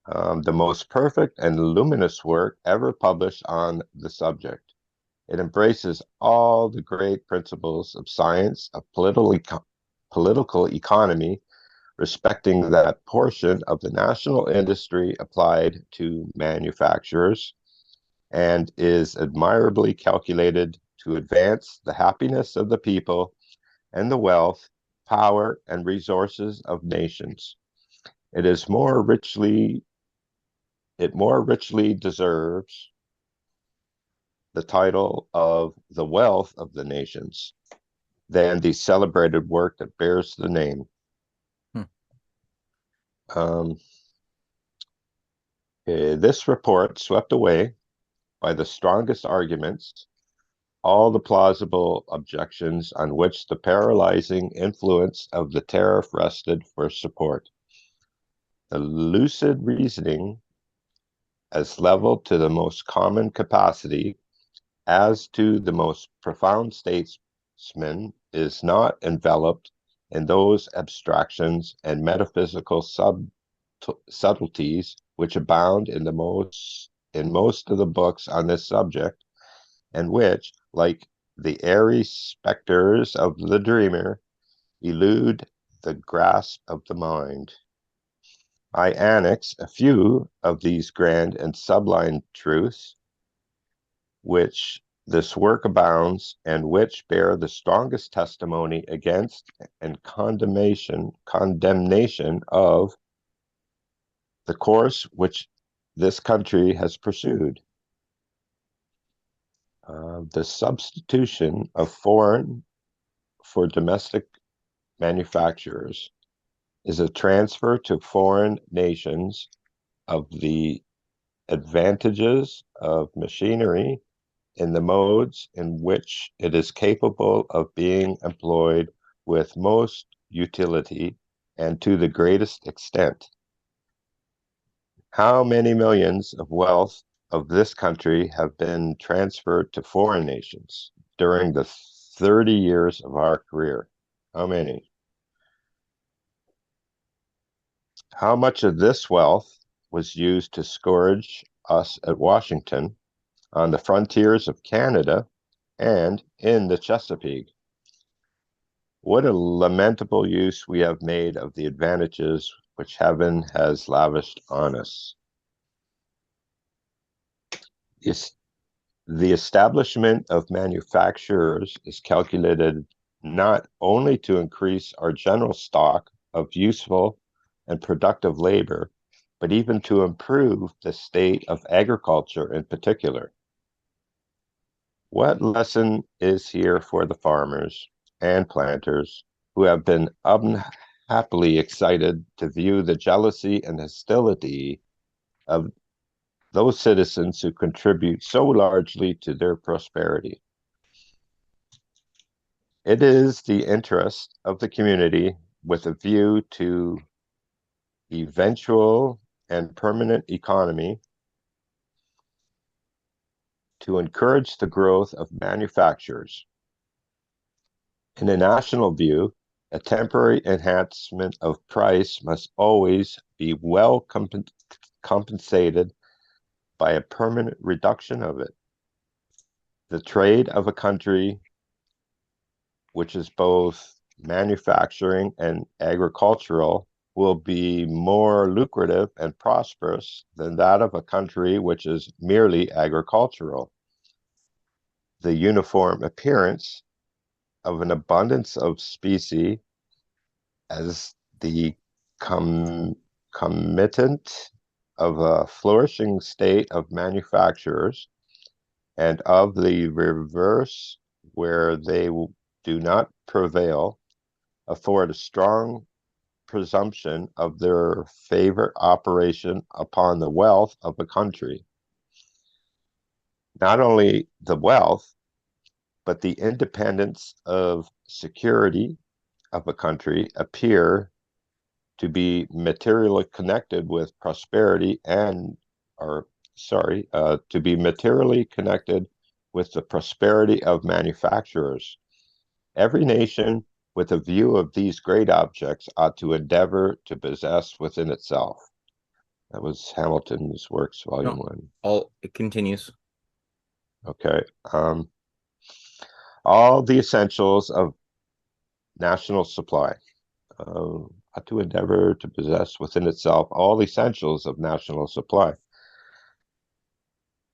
[SPEAKER 6] The most perfect and luminous work ever published on the subject. It embraces all the great principles of science, of political economy, respecting that portion of the national industry applied to manufacturers, and is admirably calculated to advance the happiness of the people and the wealth, power, and resources of nations. It more richly deserves the title of the wealth of the nations than the celebrated work that bears the name. This report swept away by the strongest arguments all the plausible objections on which the paralyzing influence of the tariff rested for support. The lucid reasoning, as leveled to the most common capacity, as to the most profound statesman, is not enveloped in those abstractions and metaphysical subtleties which abound in most of the books on this subject, and which, like the airy specters of the dreamer, elude the grasp of the mind. I annex a few of these grand and sublime truths, which this work abounds, and which bear the strongest testimony against and condemnation of the course which this country has pursued. The substitution of foreign for domestic manufacturers is a transfer to foreign nations of the advantages of machinery in the modes in which it is capable of being employed with most utility and to the greatest extent. How many millions of wealth of this country have been transferred to foreign nations during the 30 years of our career? How many? How much of this wealth was used to scourge us at Washington, on the frontiers of Canada, and in the Chesapeake? What a lamentable use we have made of the advantages which heaven has lavished on us. The establishment of manufacturers is calculated not only to increase our general stock of useful and productive labor, but even to improve the state of agriculture in particular. What lesson is here for the farmers and planters who have been unhappily excited to view the jealousy and hostility of those citizens who contribute so largely to their prosperity? It is the interest of the community, with a view to eventual and permanent economy, to encourage the growth of manufacturers. In a national view, a temporary enhancement of price must always be well compensated by a permanent reduction of it. The trade of a country which is both manufacturing and agricultural will be more lucrative and prosperous than that of a country which is merely agricultural. The uniform appearance of an abundance of specie as the concomitant of a flourishing state of manufacturers, and of the reverse where they do not prevail, afford a strong presumption of their favorite operation upon the wealth of a country. Not only the wealth, but the independence of security of a country appear to be materially connected with prosperity to be materially connected with the prosperity of manufacturers. Every nation with a view of these great objects ought to endeavor to possess within itself. That was Hamilton's Works, Volume 1.
[SPEAKER 1] It continues.
[SPEAKER 6] Okay. All the essentials of national supply. Ought to endeavor to possess within itself all the essentials of national supply.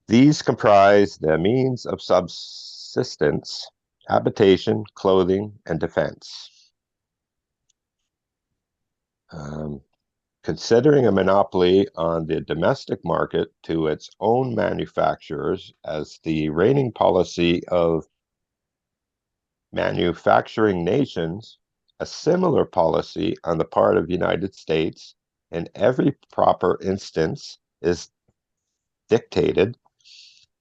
[SPEAKER 6] These comprise the means of subsistence, habitation, clothing, and defense. Considering a monopoly on the domestic market to its own manufacturers as the reigning policy of manufacturing nations, a similar policy on the part of the United States in every proper instance is dictated,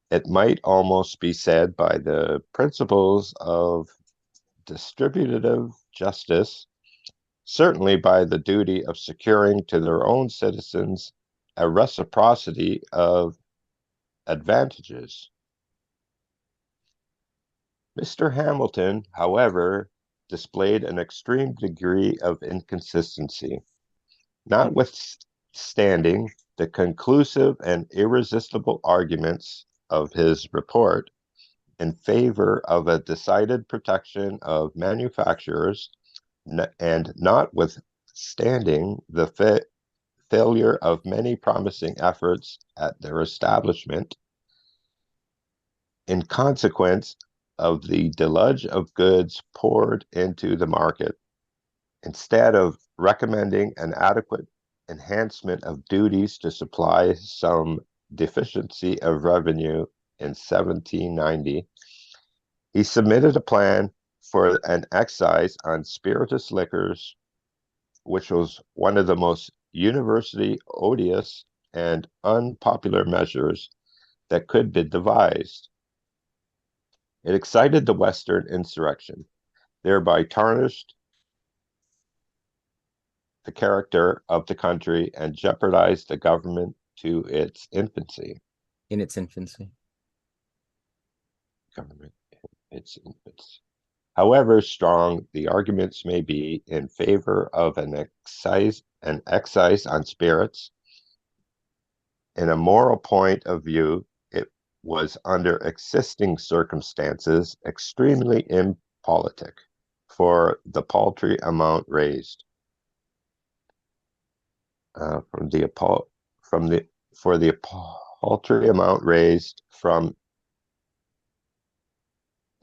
[SPEAKER 6] it might almost be said, by the principles of distributive justice, certainly by the duty of securing to their own citizens a reciprocity of advantages. Mr. Hamilton, however, displayed an extreme degree of inconsistency. Notwithstanding the conclusive and irresistible arguments of his report in favor of a decided protection of manufacturers, and notwithstanding the failure of many promising efforts at their establishment, in consequence of the deluge of goods poured into the market, instead of recommending an adequate enhancement of duties to supply some deficiency of revenue in 1790, he submitted a plan for an excise on spirituous liquors, which was one of the most universally odious and unpopular measures that could be devised. It excited the Western insurrection, thereby tarnished the character of the country, and jeopardized the government to its infancy.
[SPEAKER 1] In its infancy.
[SPEAKER 6] Government in its infancy. However strong the arguments may be in favor of an excise on spirits, in a moral point of view, it was under existing circumstances extremely impolitic for the paltry amount raised. For the paltry amount raised from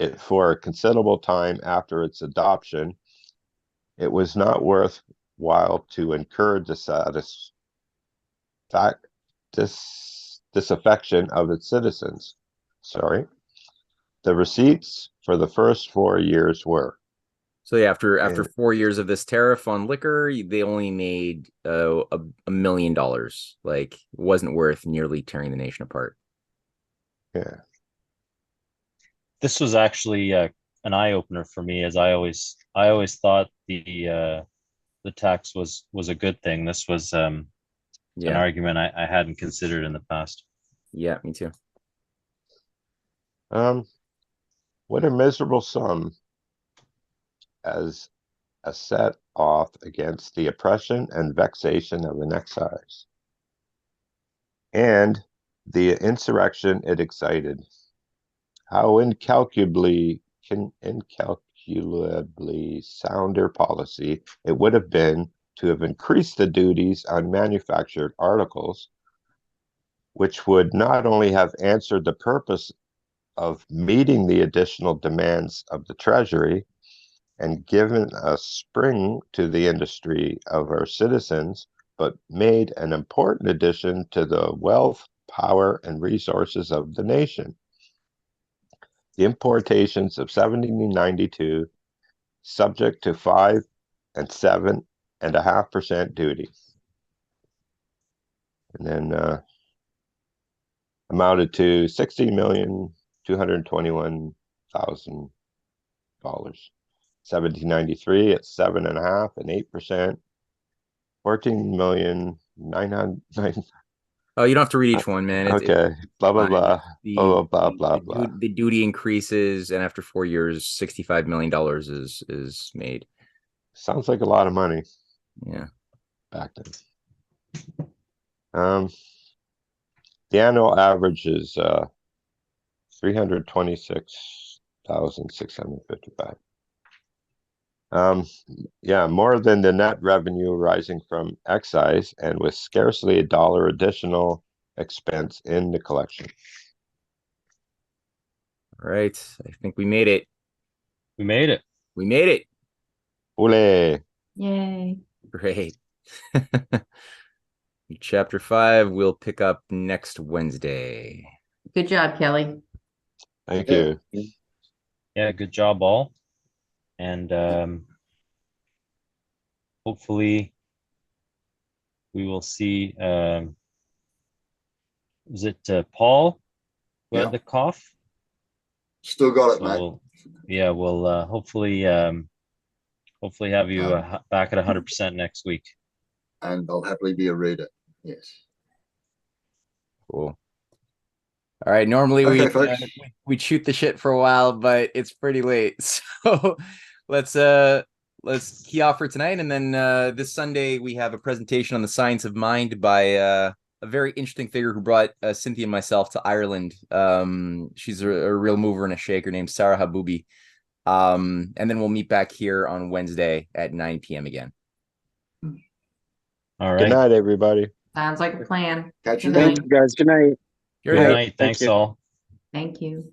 [SPEAKER 6] it for a considerable time after its adoption, it was not worthwhile to incur disaffection of its citizens. The receipts for the first 4 years were.
[SPEAKER 1] So yeah, after 4 years of this tariff on liquor, they only made $1 million. Like, it wasn't worth nearly tearing the nation apart.
[SPEAKER 6] Yeah.
[SPEAKER 2] This was actually an eye opener for me, as I always thought the tax was a good thing. This was an argument I hadn't considered in the past.
[SPEAKER 1] Yeah, me too.
[SPEAKER 6] What a miserable sum as a set off against the oppression and vexation of an excise, and the insurrection it excited. How incalculably sounder policy it would have been to have increased the duties on manufactured articles, which would not only have answered the purpose of meeting the additional demands of the Treasury and given a spring to the industry of our citizens, but made an important addition to the wealth, power, and resources of the nation. The importations of 1792, subject to 5 and 7.5% duty, and then amounted to $60,221,000. 1793 at 7.5% and 8%, 14,900,000.
[SPEAKER 1] Oh, you don't have to read each one, man.
[SPEAKER 6] Okay. Blah blah
[SPEAKER 1] fine.
[SPEAKER 6] blah.
[SPEAKER 1] The,
[SPEAKER 6] Blah blah
[SPEAKER 1] the,
[SPEAKER 6] blah
[SPEAKER 1] the,
[SPEAKER 6] blah.
[SPEAKER 1] du- the duty increases, and after 4 years, $65 million is made.
[SPEAKER 6] Sounds like a lot of money
[SPEAKER 1] Yeah.
[SPEAKER 6] back then. The annual average is 326,655. Yeah, more than the net revenue rising from excise, and with scarcely $1 additional expense in the collection.
[SPEAKER 1] All right. I think we made it.
[SPEAKER 2] We made it.
[SPEAKER 1] We made it.
[SPEAKER 6] Ole.
[SPEAKER 4] Yay.
[SPEAKER 1] Great. Chapter 5, we'll pick up next Wednesday.
[SPEAKER 4] Good job, Kelly.
[SPEAKER 6] Thank
[SPEAKER 5] Yeah.
[SPEAKER 6] you.
[SPEAKER 2] Yeah, good job, all. And hopefully we will see. Was it Paul who had
[SPEAKER 5] Yeah.
[SPEAKER 2] the cough?
[SPEAKER 5] Still got it,
[SPEAKER 2] So
[SPEAKER 5] mate.
[SPEAKER 2] we'll hopefully have you back at 100% next week.
[SPEAKER 5] And I'll happily be a reader. Yes.
[SPEAKER 1] Cool. All right. Normally
[SPEAKER 5] Okay, folks.
[SPEAKER 1] we'd shoot the shit for a while, but it's pretty late. So let's key off for tonight. And then this Sunday we have a presentation on the science of mind by a very interesting figure who brought Cynthia and myself to Ireland. She's a real mover and a shaker named Sarah Haboubi. And then we'll meet back here on Wednesday at 9 p.m. again.
[SPEAKER 2] All right.
[SPEAKER 6] Good night, everybody.
[SPEAKER 4] Sounds like a plan.
[SPEAKER 5] Catch you
[SPEAKER 4] Good
[SPEAKER 5] then.
[SPEAKER 3] Thank you, guys. Good night.
[SPEAKER 1] Good
[SPEAKER 2] Good
[SPEAKER 1] night.
[SPEAKER 2] night. Thanks,
[SPEAKER 3] you.
[SPEAKER 2] all.
[SPEAKER 4] Thank you.